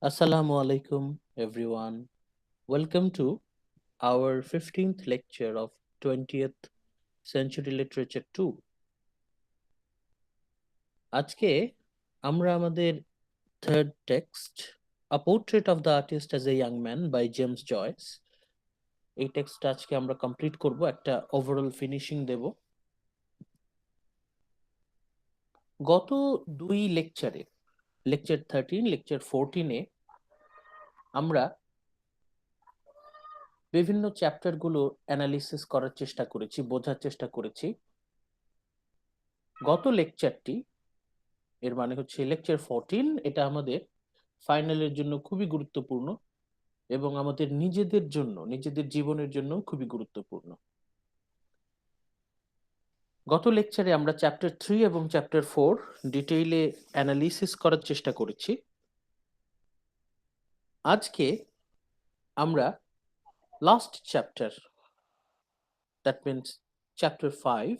Assalamu alaikum, everyone. Welcome to our 15th lecture of 20th Century Literature 2. আজকে আমরা আমাদের third text, A Portrait of the Artist as a Young Man by James Joyce. এই টেক্সটটা আজকে আমরা complete করব, একটা ওভারঅল ফিনিশিং দেব। গত দুই লেকচারে, লেকচার 13, লেকচার 14-এ আমরা বিভিন্ন চ্যাপ্টারগুলো অ্যানালিসিস করার চেষ্টা করেছি, বোঝার চেষ্টা করেছি। গত লেকচারটি, এর মানে হচ্ছে লেকচার 14, এটা আমাদের ফাইনালের জন্য খুবই গুরুত্বপূর্ণ এবং আমাদের নিজেদের জন্য, নিজেদের জীবনের জন্য খুবই গুরুত্বপূর্ণ। গত লেকচারে আমরা চ্যাপ্টার 3 এবং চ্যাপ্টার 4 ডিটেইলে অ্যানালিসিস করার চেষ্টা করেছি। আজকে আমরা last chapter, that means chapter 5,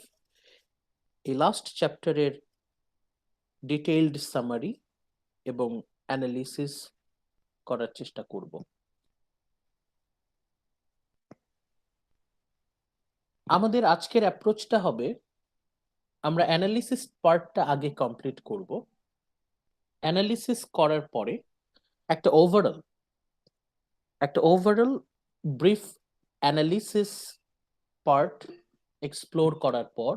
এই লাস্ট চ্যাপ্টারের ডিটেইলড সামারি এবং অ্যানালিসিস করার চেষ্টা করব। আমাদের আজকের অ্যাপ্রোচটা হবে, আমরা অ্যানালিসিস পার্টটা আগে কমপ্লিট করব। অ্যানালিসিস করার পরে একটা overall brief analysis part explore করার পর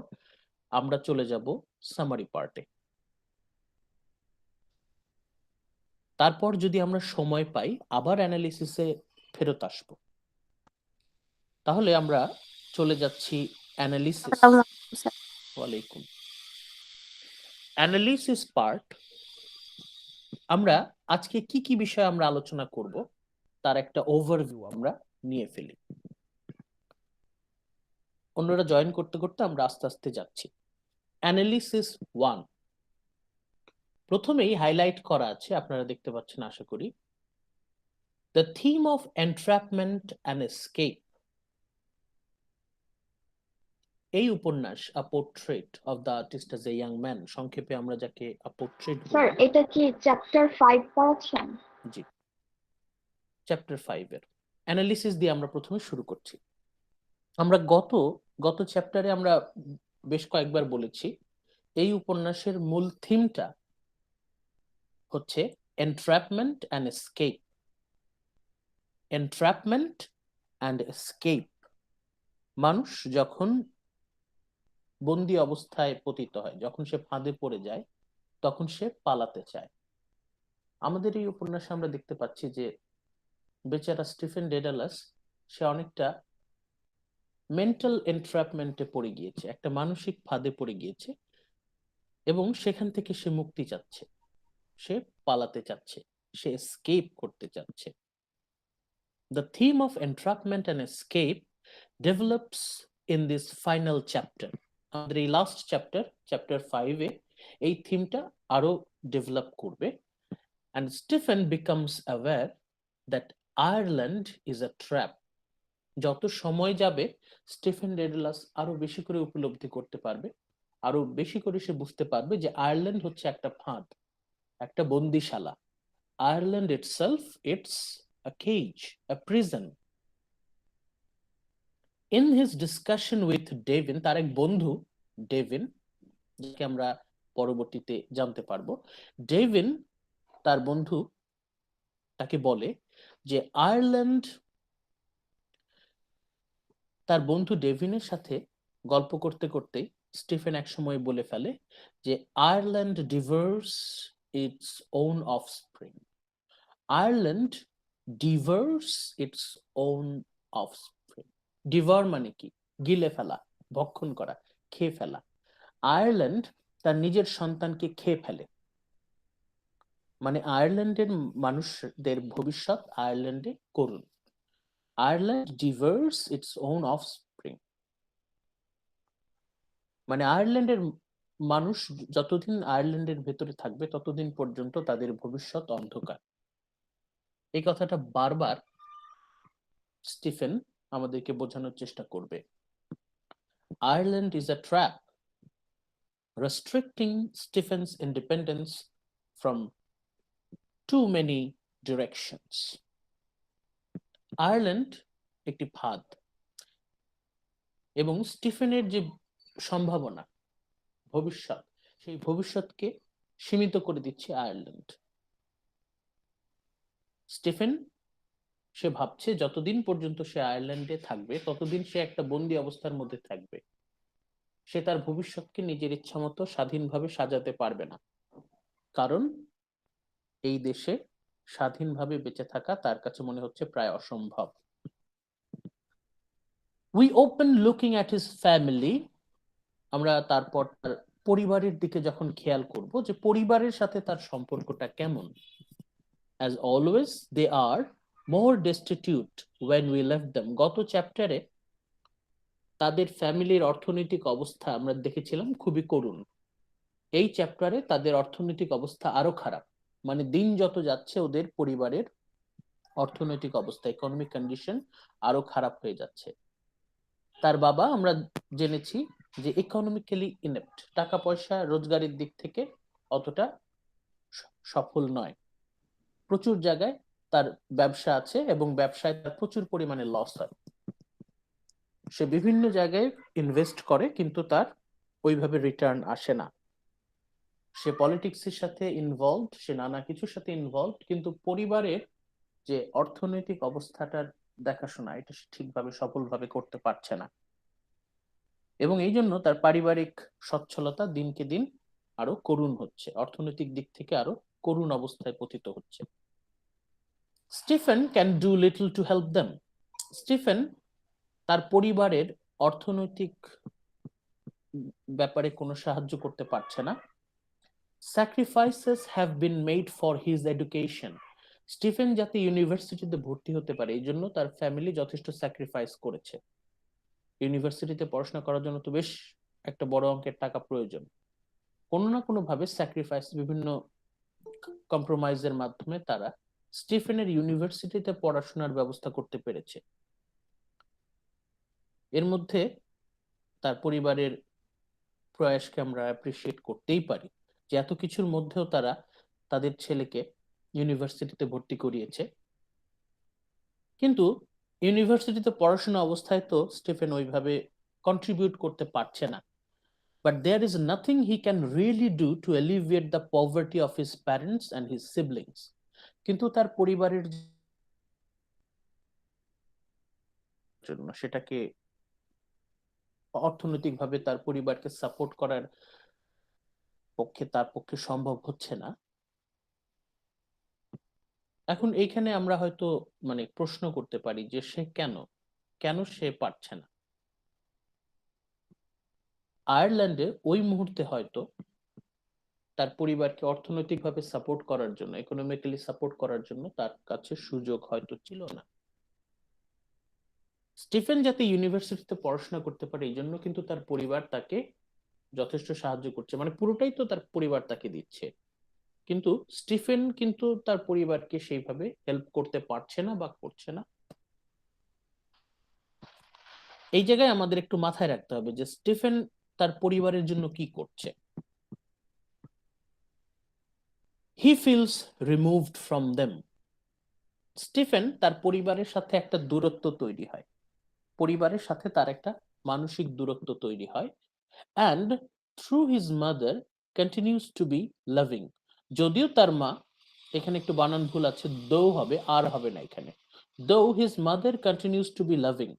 আমরা চলে যাব সামারি পার্টে। তারপর যদি আমরা সময় পাই আবার অ্যানালিসিসে ফেরত আসব। তাহলে আমরা চলে যাচ্ছি অ্যানালিসিস। ওয়ালাইকুম। অ্যানালিসিস পার্ট, আমরা আজকে কি কি বিষয় আমরা আলোচনা করব তার একটা ওভারভিউ আমরা নিয়ে ফেলি। অন্যরা জয়েন করতে করতে আমরা আস্তে আস্তে যাচ্ছি। অ্যানালিসিস 1, প্রথমেই হাইলাইট করা আছে, আপনারা দেখতে পাচ্ছেন আশা করি, the theme of entrapment and escape. এই উপন্যাস a portrait of the artist as a young man, সংক্ষেপে আমরা যাকে আ পোর্ট্রেট বলি। স্যার, এটা কি চ্যাপ্টার 5 পড়াচ্ছেন? জি, চ্যাপ্টার 5 এর অ্যানালিসিস দিয়ে আমরা প্রথমে শুরু করছি। আমরা গত চ্যাপ্টারে আমরা বেশ কয়েকবার বলেছি, এই উপন্যাসের মূল থিমটা হচ্ছে এনট্র্যাপমেন্ট অ্যান্ড এসকেপ। এনট্র্যাপমেন্ট অ্যান্ড এসকেপ, মানুষ যখন বন্দি অবস্থায় পতিত হয়, যখন সে ফাঁদে পড়ে যায়, তখন সে পালাতে চায়। আমাদের এই উপন্যাসে আমরা দেখতে পাচ্ছি যে বেচারা স্টিফেন ডেডালাস, সে অনেকটা মেন্টাল এনট্র্যাপমেন্টে পড়ে গিয়েছে, একটা মানসিক ফাঁদে পড়ে গিয়েছে এবং সেখান থেকে সে মুক্তি চাচ্ছে, সে পালাতে চাচ্ছে, সে এসকেপ করতে চাচ্ছে। The theme of entrapment and escape develops in this final chapter. আমাদের এই লাস্ট চ্যাপ্টার, চ্যাপ্টার 5-এ এই থিমটা আরো ডেভেলপ করবে। And Stephen becomes aware that Ireland is a trap. যত সময় যাবে স্টিফেন ডেডলাস আরো বেশি করে উপলব্ধি করতে পারবে, আরো বেশি করে সে বুঝতে পারবে যে আয়ারল্যান্ড হচ্ছে একটা ফাঁদ, একটা বন্দিশালা। Ireland itself, it's a cage, a prison. In his discussion with Devin, তার এক বন্ধু ডেভিন, যাকে আমরা পরবর্তীতে জানতে পারবো, ডেভিন তার বন্ধু তাকে বলে যে আয়ারল্যান্ড, তার বন্ধু ডেভিনের সাথে গল্প করতে করতে স্টিফেন একসময় বলে ফেলে যে Ireland devours its own offspring. Ireland devours its own offspring. Devour মানে কি? গিলে ফেলা, ভক্ষণ করা, খেয়ে ফেলা। আয়ারল্যান্ড তার নিজের সন্তানকে খেয়ে ফেলে, মানে আয়ারল্যান্ডের মানুষদের ভবিষ্যৎ আয়ারল্যান্ডে করুন। Ireland devours its own offspring, মানে আয়ারল্যান্ডের মানুষ যতদিন আয়ারল্যান্ডের ভেতরে থাকবে ততদিন পর্যন্ত তাদের ভবিষ্যৎ অন্ধকার। এই কথাটা বারবার স্টিফেন আমাদেরকে বোঝানোর চেষ্টা করবে। Ireland is a trap, restricting Stephen's independence from too many directions. Ireland একটি ফাঁদ, এবং স্টিফেনের যে সম্ভাবনা, ভবিষ্যৎ, সেই ভবিষ্যৎকে সীমিত করে দিচ্ছে আয়ারল্যান্ড। স্টিফেন সে ভাবছে যতদিন পর্যন্ত সে আয়ারল্যান্ডে থাকবে ততদিন সে একটা বন্দি অবস্থার মধ্যে থাকবে। সে তার ভবিষ্যৎকে নিজের ইচ্ছা মতো স্বাধীনভাবে সাজাতে পারবে না, কারণ এই দেশে স্বাধীনভাবে বেঁচে থাকা তার কাছে মনে হচ্ছে প্রায় অসম্ভব। We open looking at his family. আমরা তারপর তার পরিবারের দিকে যখন খেয়াল করব যে পরিবারের সাথে তার সম্পর্কটা কেমন। As always, they are more destitute when we left them. গত চ্যাপ্টারে তাদের ফ্যামিলির অর্থনৈতিক অবস্থা আমরা দেখেছিলাম খুবই করুণ। এই চ্যাপ্টারে তাদের অর্থনৈতিক অবস্থা আরো খারাপ, মানে দিন যত যাচ্ছে ওদের পরিবারের অর্থনৈতিক অবস্থা, ইকোনমিক কন্ডিশন আরো খারাপ হয়ে যাচ্ছে। তার বাবা আমরা জেনেছি যে ইকোনমিক্যালি ইনেপ্ট, টাকা পয়সা রোজগারের দিক থেকে অতটা সফল নয়। প্রচুর জায়গায় তার ব্যবসা আছে এবং ব্যবসায় তার প্রচুর পরিমাণে লস হয়। সে বিভিন্ন জায়গায় ইনভেস্ট করে কিন্তু তার ওইভাবে রিটার্ন আসে না। সে পলিটিক্সের সাথে ইনভলভড, সে নানা কিছুর সাথে ইনভলভড, কিন্তু পরিবারের যে অর্থনৈতিক অবস্থাটার দেখাশোনা এটা সে ঠিকভাবে সফলভাবে করতে পারছে না, এবং এই জন্য তার পারিবারিক সচ্ছলতা দিনকে দিন আরো করুণ হচ্ছে, অর্থনৈতিক দিক থেকে আরো করুণ অবস্থায় পতিত হচ্ছে। Stephen can do little to help them. Stephen তার পরিবারের অর্থনৈতিক ব্যাপারে কোনো সাহায্য করতে পারছে না। Sacrifices have been made for his education. Stephen যাতে ইউনিভার্সিটিতে ভর্তি হতে পারে এই জন্য তার ফ্যামিলি যথেষ্ট স্যাক্রিফাইস করেছে। ইউনিভার্সিটিতে পড়াশোনা করার জন্য তো বেশ একটা বড় অঙ্কের টাকা প্রয়োজন। কোনো না কোনো ভাবে স্যাক্রিফাইস, বিভিন্ন কম্প্রোমাইজের মাধ্যমে তারা স্টিফেনের ইউনিভার্সিটিতে পড়াশোনার ব্যবস্থা করতে পেরেছে। এর মধ্যে তার পরিবারের প্রয়াসকে আমরা অ্যাপ্রিসিয়েট করতেই পারি, যে এত কিছুর মধ্যেও তারা তাদের ছেলেকে ইউনিভার্সিটিতে ভর্তি করিয়েছে। কিন্তু ইউনিভার্সিটিতে পড়াশোনা অবস্থায় তো স্টিফেন ওইভাবে কন্ট্রিবিউট করতে পারছে না। But there is nothing he can really do to alleviate the poverty of his parents and his siblings. কিন্তু তার পরিবারের জন্য সেটাকে অর্থনৈতিকভাবে তার পরিবারকে সাপোর্ট করার তার পক্ষে সম্ভব হচ্ছে না। এখন এইখানে আমরা হয়তো মানে প্রশ্ন করতে পারি যে সে কেন সে পারছে না। আয়ারল্যান্ডে ওই মুহূর্তে হয়তো তার পরিবারকে অর্থনৈতিকভাবে সাপোর্ট করার জন্য, ইকোনমিক্যালি সাপোর্ট করার জন্য তার কাছে সুযোগ হয়তো ছিল না। স্টিফেন যাতে ইউনিভার্সিটিতে পড়াশোনা করতে পারে এই জন্য কিন্তু তার পরিবার তাকে যথেষ্ট সাহায্য করছে, মানে পুরোটাই তো তার পরিবার তাকে দিচ্ছে, কিন্তু স্টিফেন কিন্তু তার পরিবারকে সেইভাবে হেল্প করতে পারছে না বা করছে না। এই জায়গায় আমাদের একটু মাথায় রাখতে হবে যে স্টিফেন তার পরিবারের জন্য কি করছে। He feels removed from them. Stephen তার পরিবারের সাথে একটা দূরত্ব তৈরি হয়, পরিবারের সাথে তার একটা মানসিক দূরত্ব তৈরি হয়। And through his mother continues to B loving. যদিও তার মা, এখানে একটু বানান ভুল আছে, দো হবে, আর হবে না এখানে। দো his mother continues to B loving,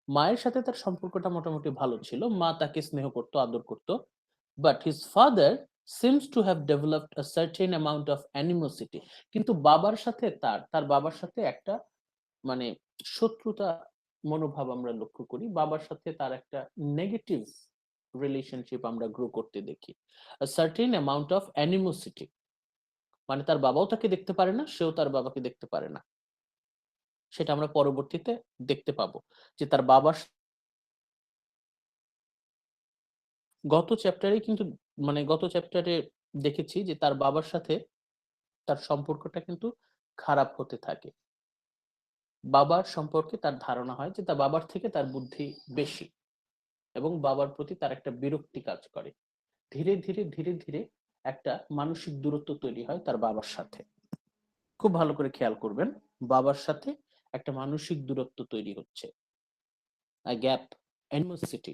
মায়ের সাথে তার সম্পর্কটা মোটামুটি ভালো ছিল, মা তাকে স্নেহ করতো, আদর করতো। But his father seems to have developed a certain amount of animosity. কিন্তু বাবার সাথে তার বাবার সাথে একটা মানে শত্রুতা মনোভাব আমরা লক্ষ্য করি, বাবার সাথে তার একটা নেগেটিভ রিলেশনশিপ আমরা গ্রো করতে দেখি। A certain amount of animosity, মানে তার বাবাও তাকে দেখতে পারে না, সেও তার বাবাকে দেখতে পারে না। সেটা আমরা পরবর্তীতে দেখতে পাবো যে তার বাবার গত চ্যাপ্টারে দেখেছি যে তার বাবার সাথে তার সম্পর্কটা কিন্তু খারাপ হতে থাকে। বাবার সম্পর্কে তার ধারণা হয় যে তার বাবার থেকে তার বুদ্ধি বেশি, এবং বাবার প্রতি তার একটা বিরক্তি কাজ করে। ধীরে ধীরে ধীরে ধীরে একটা মানসিক দূরত্ব তৈরি হয় তার বাবার সাথে। খুব ভালো করে খেয়াল করবেন, বাবার সাথে একটা মানসিক দূরত্ব তৈরি হচ্ছে, গ্যাপ, অ্যানিমোসিটি।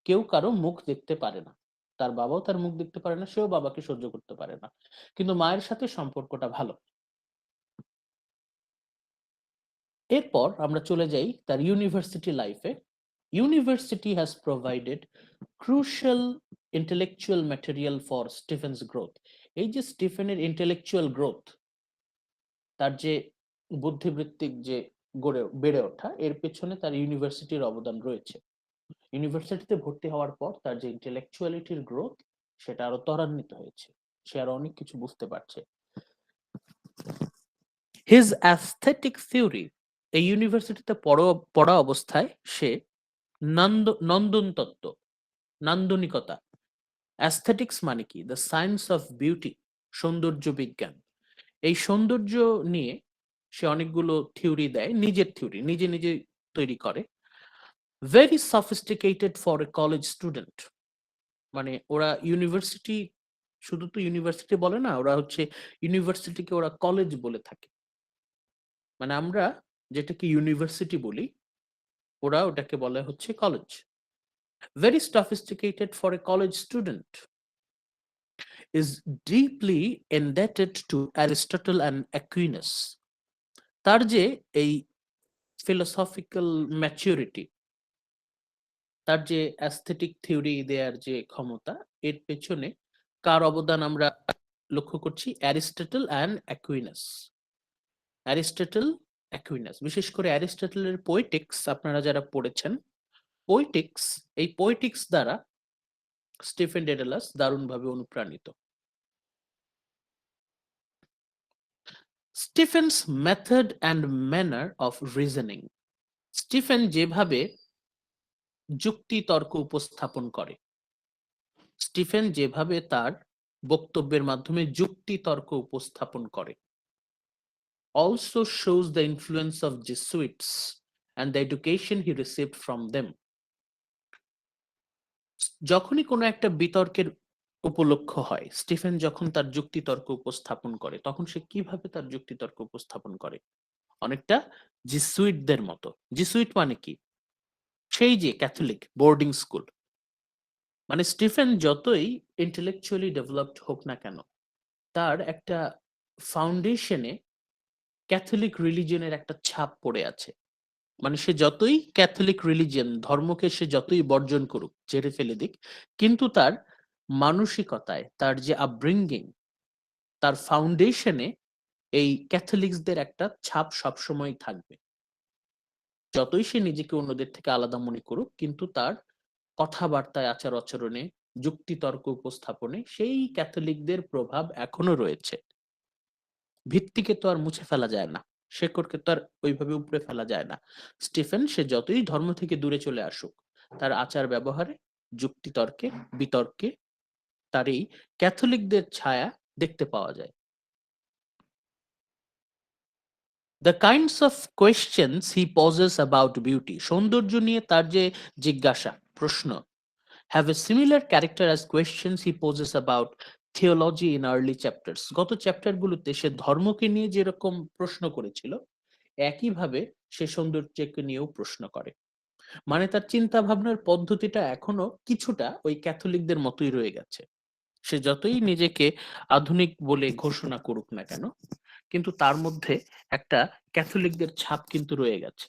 কেউ কারো মুখ দেখতে পারে না, তার বাবাও তার মুখ দেখতে পারে না, সেও বাবাকে সহ্য করতে পারে না, কিন্তু মায়ের সাথে সম্পর্কটা ভালো। এরপর আমরা চলে যাই তার ইউনিভার্সিটি লাইফে। University has provided crucial intellectual material for Stephen's growth. এই যে স্টিফেনের ইন্টেলেকচুয়াল গ্রোথ, তার যে বুদ্ধিবৃত্তিক যে বেড়ে ওঠা, এর পেছনে তার ইউনিভার্সিটির অবদান রয়েছে। ইউনিভার্সিটিতে ভর্তি হওয়ার পর তার যে ইন্টেলেকচুয়ালিটির গ্রোথ, সেটা আরো ত্বরান্বিত হয়েছে, সে আরো অনেক কিছু বুঝতে পারছে। হিজ অ্যাস্থেটিক থিওরি, এই ইউনিভার্সিটিতে পড়া অবস্থায় সে নন্দন তত্ত্ব, নান্দনিকতা, অ্যাস্থেটিক্স মানে কি, দ্য সায়েন্স অফ বিউটি, সৌন্দর্য বিজ্ঞান, এই সৌন্দর্য নিয়ে সে অনেকগুলো থিওরি দেয়, নিজের থিওরি নিজে নিজে তৈরি করে। Very sophisticated for a college student, মানে ওরা ইউনিভার্সিটি, শুধু তো ইউনিভার্সিটি বলে না, ওরা হচ্ছে ইউনিভার্সিটিকে ওরা কলেজ বলে থাকে। মানে আমরা যেটাকে ইউনিভার্সিটি বলি, ওরা ওটাকে বলে হচ্ছে college. Very sophisticated for a college student, is deeply indebted to Aristotle and Aquinas. তার যে এই ফিলোসফিক্যাল ম্যাচুরিটি, তার যে অ্যাস্থেটিক থিওরি দেওয়ার যে ক্ষমতা, এর পেছনে কার অবদান আমরা লক্ষ্য করছি? Aristotle and Aquinas. Aristotle, Aquinas, বিশেষ করে অ্যারিস্টটলের পোয়েটিক্স আপনারা যারা পড়েছেন, পোয়েটিক্স, এই পোয়েটিক্স দ্বারা স্টিফেন ডেডালাস দারুণভাবে অনুপ্রাণিত। Stephen's method and manner of reasoning, Stephen যেভাবে যুক্তি তর্ক উপস্থাপন করে, স্টিফেন যেভাবে তার বক্তব্যের মাধ্যমে যুক্তি তর্ক উপস্থাপন করে, also shows the influence of Jesuits and the education he received from them. যখনই কোনো একটা বিতর্কের উপলক্ষ হয়, স্টিফেন যখন তার যুক্তি তর্ক উপস্থাপন করে, তখন সে কিভাবে তার যুক্তি তর্ক উপস্থাপন করে? অনেকটা জিসুইটদের মতো। জিসুইট মানে কি? সেই যে ক্যাথলিক বোর্ডিং স্কুল। মানে স্টিফেন যতই ইন্টেলেকচুয়ালি ডেভেলপড হোক না কেন, তার একটা ফাউন্ডেশনে ক্যাথলিক রিলিজিয়নের একটা ছাপ পড়ে আছে। মানে সে যতই ক্যাথলিক রিলিজিয়ন ধর্মকে সে যতই বর্জন করুক, ঝেড়ে ফেলে দিক, কিন্তু তার মানসিকতায়, তার যে আপব্রিঙ্গিং, তার ফাউন্ডেশনে এই ক্যাথলিকসদের একটা ছাপ সবসময় থাকবে। যতই সে নিজেকে অন্যদের থেকে আলাদা মনে করুক, কিন্তু তার কথাবার্তায়, আচার আচরণে, যুক্তিতর্ক উপস্থাপনে সেই ক্যাথলিকদের প্রভাব এখনো রয়েছে। ভিত্তিকে তো আর মুছে ফেলা যায় না, শেকড়কে তো আর ওইভাবে উপড়ে ফেলা যায় না। স্টিফেন সে যতই ধর্ম থেকে দূরে চলে আসুক, তার আচার ব্যবহারে, যুক্তিতর্কে, বিতর্কে তার এই ক্যাথলিকদের ছায়া দেখতে পাওয়া যায়। The kinds of questions he poses about beauty, সৌন্দর্য নিয়ে তার যে জিজ্ঞাসা, প্রশ্ন, have a similar character as questions he poses about theology in early chapters. গত চ্যাপ্টারগুলোতে সে ধর্মকে নিয়ে যেরকম প্রশ্ন করেছিল, একইভাবে সে সৌন্দর্যকে নিয়েও প্রশ্ন করে। মানে তার চিন্তা ভাবনার পদ্ধতিটা এখনো কিছুটা ওই ক্যাথলিকদের মতোই রয়ে গেছে। সে যতই নিজেকে আধুনিক বলে ঘোষণা করুক না কেন, কিন্তু তার মধ্যে একটা ক্যাথলিকদের ছাপ কিন্তু রয়ে গেছে।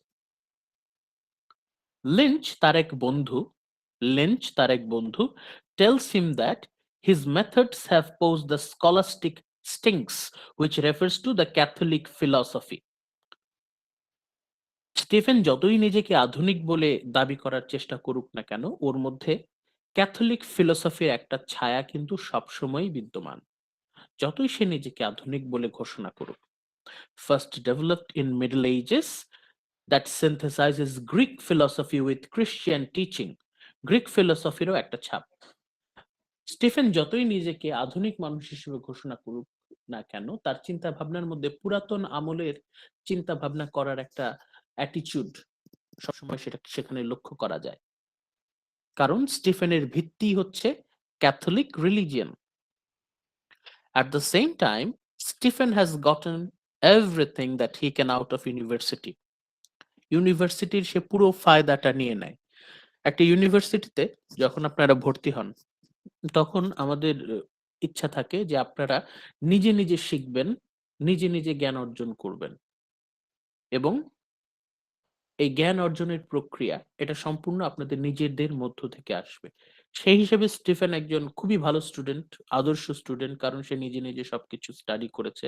লিঞ্চ তার এক বন্ধু, লিঞ্চ তার এক বন্ধু tells him that his methods have posed the scholastic stinks, which refers to the Catholic philosophy. Stephen যতই নিজেকে আধুনিক বলে দাবি করার চেষ্টা করুক না কেন, ওর মধ্যে ক্যাথলিক ফিলোসফির একটা ছায়া কিন্তু সবসময় বিদ্যমান, যতই সে নিজেকে আধুনিক বলে ঘোষণা করুক। First developed in Middle Ages, that synthesizes Greek philosophy with Christian teaching. Greek ফিলোসফিরও একটা ছাপ। স্টিফেন যতই নিজেকে আধুনিক মানুষ হিসেবে ঘোষণা করুক না কেন, তার চিন্তা ভাবনার মধ্যে পুরাতন আমলের চিন্তা ভাবনা করার একটা অ্যাটিচিউড সবসময় সেটা সেখানে লক্ষ্য করা যায়। কারণ স্টিফেনের ভিত্তি হচ্ছে Catholic religion. At the same time, Stephen has gotten everything that he can out of university. ইউনিভার্সিটির সে পুরো ফায়দাটা নিয়ে নেয়। একটা ইউনিভার্সিটিতে যখন আপনারা ভর্তি হন, তখন আমাদের ইচ্ছা থাকে যে আপনারা নিজে নিজে শিখবেন, নিজে নিজে জ্ঞান অর্জন করবেন, এবং এই জ্ঞান অর্জনের প্রক্রিয়া এটা সম্পূর্ণ আপনাদের নিজেদের মধ্য থেকে আসবে। সেই হিসেবে স্টিফেন একজন খুবই ভালো স্টুডেন্ট, আদর্শ স্টুডেন্ট, কারণ সে নিজে নিজে সবকিছু স্টাডি করেছে।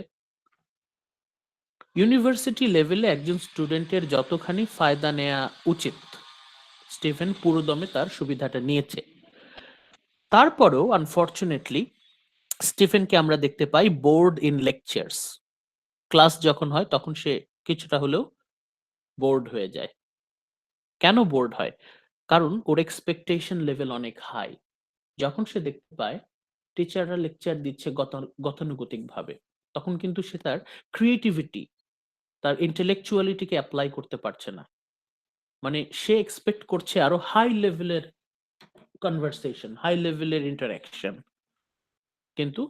ইউনিভার্সিটি লেভেলে একজন স্টুডেন্টের যতখানি ফায়দা নেওয়া উচিত, স্টিফেন পুরোদমে তার সুবিধাটা নিয়েছে। তারপরেও আনফরচুনেটলি স্টিফেনকে আমরা দেখতে পাই বোর্ড ইন লেকচার্স। ক্লাস যখন হয় তখন সে কিছুটা হলেও বোর্ড হয়ে যায়। কেন বোর্ড হয়? কারণ ওর এক্সপেকটেশন লেভেল অনেক হাই। যখন সে দেখতে পায় টিচাররা লেকচার দিচ্ছে গতানুগতিক ভাবে, তখন কিন্তু সে তার ক্রিয়েটিভিটি, তার ইন্টেলেকচুয়ালিটিকে অ্যাপ্লাই করতে পারছে না। মানে সে এক্সপেক্ট করছে আরো হাই লেভেলের কনভারসেশন, হাই লেভেলের ইন্টারাকশন, কিন্তু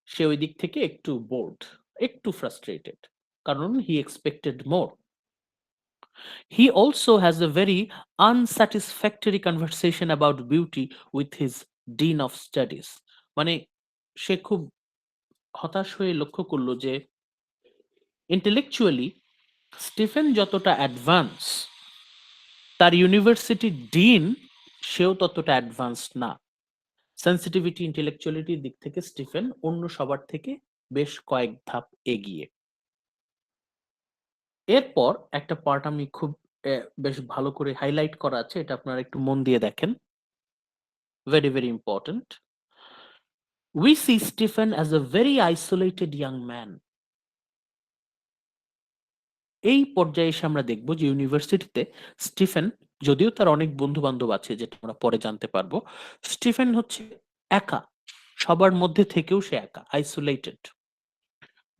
সে ওই দিক থেকে একটু বোর্ড, একটু ফ্রাস্ট্রেটেড, কারণ he expected more. He also has a very unsatisfactory conversation about beauty with his dean of studies. মানে সে খুব হতাশ হয়ে লক্ষ্য করলো যে ইন্টেলেকচুয়ালি স্টিফেন যতটা অ্যাডভান্স, তার ইউনিভার্সিটির ডিন সেও ততটা অ্যাডভান্স না। সেন্সিটিভিটি, ইন্টেলেকচুয়ালিটির দিক থেকে স্টিফেন অন্য সবার থেকে বেশ কয়েক ধাপ এগিয়ে। এরপর একটা পার্ট আমি খুব বেশ ভালো করে হাইলাইট করা আছে, এটা আপনারা একটু মন দিয়ে দেখেন। Very very important. We see Stephen as a very isolated young man. এই পর্যায়ে এসে আমরা দেখব যে ইউনিভার্সিটিতে স্টিফেন, যদিও তার অনেক বন্ধু বান্ধব আছে যেটা আমরা পরে জানতে পারবো, স্টিফেন হচ্ছে একা, সবার মধ্যে থেকেও সে একা, আইসোলেটেড,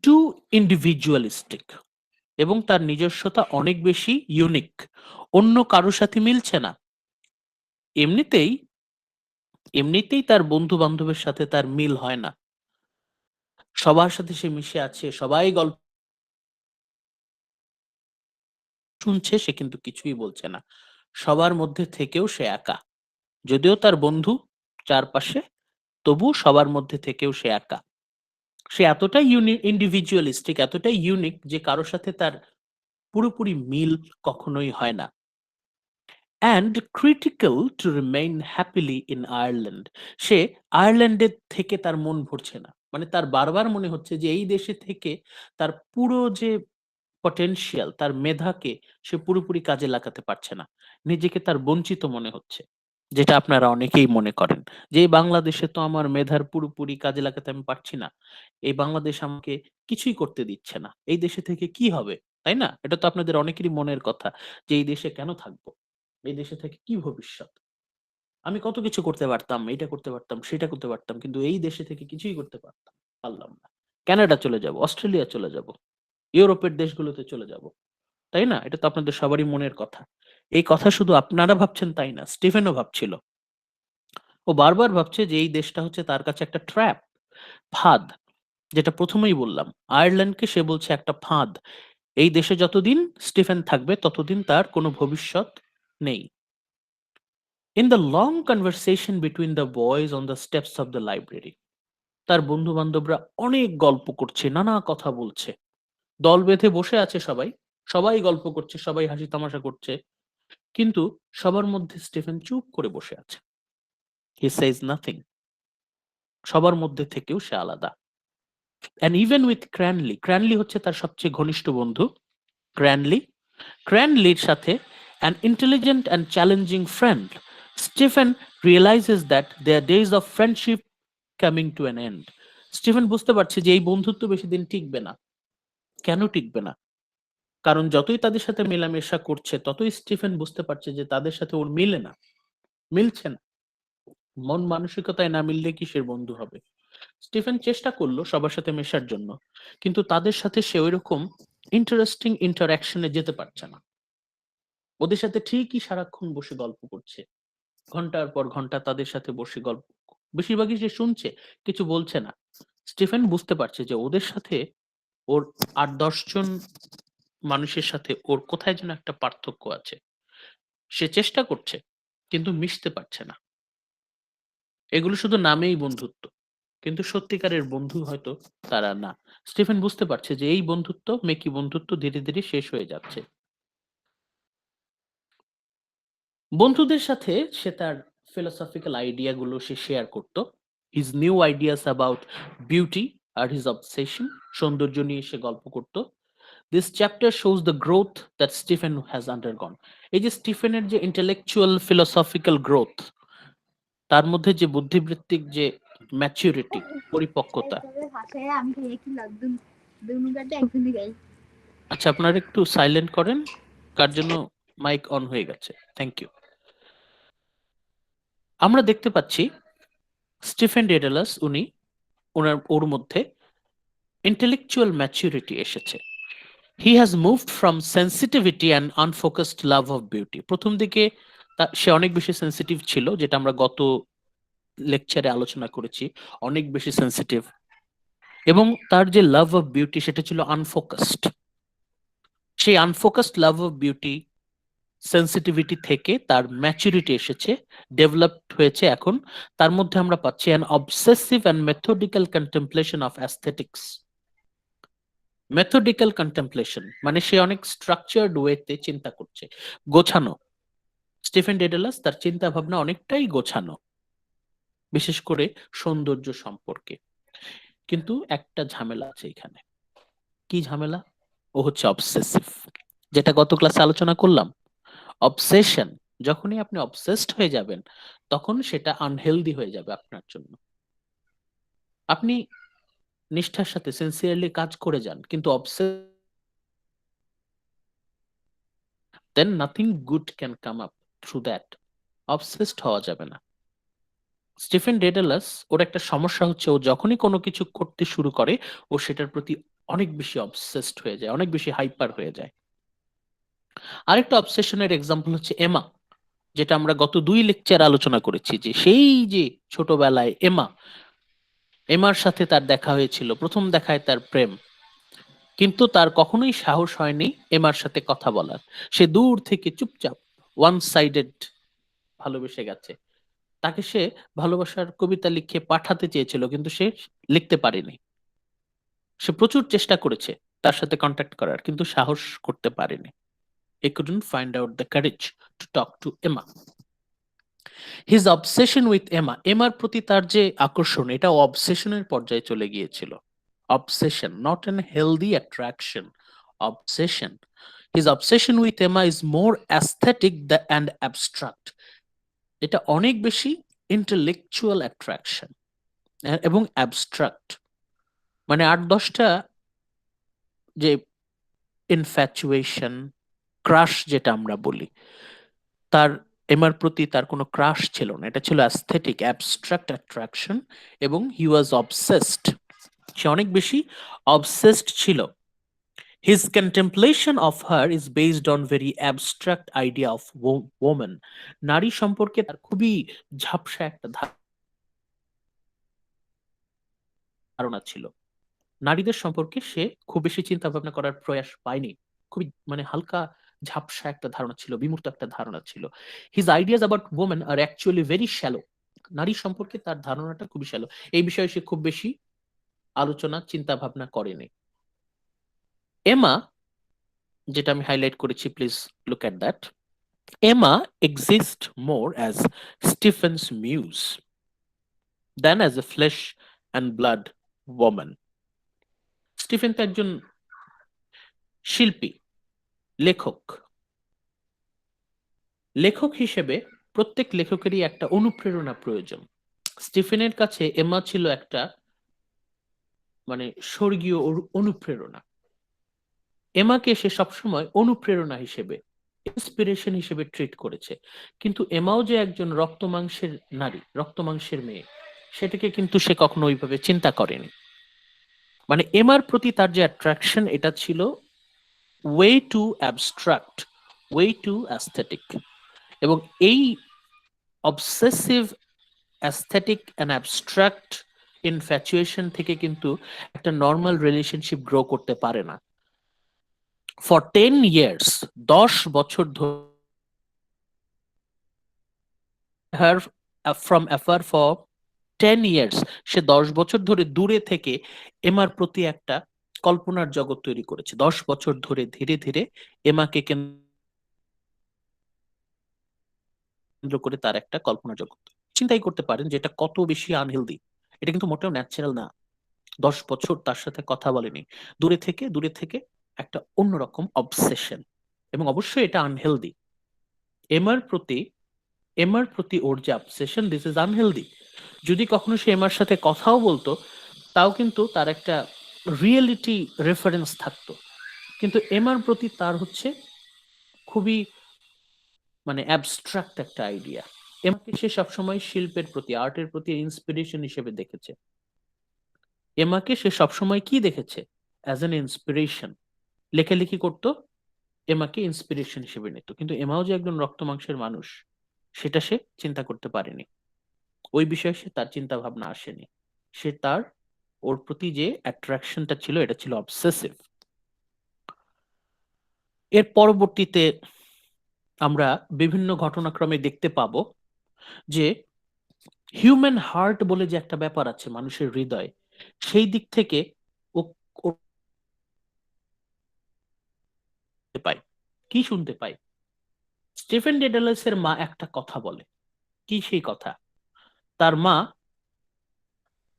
টু ইন্ডিভিজুয়ালিস্টিক, এবং তার নিজস্বতা অনেক বেশি ইউনিক, অন্য কারোর সাথে মিলছে না। এমনিতেই এমনিতেই তার বন্ধু বান্ধবের সাথে তার মিল হয় না, সবার সাথে সে মিশে আছে, সবাই গল্প শুনছে, সে কিন্তু কিছুই বলছে না, সবার মধ্যে থেকেও সে একা, যদিও তার বন্ধু চারপাশে, তবু সবার মধ্যে থেকেও সে একা। সে এতটাই ইন্ডিভিজুয়ালিস্টিক, এতটাই ইউনিক যে কারোর সাথে তার পুরোপুরি মিল কখনোই হয় না। And critical to remain happily in Ireland, সে আয়ারল্যান্ডের থেকে তার মন ভরছে না, মানে তার বারবার মনে হচ্ছে যে এই দেশে থেকে তার পুরো যে পটেনশিয়াল, তার মেধাকে সে পুরোপুরি কাজে লাগাতে পারছে না, নিজেকে তার বঞ্চিত মনে হচ্ছে, যেটা আপনারা অনেকেই মনে করেন যে এই বাংলাদেশে তো আমার মেধার পুরোপুরি কাজে লাগাতে আমি পারছি না, এই বাংলাদেশ আমাকে কিছুই করতে দিচ্ছে না, এই দেশে থেকে কি হবে, তাই না? এটা তো আপনাদের অনেকেরই মনের কথা যে এই দেশে কেন থাকবো, এই দেশে থেকে কি ভবিষ্যৎ, আমি কত কিছু করতে পারতাম, এটা করতে পারতাম, সেটা করতে পারতাম, কিন্তু এই দেশে থেকে কিছুই করতে পারলাম না। কানাডা চলে যাব, অস্ট্রেলিয়া চলে যাব, ইউরোপের দেশগুলোতে চলে যাব, তাই না? এটা তো আপনাদের সবারই মনের কথা। এই কথা শুধু আপনারা ভাবছেন তাই না, স্টিফেনও ভাবছিল। ও বারবার ভাবছে যে এই দেশটা হচ্ছে তার কাছে একটা ট্র্যাপ, ফাঁদ, যেটা প্রথমেই বললাম, আয়ারল্যান্ডকে সে বলছে একটা ফাঁদ, এই দেশে যতদিন স্টিফেন থাকবে ততদিন তার কোনো ভবিষ্যৎ নেই। In the long conversation between the boys on the steps of the library, তার বন্ধু বান্ধবরা অনেক গল্প করছে, নানা কথা বলছে, দল বেঁধে বসে আছে সবাই, সবাই গল্প করছে, সবাই হাসি তামাশা করছে, কিন্তু সবার মধ্যে স্টিফেন চুপ করে বসে আছে। হি সেজ নাথিং, সবার মধ্যে থেকেও সে আলাদা। অ্যান্ড ইভেন উইথ ক্র্যানলি, ক্র্যানলি হচ্ছে তার সবচেয়ে ঘনিষ্ঠ বন্ধু, ক্র্যানলি, ক্র্যানলির সাথে an intelligent and challenging friend, Stephen realizes that their days of friendship coming to an end. Stephen বুঝতে পারছে যে এই বন্ধুত্ব বেশি দিন টিকবে না। কেন টিকবে না? কারণ যতই তাদের সাথে মেলামেশা করছে ততই স্টিফেন বুঝতে পারছে যে তাদের সাথে ওর মিলে না, মিলছে না, মন মানসিকতায় না মিললে কিসের বন্ধু হবে। স্টিফেন চেষ্টা করলো সবার সাথে মেশার জন্য, কিন্তু তাদের সাথে সে ওইরকম ইন্টারেস্টিং ইন্টারাকশনে যেতে পারছে না। ওদের সাথে ঠিকই সারাক্ষণ বসে গল্প করছে, ঘন্টার পর ঘন্টা তাদের সাথে বসে গল্প, বেশিরভাগই সে শুনছে, কিছু বলছে না। স্টিফেন বুঝতে পারছে যে ওদের সাথে ওর 8-10 জন মানুষের সাথে ওর কোথায় যেন একটা পার্থক্য আছে। সে চেষ্টা করছে কিন্তু মিশতে পারছে না। এগুলো শুধু নামেই বন্ধুত্ব, কিন্তু সত্যিকারের বন্ধু হয়তো তারা না। স্টিফেন বুঝতে পারছে যে এই বন্ধুত্ব, মেকি বন্ধুত্ব ধীরে ধীরে শেষ হয়ে যাচ্ছে। বন্ধুদের সাথে সে তার ফিলোসফিক্যাল আইডিয়া গুলো সে শেয়ার করত। His new ideas about beauty আর হিজ অবসেশন, সৌন্দর্য নিয়ে সে গল্প করত। This chapter shows the growth that Stephen has undergone. এই যে স্টিফেনের যে ইন্টেলেকচুয়াল ফিলোসফিক্যাল গ্রোথ, তার মধ্যে যে বুদ্ধিবৃত্তিক যে ম্যাচুরিটি, পরিপক্কতা। আচ্ছা, আপনারা একটু সাইলেন্ট করেন, কার জন্য মাইক অন হয়ে গেছে। Thank you. আমরা দেখতে পাচ্ছি স্টিফেন ডেডালাস ওর মধ্যে ইন্টেলেকচুয়াল ম্যাচুরিটি এসেছে। He has moved from sensitivity and unfocused love of beauty. প্রথম দিকে সে অনেক বেশি সেন্সিটিভ ছিল, যেটা আমরা গত লেকচারে আলোচনা করেছি, অনেক বেশি সেন্সিটিভ। এবং তার যে লাভ অফ বিউটি সেটা ছিল আনফোকাসড। সেই আনফোকাসড লাভ অফ বিউটি, সেন্সিটিভিটি থেকে তার ম্যাচুরিটি এসেছে, ডেভেলপড হয়েছে। এখন তার মধ্যে আমরা পাচ্ছি an obsessive and methodical contemplation of aesthetics. Methodical contemplation মানে সে অনেক স্ট্রাকচার্ড ওয়েতে চিন্তা করছে, গোছানো। স্টিফেন ডেডালাস তার চিন্তা ভাবনা অনেকটাই গোছানো, বিশেষ করে সৌন্দর্য সম্পর্কে। কিন্তু একটা ঝামেলা আছে এখানে। কি ঝামেলা? ও হচ্ছে অবসেসিভ, যেটা গত ক্লাসে আলোচনা করলাম। অবসেশন, যখনই আপনি অবসেসড হয়ে যাবেন তখন সেটা আনহেলদি হয়ে যাবে আপনার জন্য। আপনি নিষ্ঠার সাথে সিনসিয়ারলি কাজ করে যান, কিন্তু then nothing good can come up through that. Obsessed হওয়া যাবে না। স্টিফেন ডেডালাস, ওর একটা সমস্যা হচ্ছে ও যখনই কোনো কিছু করতে শুরু করে ও সেটার প্রতি অনেক বেশি অবসেসড হয়ে যায়, অনেক বেশি হাইপার হয়ে যায়। আরেকটা অবসেশনের এক্সাম্পল হচ্ছে এমা, যেটা আমরা গত 2 লেকচার আলোচনা করেছি। যে সেই যে ছোটবেলায় এমার সাথে তার দেখা হয়েছিল, প্রথম দেখায় তার প্রেম, কিন্তু তার কখনোই সাহস হয়নি এমার সাথে কথা বলার। সে দূর থেকে চুপচাপ ওয়ান সাইডেড ভালোবেসে গেছে। তাকে সে ভালোবাসার কবিতা লিখে পাঠাতে চেয়েছিল, কিন্তু সে লিখতে পারেনি। সে প্রচুর চেষ্টা করেছে তার সাথে কন্ট্যাক্ট করার, কিন্তু সাহস করতে পারেনি। He couldn't find out the courage to talk to Emma. His obsession with Emma, এমার প্রতি তার যে আকর্ষণ, এটা অবসেশনের পর্যায়ে চলে গিয়েছিল। Obsession, not an healthy attraction. Obsession. His obsession with Emma is more aesthetic and abstract. এটা অনেক বেশি intellectual attraction এবং abstract। মানে 8-10টা যে ইনফ্যাচুয়েশন, ক্রাশ যেটা আমরা বলি, তার এমার প্রতি তার কোনো ক্রাশ ছিল না। এটা ছিল অ্যাস্থেটিক অ্যাবস্ট্রাক্ট অ্যাট্রাকশন, এবং হি ওয়াজ অবসেসড। সে অনেক বেশি অবসেসড ছিল। His contemplation of her is based on very abstract idea of women. নারী সম্পর্কে তার খুবই ঝাপসা একটা ধারণা ছিল। নারীদের সম্পর্কে সে খুব বেশি চিন্তা ভাবনা করার প্রয়াস পায়নি। খুবই মানে হালকা ঝাপসা একটা ধারণা ছিল, বিমূর্ত একটা ধারণা ছিল। His ideas about women are actually very shallow. নারী সম্পর্কে তার ধারণাটা খুবই শ্যালো। এই বিষয়ে সে খুব বেশি আলোচনা, চিন্তা ভাবনা করেনি। এমা, যেটা আমি হাইলাইট করেছি, please look at that. Emma exist more as Stephen's muse than as a flash and blood woman. Stephen তো একজন শিল্পী, লেখক। লেখক হিসেবে প্রত্যেক লেখকেরই একটা অনুপ্রেরণা প্রয়োজন। স্টিফেনের কাছে এমা ছিল একটা মানে স্বর্গীয় অনুপ্রেরণা। এমাকে সে সবসময় অনুপ্রেরণা হিসেবে, ইন্সপিরেশন হিসেবে ট্রিট করেছে। কিন্তু এমাও যে একজন রক্ত মাংসের নারী, রক্ত মাংসের মেয়ে, সেটাকে কিন্তু সে কখনো ওইভাবে চিন্তা করেনি। মানে এমার প্রতি তার যে অ্যাট্রাকশন, এটা ছিল way to abstract, way to aesthetic. এবং এই obsessive aesthetic and abstract infatuation থেকে কিন্তু একটা নর্মাল রিলেশনশিপ গ্রো করতে পারে না। ফর 10 years, 10 বছর ধরে হার ফ্রম অ্যাফার ফর 10 years, সে 10 বছর ধরে দূরে থেকে এমার প্রতি একটা কল্পনার জগৎ তৈরি করেছে। 10 বছর ধরে ধীরে ধীরে এমাকে কেন্দ্র করে তার একটা কল্পনা জগৎ। চিন্তাই করতে পারেন যে এটা কত বেশি আনহেলদি। এটা কিন্তু মোটেও ন্যাচারাল না। 10 বছর তার সাথে কথা বলেনি, দূরে থেকে দূরে থেকে একটা অন্যরকম অবসেশন, এবং অবশ্যই এটা আনহেলদি। এমার প্রতি এমার প্রতি ওর যে অবসেশন, দিস ইজ আনহেলদি। যদি কখনো সে এমার সাথে কথাও বলতো, তাও কিন্তু তার একটা রিয়েলিটি রেফারেন্স থাকতো। কিন্তু এমার প্রতি তার হচ্ছে খুবই মানে অ্যাবস্ট্রাক্ট একটা আইডিয়া। এমাকে সে সবসময় শিল্পের প্রতি, আর্টের প্রতি ইন্সপিরেশন হিসেবে দেখেছে। এমাকে সে সবসময় কি দেখেছে? As an inspiration. লেখালেখি করতো, এমাকে ইন্সপিরেশন হিসেবে নিত। কিন্তু এমাও যে একজন রক্ত মাংসের মানুষ, সেটা সে চিন্তা করতে পারেনি। ওই বিষয়ে সে তার চিন্তা ভাবনা আসেনি। সে তার ওর প্রতি যে অ্যাট্রাকশনটা ছিল, এটা ছিল অবসেসিভ। এর পরবর্তীতে আমরা বিভিন্ন ঘটনাক্রমে দেখতে পাবো যে হিউম্যান হার্ট বলে যে একটা ব্যাপার আছে মানুষের হৃদয়, সেই দিক থেকে ও ও শুনতে পায়। কি শুনতে পায়? স্টিফেন ডেডালাসের মা একটা কথা বলে। কি সেই কথা? তার মা,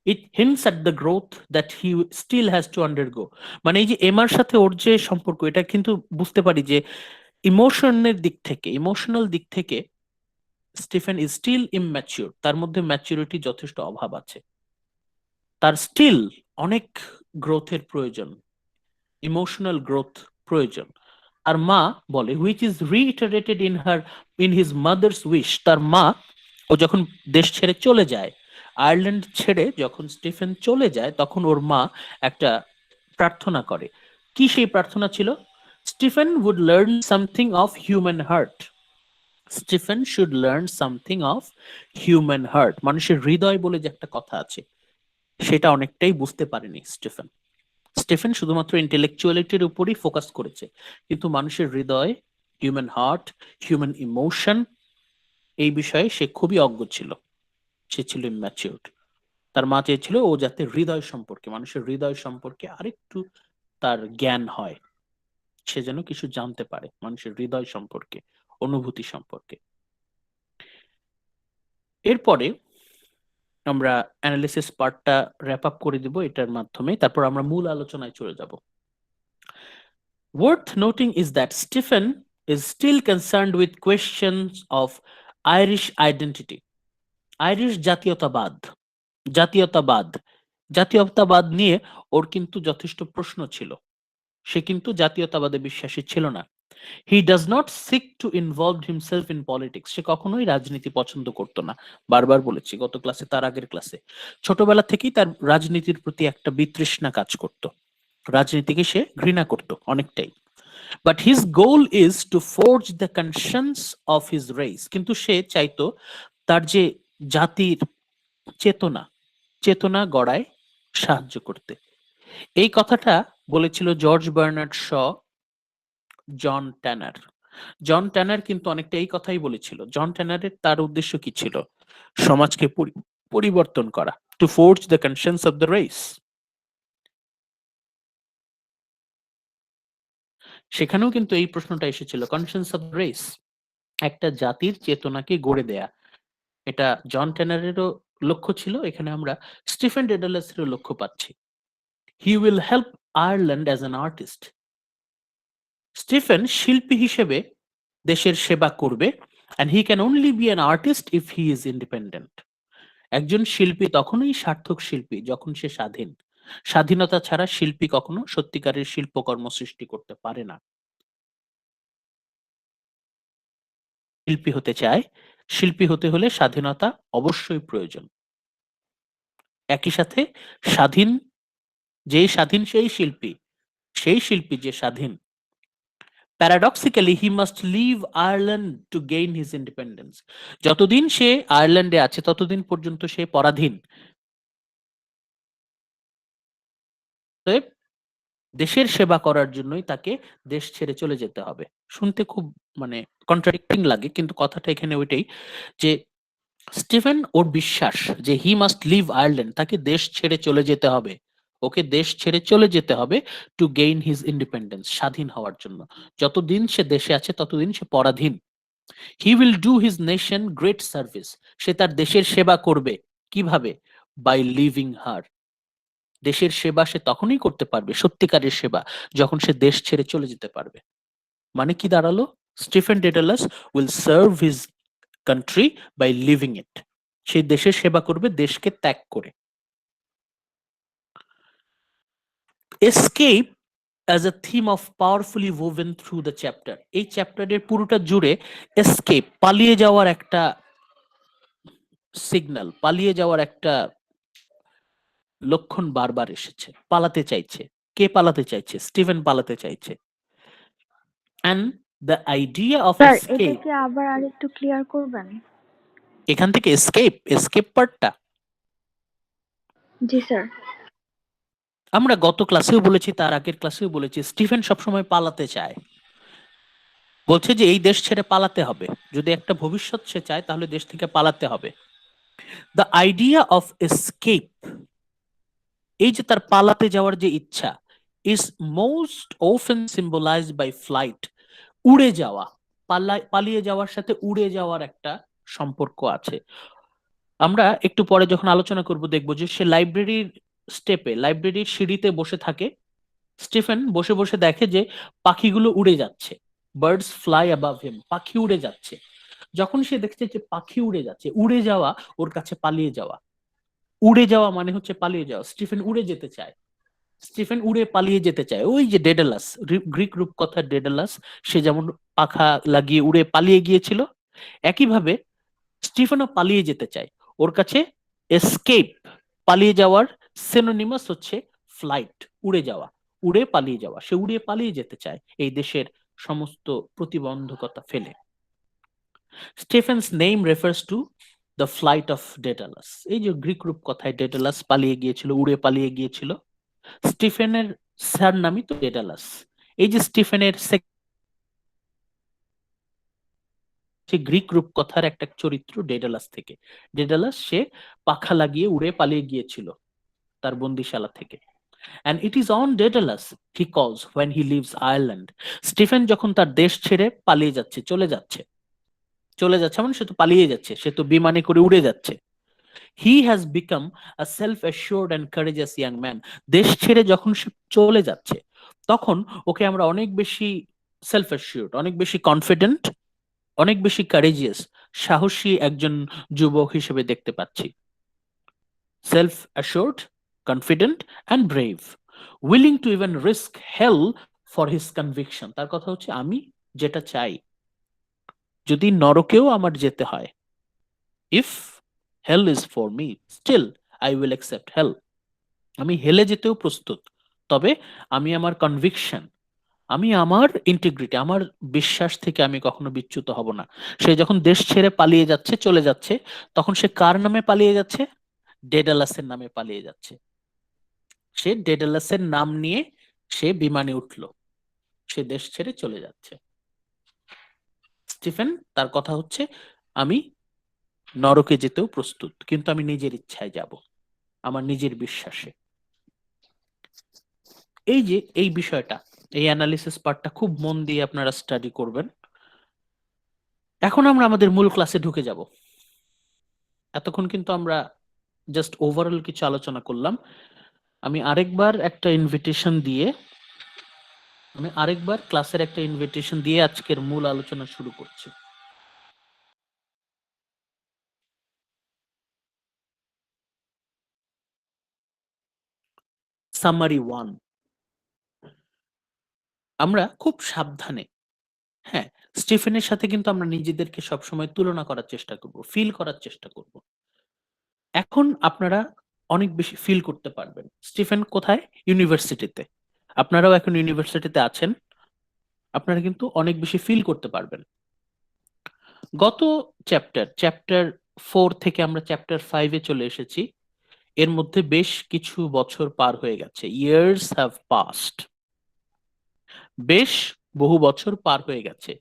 ইট hints at the growth that he still has to undergo। মানে এই যে এমার সাথে ওর যে সম্পর্ক, এটা কিন্তু বুঝতে পারি যে ইমোশনাল দিক থেকে স্টিফেন ইজ স্টিল ইম্যাচিউর। তার মধ্যে ম্যাচুরিটি যথেষ্ট অভাব আছে। তার স্টিল অনেক গ্রোথের প্রয়োজন, ইমোশনাল গ্রোথ প্রয়োজন। আর মা বলে, which is reiterated in his mother's wish. তার মা, ও যখন দেশ ছেড়ে চলে যায়, আয়ারল্যান্ড ছেড়ে যখন স্টিফেন চলে যায়, তখন ওর মা একটা প্রার্থনা করে। কি সেই প্রার্থনা ছিল? Stephen would learn something of human heart. Stephen should learn something of human heart. মানুষের হৃদয় বলে যে একটা কথা আছে, সেটা অনেকটাই বুঝতে পারেনি স্টিফেন। স্টিফেন শুধুমাত্র ইন্টেলেকচুয়ালিটির উপরই ফোকাস করেছে, কিন্তু মানুষের হৃদয়, হিউম্যান হার্ট, হিউম্যান ইমোশন, এই বিষয়ে সে খুবই অজ্ঞ ছিল। সে ছিল ইম্যাচিউরড। তার মা চেয়েছিল ও যাতে হৃদয় সম্পর্কে, মানুষের হৃদয় সম্পর্কে আরেকটু তার জ্ঞান হয়, সে যেন কিছু জানতে পারে মানুষের হৃদয় সম্পর্কে, অনুভূতি সম্পর্কে। এরপরে আমরা অ্যানালিসিস পার্টটা র্যাপ আপ করে দিব এটার মাধ্যমে, তারপর আমরা মূল আলোচনায় চলে যাব। Worth noting is that Stephen is still concerned with questions of Irish identity, Irish জাতীয়তাবাদ। জাতীয়তাবাদ জাতীয়তাবাদ নিয়ে ওর কিন্তু যথেষ্ট প্রশ্ন ছিল। সে কিন্তু জাতীয়তাবাদে বিশ্বাসী ছিল না। He does not seek to involve himself in politics. সে কখনোই রাজনীতি পছন্দ করতো না। বারবার বলেছি গত ক্লাসে, তার আগের ক্লাসে, ছোটবেলা থেকেই তার রাজনীতির প্রতি একটা বিতৃষ্ণা কাজ করত। রাজনীতিকে সে ঘৃণা করত অনেকটাই। But his goal is to forge the conscience of his race. কিন্তু সে চাইতো তার যে জাতির চেতনা, চেতনা গড়ায় সাহায্য করতে। এই কথাটা বলেছিল জর্জ বার্নার্ড শ, জন ট্যানার। জন ট্যানার কিন্তু অনেকটা এই কথাই বলেছিল। জন ট্যানারের তার উদ্দেশ্য কি ছিল? সমাজকে পরিবর্তন করা, to forge the conscience of the race. সেখানেও কিন্তু এই প্রশ্নটা এসেছিল, কনসেন্স অফ রেস, একটা জাতির চেতনাকে গড়ে দেয়া। এটা জন ট্যানারেরও লক্ষ্য ছিল, এখানে আমরা স্টিফেন ডেডালাসেরও লক্ষ্য পাচ্ছি। He will help Ireland as an artist. Stephen শিল্পী হিসেবে দেশের সেবা করবে, and he can only be an artist if he is independent। একজন শিল্পী তখনই সার্থক শিল্পী যখন সে স্বাধীন। স্বাধীনতা ছাড়া শিল্পী কখনো সত্যিকারের শিল্পকর্ম সৃষ্টি করতে পারে না। শিল্পী হতে চায়, শিল্পী হতে হলে স্বাধীনতা অবশ্যই প্রয়োজন। একই সাথে স্বাধীন, যে স্বাধীন সেই শিল্পী, সেই শিল্পী যে স্বাধীন। Paradoxically he must leave Ireland to gain his independence. যতদিন সে আয়ারল্যান্ডে আছে ততদিন পর্যন্ত সে পরাধীন। অতএব দেশের সেবা করার জন্যই তাকে দেশ ছেড়ে চলে যেতে হবে। শুনতে খুব মানে কন্ট্রাডিক্টিং লাগে, কিন্তু কথাটা এখানে ওইটাই যে স্টিফেন ওর বিশ্বাস যে হি মাস্ট লিভ আয়ারল্যান্ড, তাকে দেশ ছেড়ে চলে যেতে হবে, ওকে দেশ ছেড়ে চলে যেতে হবে টু গেইন হিজ ইন্ডিপেন্ডেন্স, স্বাধীন হওয়ার জন্য। যতদিন সে দেশে আছে ততদিন সে পরাধীন। He will do his nation great service, সে তার দেশের সেবা করবে। কিভাবে? By leaving her. দেশের সেবা সে তখনই করতে পারবে, সত্যিকারের সেবা, যখন সে দেশ ছেড়ে চলে যেতে পারবে। মানে কি দাঁড়ালো? Stephen Dedalus will serve his country by leaving it, সেই দেশের সেবা করবে দেশকে ত্যাগ করে। Escape as a theme of powerfully woven through the chapter, এই চ্যাপ্টারের পুরোটা জুড়ে এসকেপ, পালিয়ে যাওয়ার একটা সিগন্যাল, পালিয়ে যাওয়ার একটা লক্ষণ বারবার এসেছে। পালাতে চাইছে। কে পালাতে চাইছে? স্টিভেন পালাতে চাইছে। and the idea of sir এটা escape, কি আবার আরেকটু ক্লিয়ার করবেন? এখান থেকে এসকেপ পার্টটা জি স্যার। আমরা গত ক্লাসেও বলেছি, তার আগের ক্লাসেও বলেছি, স্টিফেন সবসময় পালাতে চায়। বলছে যে এই দেশ ছেড়ে পালাতে হবে, যদি একটা ভবিষ্যৎ সে চায় তাহলে দেশ থেকে পালাতে হবে। দ্য আইডিয়া অফ এসকেপ, এই যে তার পালাতে যাওয়ার যে ইচ্ছা, is most often symbolized by flight, উড়ে যাওয়া। পালিয়ে যাওয়ার সাথে উড়ে যাওয়ার একটা সম্পর্ক আছে। আমরা একটু পরে যখন আলোচনা করব দেখবো যে সে লাইব্রেরির সিঁড়িতে বসে থাকে। স্টিফেন বসে বসে দেখে যে পাখিগুলো উড়ে যাচ্ছে, বার্ডস ফ্লাই অ্যাবাভ হিম, পাখি উড়ে যাচ্ছে। যখন সে দেখছে যে পাখি উড়ে যাচ্ছে, উড়ে যাওয়া ওর কাছে পালিয়ে যাওয়া। উড়ে যাওয়া মানে হচ্ছে পালিয়ে যাওয়া। স্টিফেন উড়ে যেতে চায়, স্টিফেন উড়ে পালিয়ে যেতে চায়। ওই যে ডেডালাস, গ্রিক রূপকথা ডেডালাস, সে যেমন পাখা লাগিয়ে উড়ে পালিয়ে গিয়েছিল, একইভাবে স্টিফেনও পালিয়ে যেতে চায়। ওর কাছে এসকেপ, পালিয়ে যাওয়ার সিনোনিমাস হচ্ছে ফ্লাইট, উড়ে যাওয়া, উড়ে পালিয়ে যাওয়া। সে উড়ে পালিয়ে যেতে চায় এই দেশের সমস্ত প্রতিবন্ধকতা ফেলে। Stephen's name refers to the flight of Daedalus. এই যে গ্রিক রূপ কথায় ডেডালাস পালিয়ে গিয়েছিল, উড়ে পালিয়ে গিয়েছিল। স্টিফেনের স্যার নামই তো ডেডালাস। এই যে স্টিফেনের গ্রিক রূপকথার একটা চরিত্র ডেডালাস থেকে। ডেডালাস সে পাখা লাগিয়ে উড়ে পালিয়ে গিয়েছিল তার বন্দিশালা থেকে। And it is on Daedalus he calls when he leaves Ireland. Stephen যখন তার দেশ ছেড়ে পালিয়ে যাচ্ছে, চলে যাচ্ছে মানে সে তো পালিয়ে যাচ্ছে, সে তো বিমানে করে উড়ে যাচ্ছে। He has become a self-assured and courageous young man. দেশ ছেড়ে যখন সে চলে যাচ্ছে তখন ওকে আমরা অনেক বেশি সেলফ অ্যাসিওর্ড, অনেক বেশি কনফিডেন্ট, অনেক বেশি কারেজিয়াস, সাহসী একজন যুবক হিসেবে দেখতে পাচ্ছি। Self assured, confident and brave, willing to even risk hell for his conviction. তার কথা হচ্ছে আমি যেটা চাই, যদি নরকেও আমার যেতে হয়, if hell is for me, still I will accept hell. আমি হেলে যেতেও প্রস্তুত, তবে আমি আমার কনভিকশন, আমি আমার ইন্টিগ্রিটি, আমার বিশ্বাস থেকে আমি কখনো বিচ্যুত হব না। সে যখন দেশ ছেড়ে পালিয়ে যাচ্ছে, চলে যাচ্ছে, তখন সে কার নামে পালিয়ে যাচ্ছে? ডেডালাসের নামে পালিয়ে যাচ্ছে। সে ডেডালাসের নাম নিয়ে সে বিমানে উঠলো, সে দেশ ছেড়ে চলে যাচ্ছে। স্টিফেন তার কথা হচ্ছে আমি নরকে যেতেও প্রস্তুত, কিন্তু আমি নিজের ইচ্ছায় যাব, আমার নিজের বিশ্বাসে। এই যে এই বিষয়টা, এই অ্যানালিসিস পার্টটা খুব মন দিয়ে আপনারা স্টাডি করবেন। এখন আমরা আমাদের মূল ক্লাসে ঢুকে যাব। এতক্ষণ কিন্তু আমরা জাস্ট ওভারঅল কিছু আলোচনা করলাম। আমি আরেকবার ক্লাসের একটা ইনভিটেশন দিয়ে আজকের মূল আলোচনা শুরু করছি। সামারি 1, আমরা খুব সাবধানে, হ্যাঁ, স্টিফেনের সাথে কিন্তু আমরা নিজেদেরকে সবসময় তুলনা করার চেষ্টা করব, ফিল করার চেষ্টা করব। এখন আপনারা অনেক বেশি ফিল করতে পারবেন। স্টিফেন কোথায়? ইউনিভার্সিটিতে। আপনারাও এখন ইউনিভার্সিটিতে আছেন, আপনারা কিন্তু অনেক বেশি ফিল করতে পারবেন। গত চ্যাপ্টার 4 থেকে আমরা চ্যাপ্টার 5-এ চলে এসেছি। এর মধ্যে বেশ কিছু বছর পার হয়ে গেছে, ইয়ার্স হ্যাভ পাস্ট, বেশ বহু বছর পার হয়ে গেছে।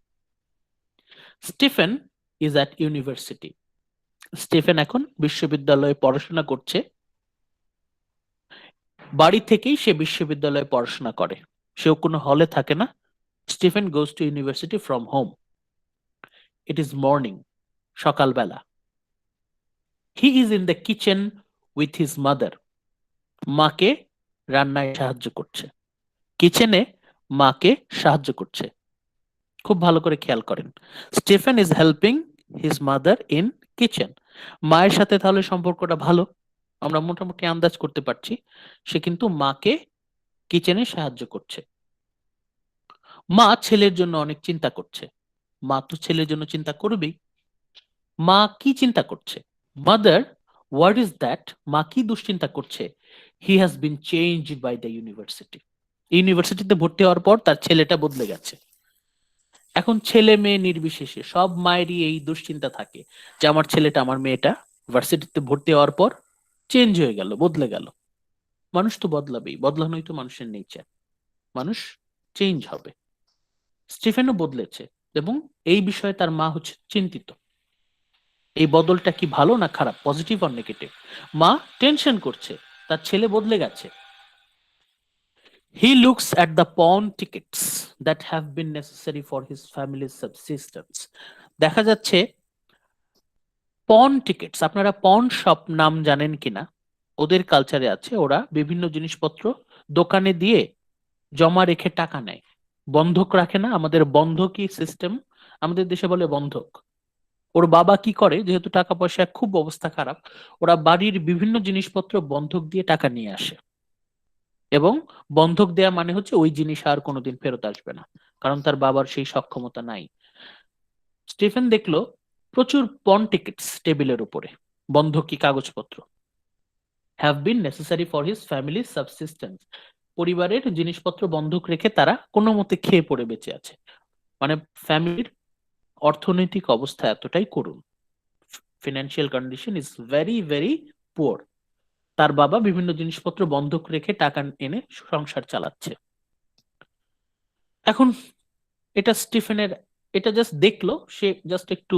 Stephen is at university, Stephen এখন বিশ্ববিদ্যালয়ে পড়াশোনা করছে। বাড়ি থেকেই সে বিশ্ববিদ্যালয়ে পড়াশোনা করে, সেও কোনো হলে থাকে না। Stephen goes to university from home. It is morning, সকালবেলা। He is in the kitchen with his mother, মাকে রান্নায় সাহায্য করছে, কিচেনে মাকে সাহায্য করছে। খুব ভালো করে খেয়াল করেন, Stephen is helping his mother in kitchen. মায়ের সাথে তাহলে সম্পর্কটা ভালো, আমরা মোটামুটি আন্দাজ করতে পারছি সে কিন্তু মাকে কিচেনে সাহায্য করছে। মা ছেলের জন্য অনেক চিন্তা করছে, মা তো ছেলের জন্য চিন্তা করবেই। মা কি চিন্তা করছে? Mother, what is that? মা কি দুশ্চিন্তা করছে? He has been changed by the university, ইউনিভার্সিটিতে ভর্তি হওয়ার পর তার ছেলেটা বদলে গেছে। এখন ছেলে মেয়ে নির্বিশেষে সব মায়েরই এই দুশ্চিন্তা থাকে যে আমার ছেলেটা, আমার মেয়েটা ভার্সিটিতে ভর্তি হওয়ার পর চেঞ্জ হয়ে গেল, বদলে গেল। মানুষ তো বদলাবেই, বদলানোই তো মানুষের নেচার, মানুষ চেঞ্জ হবে। স্টিফেনও বদলেছে এবং এই বিষয়ে তার মা হচ্ছে চিন্তিত। এই বদলটা কি ভালো না খারাপ, পজিটিভ আর নেগেটিভ? মা টেনশন করছে, তার ছেলে বদলে গেছে। He looks at the pawn tickets that have been necessary for his family's subsistence. দেখা যাচ্ছে পন টিকিটস, আপনারা পন শপ নাম জানেন কিনা? ওদের কালচারে আছে, ওরা বিভিন্ন জিনিসপত্র দোকানে দিয়ে জমা রেখে টাকা নেয়, বন্ধক রাখে না। আমাদের বন্ধকি সিস্টেম, আমাদের দেশে বলে বন্ধক। ওর বাবা কি করে, যেহেতু টাকা পয়সা খুব অবস্থা খারাপ, ওরা বাড়ির বিভিন্ন জিনিসপত্র বন্ধক দিয়ে টাকা নিয়ে আসে, এবং বন্ধক দেয়া মানে হচ্ছে ওই জিনিস আর কোনোদিন ফেরত আসবে না, কারণ তার বাবার সেই সক্ষমতা নাই। স্টিফেন দেখলো প্রচুর পন টিকিটস টেবিলের উপরে, বন্ধকি কাগজপত্র। Have been necessary for his family subsistence, পরিবারের জিনিসপত্র বন্ধক রেখে তারা কোনো মতে খেয়ে পড়ে বেঁচে আছে। মানে ফ্যামিলির অর্থনৈতিক অবস্থা এতটাই করুণ, financial condition is very very poor. তার বাবা বিভিন্ন জিনিসপত্র বন্ধক রেখে টাকা এনে সংসার চালাচ্ছে। এখন এটা স্টিফেনের, এটা জাস্ট দেখলো, সে জাস্ট একটু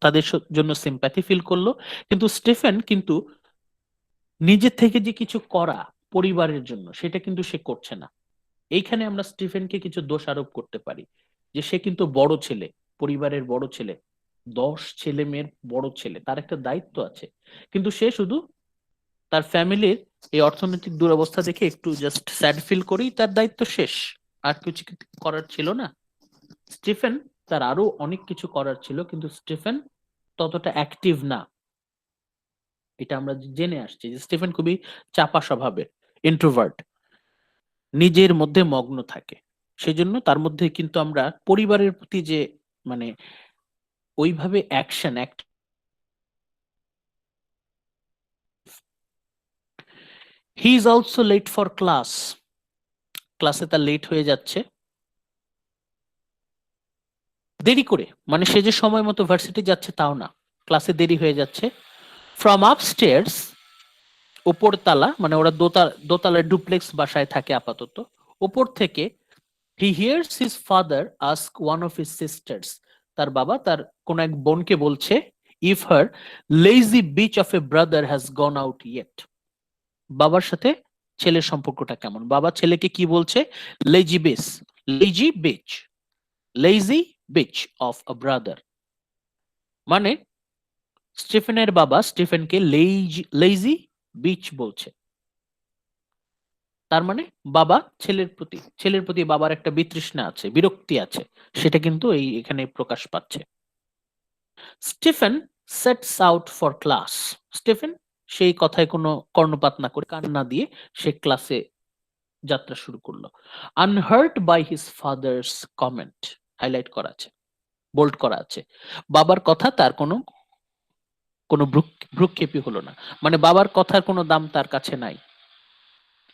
তাদের জন্য সিম্প্যাথি ফিল করলো, কিন্তু স্টিফেন কিন্তু নিজের থেকে যে কিছু করা পরিবারের জন্য সেটা কিন্তু সে করছে না। এইখানে আমরা স্টিফেনকে কিছু দোষ আরোপ করতে পারি, যে সে কিন্তু বড় ছেলে, পরিবারের বড় ছেলে, 10 ছেলে মেয়ের বড় ছেলে, তার একটা দায়িত্ব আছে। কিন্তু সে শুধু তার ফ্যামিলির এই অর্থনৈতিক দুরবস্থা দেখে একটু জাস্ট স্যাড ফিল করেই তার দায়িত্ব শেষ, আর কিছু করার ছিল না। স্টিফেন, তার আরো অনেক কিছু করার ছিল, কিন্তু স্টিফেন ততটা অ্যাক্টিভ না। এটা আমরা জেনে আসছি যে স্টিফেন খুবই চাপা স্বভাবের, ইন্ট্রোভার্ট, নিজের মধ্যে মগ্ন থাকে। সেজন্য তার মধ্যে কিন্তু আমরা পরিবারের প্রতি যে মানে ওইভাবে action act. He is also late for class, ক্লাসে তার লেট হয়ে যাচ্ছে, দেরি করে, মানে সে যে সময় মতো ভার্সিটি যাচ্ছে তাও না, ক্লাসে দেরি হয়ে যাচ্ছে। ফ্রম আপস্টেয়ার্স, উপর তালা, মানে ওরা দোতলার ডুপ্লেক্স বাসায় থাকে আপাতত, উপর থেকে he hears his father ask one of his sisters, তার বাবা তার কোন এক বোনকে বলছে, if her lazy bitch of a brother has gone out yet. বাবার সাথে ছেলের সম্পর্কটা কেমন? বাবা ছেলেকে কি বলছে? Lazy bitch, lazy bitch, lazy bitch of a brother. মানে স্টিফেনের বাবা স্টিফেনকে লেজি বিচ বলছে। তার মানে বাবা ছেলের প্রতি বাবার একটা বিতৃষ্ণা আছে, বিরক্তি আছে, সেটা কিন্তু এই এখানে প্রকাশ পাচ্ছে। Stephen sets out for class, Stephen সেই কথায় কোনো কর্ণপাত না করে, কান্না দিয়ে সে ক্লাসে যাত্রা শুরু করলো। Unhurt by his father's comment, highlight করা আছে, বোল্ড করা আছে, বাবার কথা তার কোনো কোনো ভ্রুক্ষেপই হলো না, মানে বাবার কথার কোনো দাম তার কাছে নাই।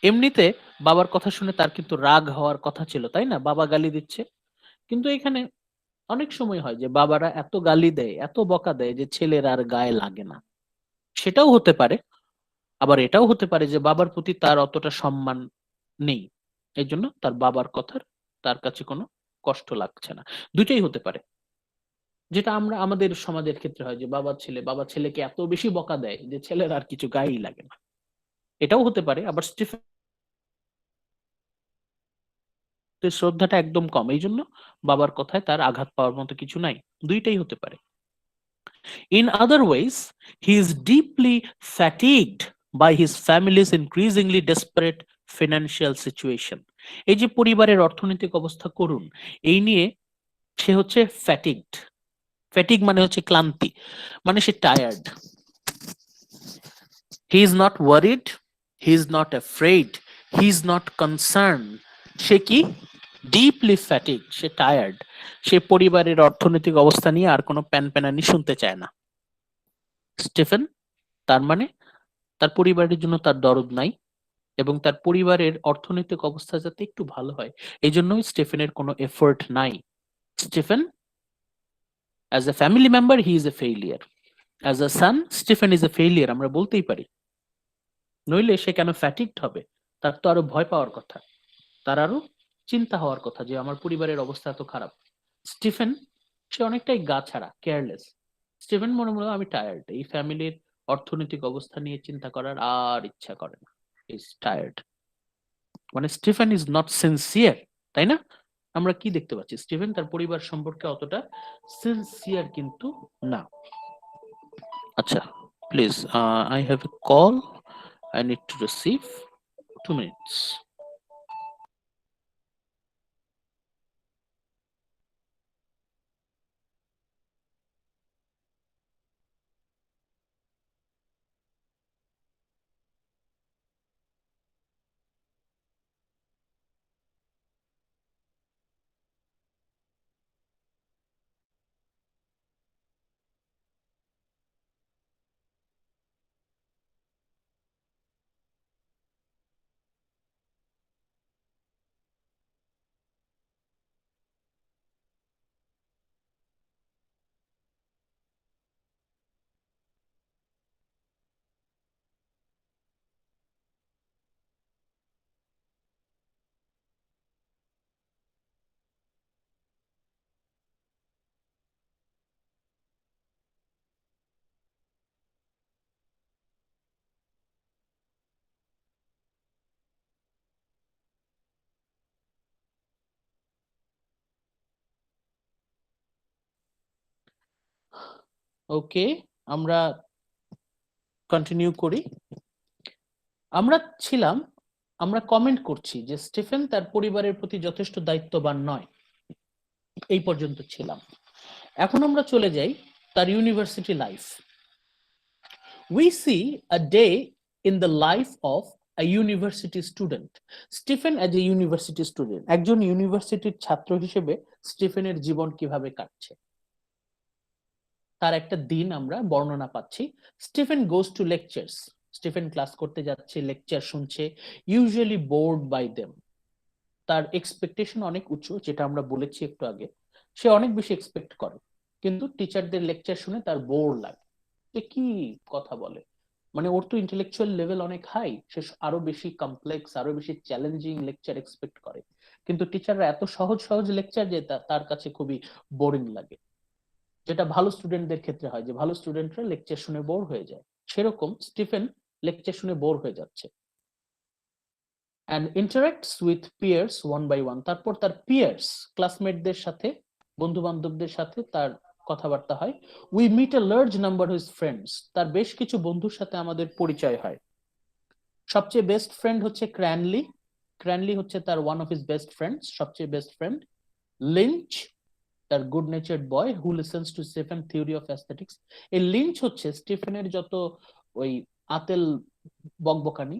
এমনিতে বাবার কথা শুনে তার কিন্তু রাগ হওয়ার কথা ছিল, তাই না? বাবা গালি দিচ্ছে, কিন্তু এখানে অনেক সময় হয় যে বাবারা এত গালি দেয়, এত বকা দেয় যে ছেলের আর গায়ে লাগে না, সেটাও হতে পারে। আবার এটাও হতে পারে যে বাবার প্রতি তার অতটা সম্মান নেই, এই জন্য তার বাবার কথার তার কাছে কোনো কষ্ট লাগছে না। দুইটাই হতে পারে। যেটা আমরা আমাদের সমাজের ক্ষেত্রে হয় যে বাবা ছেলেকে এত বেশি বকা দেয় যে ছেলের আর কিছু গায়েই লাগে না। এটাও হতে পারে। আবার স্টিফেনের শ্রদ্ধাটা একদম কম, এই জন্য বাবার কথায় তার আঘাত পাওয়ার মতো কিছু নাই। দুইটাই হতে পারে। In other ways, he is deeply fatigued by his family's increasingly desperate financial situation. এই যে পরিবারের অর্থনৈতিক অবস্থা করুন, এই নিয়ে সে হচ্ছে ফ্যাটিগড। ফ্যাটিগ মানে হচ্ছে ক্লান্তি, মানে সে tired. He is not worried, he is not afraid, he is not concern. সে কি? ডিপলি ফ্যাটিগ, সে টায়ার্ড। সে পরিবারের অর্থনৈতিক অবস্থা নিয়ে আর কোনো প্যানপ্যানানি শুনতে চায় না। স্টিফেন তার মানে তার পরিবারের জন্য তার দরদ নাই, এবং তার পরিবারের অর্থনৈতিক অবস্থা যাতে একটু ভালো হয় এই জন্যই স্টিফেনের কোনো এফোর্ট নাই। Stephen as a family member he is a failure, as a son Stephen is a failure, আমরা বলতেই পারি। নইলে সে কেন ফ্যাটিকড হবে? তার তো আরো ভয় পাওয়ার কথা, তার আরো চিন্তা হওয়ার কথা যে আমার পরিবারের অবস্থা এত খারাপ। স্টিফেন সে অনেকটাই গা ছাড়া, কেয়ারলেস। স্টিফেন মনে মনে আমি টায়ার্ড, এই ফ্যামিলির অর্থনৈতিক অবস্থা নিয়ে চিন্তা করার আর ইচ্ছা করে না, ইজ টায়ার্ড। মানে স্টিফেন ইজ নট সিনসিয়ার, তাই না? আমরা কি দেখতে পাচ্ছি? স্টিফেন তার পরিবার সম্পর্কে অতটা সিনসিয়ার কিন্তু না। আচ্ছা, please, I have a call, I need to receive, 2 minutes. ওকে, আমরা কন্টিনিউ করি। আমরা ছিলাম, আমরা কমেন্ট করছি যে স্টিফেন তার পরিবারের প্রতি যথেষ্ট দায়িত্ববান নয়, এই পর্যন্ত ছিলাম। এখন আমরা চলে যাই তার university life. We see a day in the life of a university student. Stephen as a university student, একজন ইউনিভার্সিটির ছাত্র হিসেবে স্টিফেনের জীবন কিভাবে কাটছে তার একটা দিন আমরা বর্ণনা পাচ্ছি। Stephen goes two lectures, Stephen class করতে যাচ্ছে, লেকচার শুনছে, ইউজুয়ালি বোর্ড বাই দেম। তার এক্সপেকটেশন অনেক উঁচু, যেটা আমরা বলেছি একটু আগে। সে অনেক বেশি এক্সপেক্ট করে, কিন্তু টিচারদের লেকচার শুনে তার বোর লাগে। যে কি কথা বলে, মানে ওর তো ইন্টেলেকচুয়াল লেভেল অনেক হাই, সে আরো বেশি কমপ্লেক্স, আরো বেশি চ্যালেঞ্জিং লেকচার এক্সপেক্ট করে, কিন্তু টিচাররা এত সহজ সহজ লেকচার যে তার কাছে খুবই বোরিং লাগে। যেটা ভালো স্টুডেন্টদের ক্ষেত্রে হয়, যে ভালো স্টুডেন্টরা লেকচার শুনে বোর হয়ে যায়, সেরকম স্টিফেন লেকচার শুনে বোর হয়ে যাচ্ছে। and interacts with peers one by one, তারপর তার পিয়ার্স, ক্লাসমেটদের সাথে, বন্ধু বান্ধবদের সাথে তার কথাবার্তা হয়। we meet a large number of his friends, তার বেশ কিছু বন্ধুর সাথে আমাদের পরিচয় হয়। সবচেয়ে বেস্ট ফ্রেন্ড হচ্ছে ক্র্যানলি, ক্র্যানলি হচ্ছে তার one of his best friends, সবচেয়ে বেস্ট ফ্রেন্ড। লিঞ্চ, তার good নেচার্ড boy who listens to Stephen theory of aesthetics. এই লিঞ্চ হচ্ছে স্টিফেনের যত ওই আতেল বকবকানি,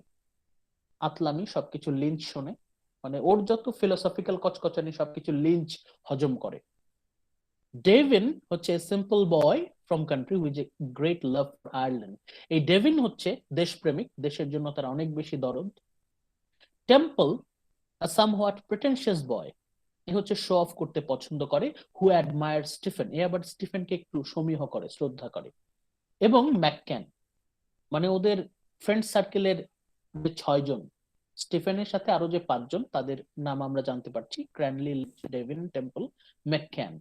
আতলামি, সবকিছু লিঞ্চ শোনে, মানে ওর যত ফিলোসফিক্যাল কচকচানি সবকিছু লিঞ্চ হজম করে। ডেভিন হচ্ছে simple boy from country with a great love for Ireland. এই ডেভিন হচ্ছে দেশপ্রেমিক, দেশের জন্য তার অনেক বেশি দরদ। টেম্পল, আ সামহাট প্রিটেনশিয়াস বয়, এ হচ্ছে শো অফ করতে পছন্দ করে। হু অ্যাডমায়ার স্টিফেন, এ আবার স্টিফেনকে একটু সমীহ করে, শ্রদ্ধা করে। এবং ম্যাকক্যান, মানে ওদের ফ্রেন্ড সার্কেলের যে 6 জন, স্টিফেনের সাথে আরো যে 5 জন, তাদের নাম আমরা জানতে পারছি: Cranly, Davin, Temple, MacCann.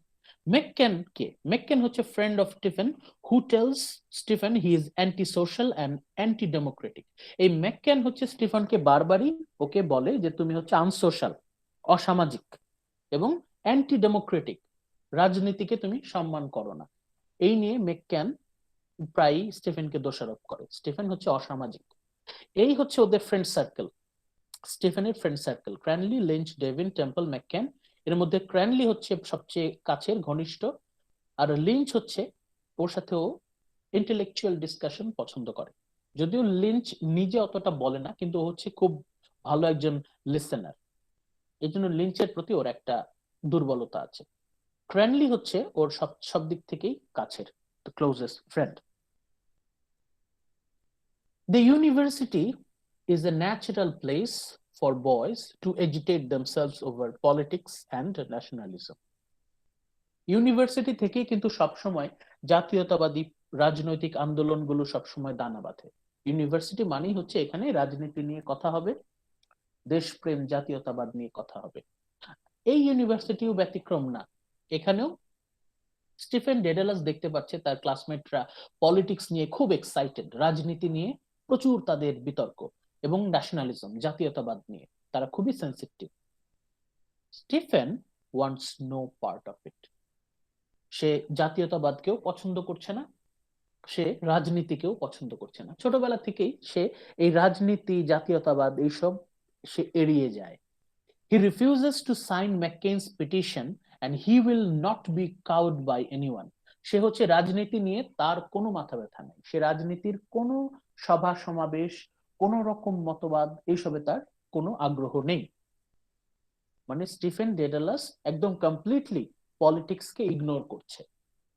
MacCann হচ্ছে friend of Stephen, who tells Stephen he is anti social and anti democratic. এই ম্যাকক্যান হচ্ছে স্টিফেনকে বারবারই ওকে বলে যে তুমি হচ্ছে আনসোশ্যাল, অসামাজিক, এবং অ্যান্টি ডেমোক্রেটিক, রাজনীতিকে তুমি সম্মান করো না। এই নিয়ে ম্যাকক্যান প্রায়ই স্টিফেনকে দোষারোপ করে, স্টিফেন হচ্ছে অসামাজিক। এই হচ্ছে ওদের ফ্রেন্ড সার্কেল, স্টিফেনের friend circle: Cranly, Lynch, Davin, Temple, MacCann. এর মধ্যে ক্র্যানলি হচ্ছে সবচেয়ে কাছের, ঘনিষ্ঠ, আর লিঞ্চ হচ্ছে ওর সাথে ও ইন্টেলেকচুয়াল ডিসকাশন পছন্দ করে। যদিও লিঞ্চ নিজে অতটা বলে না, কিন্তু ও হচ্ছে খুব ভালো একজন লিসেনার, এই জন্য লিঞ্চের প্রতি ওর একটা দুর্বলতা আছে। ক্র্যানলি হচ্ছে ওর সব দিক থেকেই কাছের, the closest friend. The university is a natural place for boys to agitate themselves over politics and nationalism. University থেকেই কিন্তু সবসময় জাতীয়তাবাদী রাজনৈতিক আন্দোলনগুলো সবসময় দানা বাঁধে। ইউনিভার্সিটি মানেই হচ্ছে এখানে রাজনীতি নিয়ে কথা হবে, দেশপ্রেম, জাতীয়তাবাদ নিয়ে কথা হবে। এই ইউনিভার্সিটিও ব্যতিক্রম না। এখানেও স্টিফেন ডেডালাস দেখতে পাচ্ছে তার ক্লাসমেটরা পলিটিক্স নিয়ে খুব এক্সাইটেড, রাজনীতি নিয়ে প্রচুর তাদের বিতর্ক, এবং ন্যাশনালিজম, জাতীয়তাবাদ নিয়ে তারা খুবই sensitive. Stephen wants no part of it. সে জাতীয়তাবাদকেও পছন্দ করছে না, সে রাজনীতিকেও পছন্দ করছে না। ছোটবেলা থেকেই সে এই রাজনীতি, জাতীয়তাবাদ এইসব সে এড়িয়ে যায়। He refuses to sign McCain's petition and he will not be cowed by anyone. সে হচ্ছে রাজনীতি নিয়ে তার কোনো মাথা ব্যথা নেই, সে রাজনীতির কোনো সভা সমাবেশ, কোন রকম মতবাদ এইসবে তার কোনো আগ্রহ নেই। মানে স্টিফেন ডেডালাস একদম কমপ্লিটলি পলিটিক্সকে ইগনোর করছে।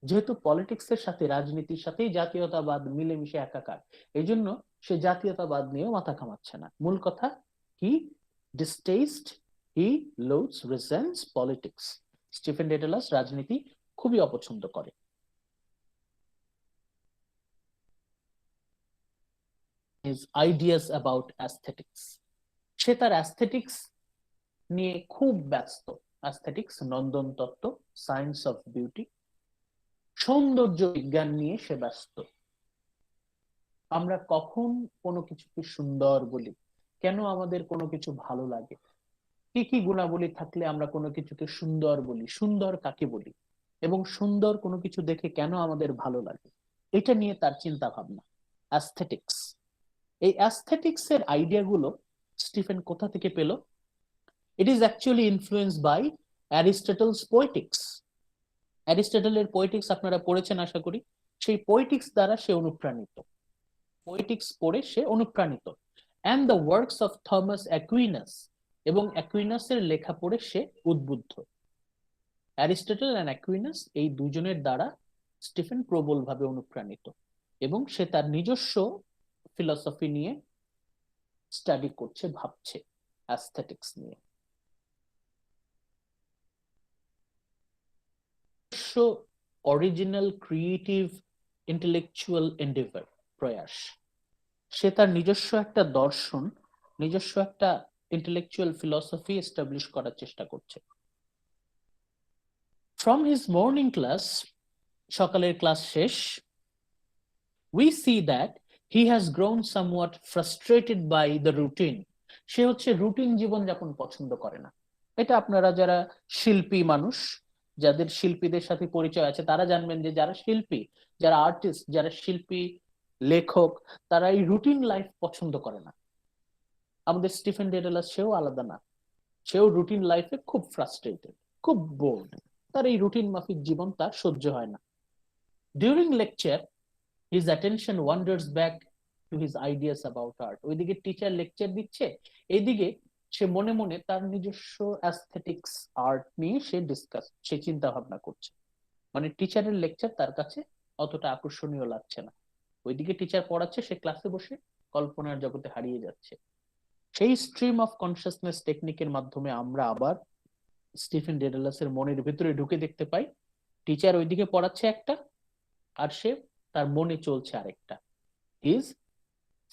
যেহেতু পলিটিক্সের সাথে, রাজনীতির সাথেই জাতীয়তাবাদ মিলেমিশে একাকার, এই জন্য সে জাতীয়তাবাদ নিয়েও মাথা ঘামাচ্ছে না। মূল কথা, হি ডিস্টেস্ট, হি লোডস, রিসেন্টস পলিটিক্স। স্টিফেন ডেডালাস রাজনীতি খুবই অপছন্দ করে। His ideas about aesthetics, সে তার অ্যাস্থেটিক্স নিয়ে খুব ব্যস্ত। অ্যাস্থেটিক্স, নন্দন তত্ত্ব, সায়েন্স অফ বিউটি, সৌন্দর্য বিজ্ঞান নিয়ে সে ব্যস্ত। আমরা কখন কোনো কিছুকে সুন্দর বলি, কেন আমাদের কোনো কিছু ভালো লাগে, কি কি গুণাবলী থাকলে আমরা কোনো কিছুকে সুন্দর বলি, সুন্দর কাকে বলি, এবং সুন্দর কোনো কিছু দেখে কেন আমাদের ভালো লাগে, এটা নিয়ে তার চিন্তা ভাবনা, অ্যাস্থেটিক্স। এই অ্যাস্থেটিক্স এর আইডিয়াগুলো স্টিফেন কোথা থেকে পেল? It is actually influenced by Aristotle's poetics. অ্যারিস্টটলের পোয়েটিক্স আপনারা পড়েছেন আশা করি। সেই পোয়েটিক্স দ্বারা সে অনুপ্রাণিত, পোয়েটিক্স পড়ে সে অনুপ্রাণিত। And the works of Thomas Aquinas, এবং অ্যাকুইনাসের লেখা পড়ে সে উদ্বুদ্ধ। অ্যারিস্টটল এন্ড অ্যাকুইনাস, এই দুজনের দ্বারা স্টিফেন প্রবলভাবে অনুপ্রাণিত, এবং সে তার নিজস্ব ফিলসফি নিয়ে স্টাডি করছে, ভাবছে অ্যাস্থেটিক্স নিয়ে। অরিজিনাল ক্রিয়েটিভ ইন্টেলেকচুয়াল এন্ডেভার, প্রয়াস। সে তার নিজস্ব একটা দর্শন, নিজস্ব একটা ইন্টেলেকচুয়াল ফিলসফি এস্টাবলিশ করার চেষ্টা করছে। ফ্রম হিজ মর্নিং ক্লাস, সকালের ক্লাস শেষ, we see that he has grown somewhat frustrated by the routine. সে হচ্ছে রুটিন জীবনযাপন পছন্দ করে না। এটা আপনারা যারা শিল্পী মানুষ, যাদের শিল্পীদের সাথে পরিচয় আছে, তারা জানবেন যে যারা শিল্পী, যারা আর্টিস্ট, যারা শিল্পী, লেখক, তারা এই রুটিন লাইফ পছন্দ করে না। আমাদের স্টিফেন ডেডালাস সেও আলাদা না, সেও রুটিন লাইফে খুব ফ্রাস্ট্রেটেড, খুব বোর্ড। তার এই রুটিন মাফিক জীবন তার সহ্য হয় না। During lecture his attention wanders back to his ideas about art. ওইদিকে টিচার লেকচার দিচ্ছে, এইদিকে সে মনে মনে তার নিজস্ব অ্যাস্থেটিক্স, আর্ট নিয়ে সে চিন্তা ভাবনা করছে। মানে টিচারের লেকচার তার কাছে অতটা আকর্ষণীয় লাগছে না। ওইদিকে টিচার পড়াচ্ছে, সে ক্লাসে বসে কল্পনার জগতে হারিয়ে যাচ্ছে। সেই স্ট্রিম অফ কনসিয়াসনেস টেকনিকের মাধ্যমে আমরা আবার স্টিফেন ডেডালাসের মনের ভিতরে ঢুকে দেখতে পাই, টিচার ওইদিকে পড়াচ্ছে একটা, আর সে তার মনে চলছে আরেকটা। Is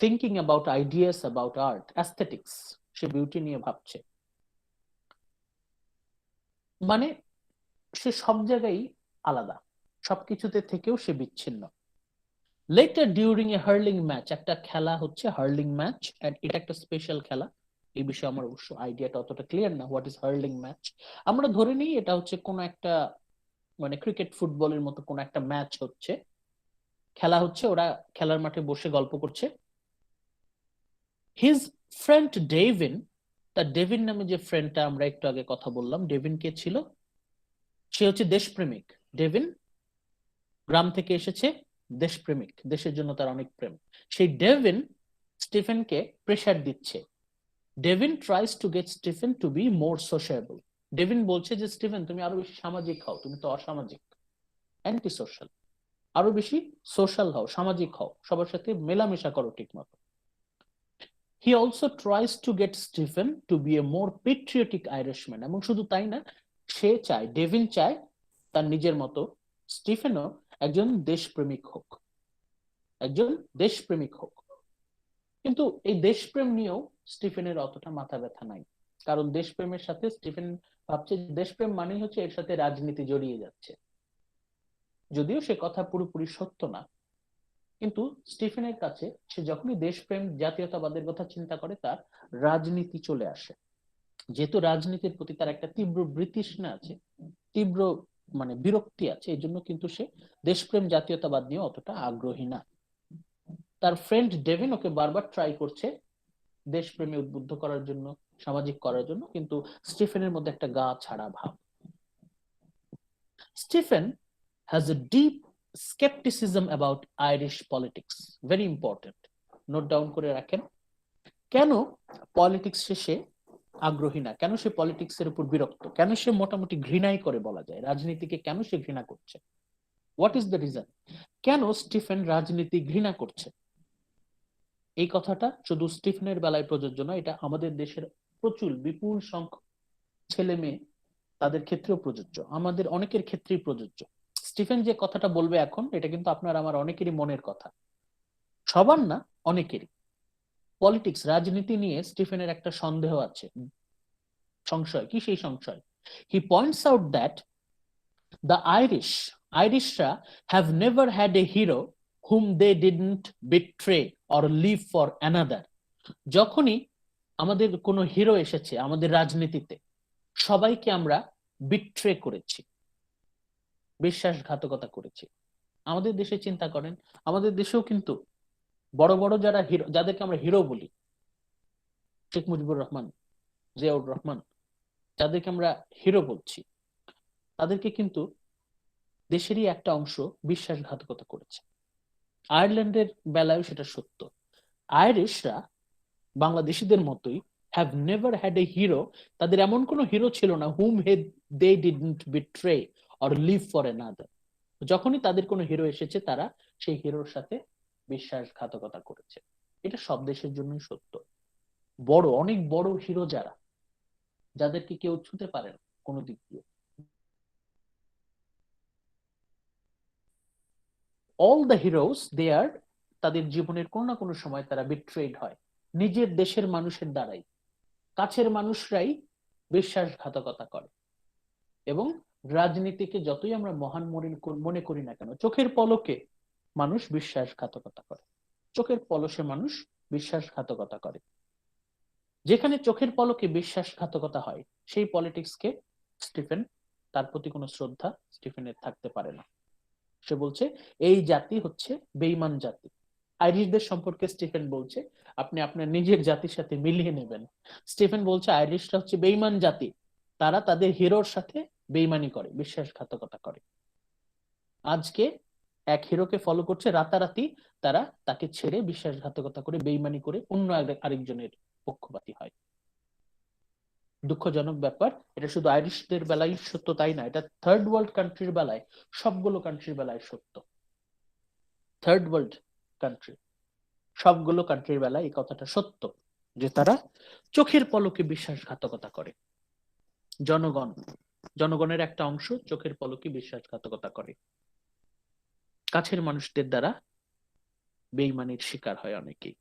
thinking about ideas about art, aesthetics, say beauty নিয়ে ভাবছে। মানে সে সব জায়গায় আলাদা, সবকিছুতে থেকেও সে বিচ্ছিন্ন। Letter during a hurling match, একটা খেলা হচ্ছে হার্লিং ম্যাচ, এটা একটা স্পেশাল খেলা। এই বিষয়ে আমার অবশ্য আইডিয়াটা অতটা ক্লিয়ার না, হোয়াট ইজ হার্লিং ম্যাচ। আমরা ধরে নিই এটা হচ্ছে কোন একটা, মানে ক্রিকেট ফুটবলের মতো কোন একটা ম্যাচ হচ্ছে, খেলা হচ্ছে, ওরা খেলার মাঠে বসে গল্প করছে। হিজ ফ্রেন্ড ডেভিন, তার ডেভিন নামে যে ফ্রেন্ডটা আমরা একটু আগে কথা বললাম, ডেভিন কে ছিল? সে হচ্ছে দেশপ্রেমিক। ডেভিন গ্রাম থেকে এসেছে, দেশপ্রেমিক, দেশের জন্য তার অনেক প্রেম। সেই ডেভিন স্টিফেনকে প্রেসার দিচ্ছে। Davin tries to get Stephen to be more sociable. Davin বলছে যে স্টিফেন তুমি আরো বেশি সামাজিক হও, তুমি তো অসামাজিক, অ্যান্টি সোশ্যাল, আরো বেশি সোশ্যাল হও, সামাজিক হও, সবার সাথে মেলামেশা করো ঠিক মতো। He also tries to get Stephen to be a more patriotic Irishman. এবং শুধু তাই না, সে চায়, ডেভিন চায় তার নিজের মতো স্টিফেনও একজন দেশপ্রেমিক হোক, একজন দেশপ্রেমিক হোক। কিন্তু এই দেশপ্রেম নিয়েও স্টিফেনের অতটা মাথা ব্যথা নাই, কারণ দেশপ্রেমের সাথে স্টিফেন ভাবছে দেশপ্রেম মানেই হচ্ছে এর সাথে রাজনীতি জড়িয়ে যাচ্ছে। যদিও সে কথা পুরোপুরি সত্য না, কিন্তু স্টিফেনের কাছে সে যখনই দেশপ্রেম জাতীয়তাবাদের কথা চিন্তা করে তার রাজনীতি চলে আসে। যেহেতু রাজনীতির প্রতি তার একটা তীব্র বিতৃষ্ণা আছে, তীব্র মানে বিরক্তি আছে, এই জন্য কিন্তু সে দেশপ্রেম জাতীয়তাবাদ নিয়ে অতটা আগ্রহী না। তার ফ্রেন্ড ডেভিন ওকে বারবার ট্রাই করছে দেশপ্রেমে উদ্বুদ্ধ করার জন্য, সামাজিক করার জন্য, কিন্তু স্টিফেনের মধ্যে একটা গা ছাড়া ভাব। Stephen has a deep skepticism about Irish politics. Very important. Note down করে রাখেন। কেন পলিটিক্স সে আগ্রহী না, কেন সে পলিটিক্স এর উপর বিরক্ত, কেন সে মোটামুটি ঘৃণাই করে বলা যায় রাজনীতিকে, কেন সে ঘৃণা করছে? What is the reason? কেন স্টিফেন রাজনীতি ঘৃণা করছে? এই কথাটা শুধু স্টিফেনের বেলায় প্রযোজ্য নয়, এটা আমাদের দেশের প্রচুর বিপুল সংখ্যক ছেলে মেয়ে, তাদের ক্ষেত্রেও প্রযোজ্য, আমাদের অনেকের ক্ষেত্রেই প্রযোজ্য। স্টিফেন যে কথাটা বলবে এখন, এটা কিন্তু আপনার আমার অনেকেরই মনের কথা, সবার না, অনেকেরই। পলিটিক্স, রাজনীতি নিয়ে স্টিফেনের একটা সন্দেহ আছে, সংশয়। কি সেই সংশয়? He points out that the আইরিশরা have never had a hero whom they didn't betray or leave for another. যখনই আমাদের কোনো হিরো এসেছে আমাদের রাজনীতিতে, সবাইকে আমরা বিট্রে করেছি, বিশ্বাসঘাতকতা করেছি। আমাদের দেশে চিন্তা করেন, আমাদের দেশেও কিন্তু বড় বড় যারা হিরো, যাদেরকে আমরা হিরো বলি, শেখ মুজিবুর রহমান, জিয়াউর রহমান, যাদেরকে আমরা হিরো বলছি, তাদেরকে কিন্তু দেশেরই একটা অংশ বিশ্বাসঘাতকতা করেছে। আয়ারল্যান্ডের বেলায় সেটা সত্য। আইরিশরা বাংলাদেশিদের মতোই have never had a hero, তাদের এমন কোন হিরো ছিল না whom they didn't betray or leave for another. যখনই তাদের কোনো হিরো এসেছে তারা সেই হিরোর সাথে বিশ্বাসঘাতকতা করেছে। এটা সব দেশের জন্যই সত্য। বড়, অনেক বড় হিরো যারা, যাদেরকে কেউ ছুতে পারে না কোনো দিক দিয়ে, অল দ্য হিরোস দে আর, তাদের জীবনের কোনো না কোনো সময় তারা বিট্রেড হয় নিজের দেশের মানুষের দ্বারাই। কাছের মানুষরাই বিশ্বাসঘাতকতা করে। এবং রাজনীতিকে যতই আমরা মহান মনে করি না কেন, চোখের পলকে মানুষ বিশ্বাসঘাতকতা করে, চোখের পলকে মানুষ বিশ্বাসঘাতকতা করে। যেখানে চোখের পলকে বিশ্বাসঘাতকতা হয়, সেই পলিটিক্সকে স্টিফেন, তার প্রতি কোনো শ্রদ্ধা স্টিফেনের থাকতে পারে না। সে বলছে এই জাতি হচ্ছে বেঈমান জাতি। আইরিশদের সম্পর্কে স্টিফেন বলছে আপনি আপনার নিজের জাতির সাথে মিলিয়ে নেবেন। স্টিফেন বলছে আইরিশরা হচ্ছে বেঈমান জাতি, তারা তাদের হিরোর সাথে বেঈমানি করে, বিশ্বাসঘাতকতা করে। আজকে এক হিরোকে ফলো করছে, রাতারাতি তারা তাকে ছেড়ে বিশ্বাসঘাতকতা করে, বেঈমানি করে অন্য আরেকজনের পক্ষপাতী হয়। দুঃখজনক ব্যাপার। এটা শুধু আইরিশদের বেলায় সত্য তাই না, এটা থার্ড ওয়ার্ল্ড কান্ট্রির বেলায়, সবগুলো কান্ট্রির বেলায় সত্য। থার্ড ওয়ার্ল্ড কান্ট্রি, সবগুলো কান্ট্রির বেলায় এই কথাটা সত্য যে তারা চোখের পলকে বিশ্বাসঘাতকতা করে। জনগণ, জনগণের একটা অংশ চোখের পলকে বিশ্বাসঘাতকতা করে, কাছের মানুষদের দ্বারা বেইমানির শিকার হয় অনেকেই।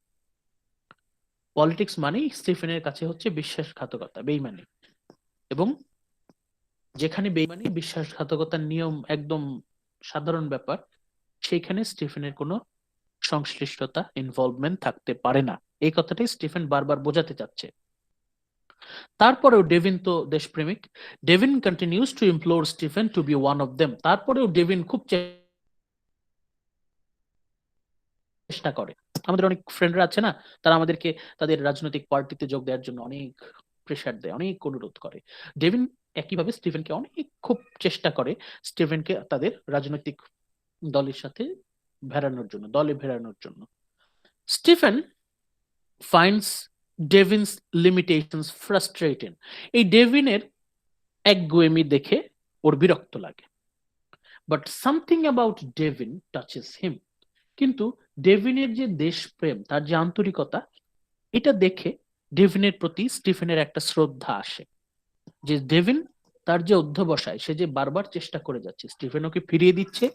পলিটিক্স মানেই স্টিফেনের কাছে হচ্ছে বিশ্বাসঘাতকতা, বেইমানি, এবং যেখানে বেইমানি বিশ্বাসঘাতকতার নিয়ম একদম সাধারণ ব্যাপার, সেইখানে স্টিফেনের কোনো সংশ্লিষ্টতা, ইনভলভমেন্ট থাকতে পারে না। এই কথাটাই স্টিফেন বারবার বোঝাতে চাচ্ছে। তারপরেও ডেভিন তো দেশপ্রেমিক। Davin continues to implore Stephen to be one of them. তারপরেও ডেভিন খুব চেষ্টা করে। আমাদের অনেক ফ্রেন্ডরা আছে না, তারা আমাদেরকে তাদের রাজনৈতিক পার্টিতে যোগ দেওয়ার জন্য অনেক প্রেশার দেয়, অনেক অনুরোধ করে। ডেভিন একইভাবে স্টিফেনকে অনেক খুব চেষ্টা করে স্টিফেনকে তাদের রাজনৈতিক দলের সাথে দলে ভেড়ানোর জন্য। Stephen finds Davin's limitations frustrating. এই ডেভিনের একগুয়েমি দেখে ওর বিরক্ত লাগে। But something about Davin touches him. কিন্তু ডেভিনের যে দেশপ্রেম, তার যে আন্তরিকতা, এটা দেখে ডেভিনের প্রতি স্টিফেনের একটা শ্রদ্ধা আসে। যে ডেভিন তার যে অধ্যবসায়, সে যে বারবার চেষ্টা করে যাচ্ছে, স্টিফেন ওকে ফিরিয়ে দিচ্ছে,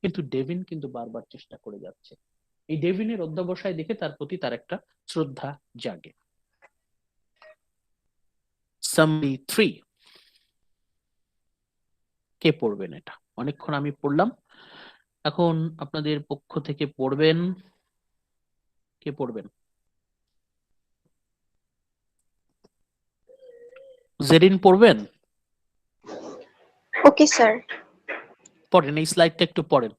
কিন্তু ডেভিন কিন্তু বারবার চেষ্টা করে যাচ্ছে। এই ডেভিনের অধ্যবসায় দেখে তার প্রতি তার একটা শ্রদ্ধা জাগে। সামরি 3, কে পড়বেন এটা? অনেকক্ষণ আমি পড়লাম, এখন আপনাদের পক্ষ থেকে পড়বেন। কে পড়বেন? জেরিন পড়বেন? Okay sir. পড়েন, এই স্লাইডটা একটু পড়েন।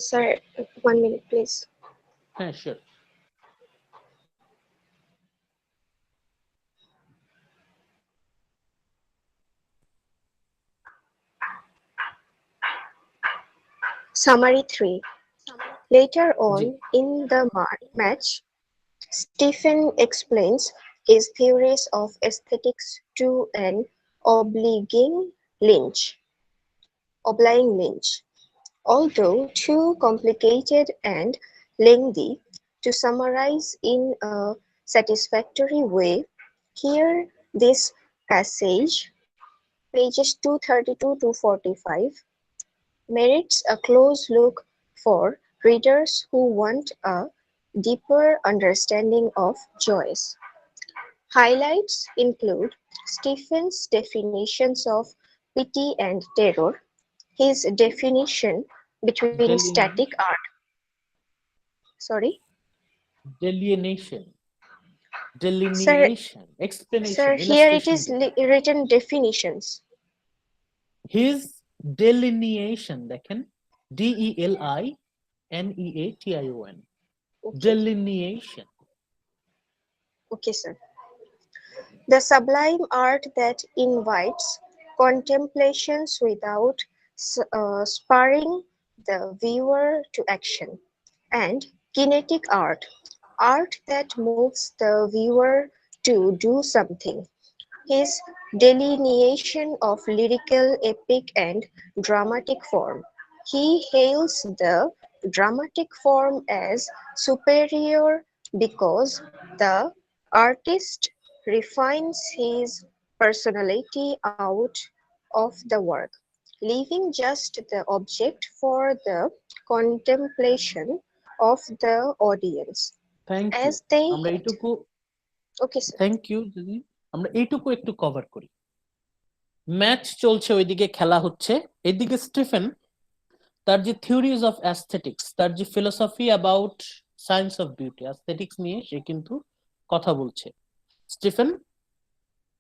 Sir 1 minute please. হ্যাঁ, শিওর। Summary 3. Later জি, on in the match, Stephen explains his theories of aesthetics to an obliging Lynch. Although too complicated and lengthy to summarize in a satisfactory way, here this passage, pages 232 to 45, merits a close look for readers who want a deeper understanding of Joyce. Highlights include Stephen's definitions of pity and terror, his definition between static art. Sorry? delineation, Sir, explanation, here it illustration is দেবেন। written definitions. His delineation, দেখেন, DELINEATION, Okay, delineation. okay, sir. The sublime art that invites contemplations without spurring the viewer to action, and kinetic art, art that moves the viewer to do something. His delineation of lyrical, epic, and dramatic form. He hails the dramatic form as superior because the artist refines his personality out of the work, leaving just the object for the contemplation of the audience thank you. as they আমরা hit. এইটুকু, Okay, sir. Thank you দিদি, আমরা এইটুকু একটু cover করি। Match চলছে, ওইদিকে খেলা হচ্ছে, এদিকে স্টিফেন তার যে থিওরিজ অফ অ্যাস্থেটিক্স, তার যে philosophy about science of beauty, aesthetics নিয়ে সে কিন্তু কথা বলছে। স্টিফেন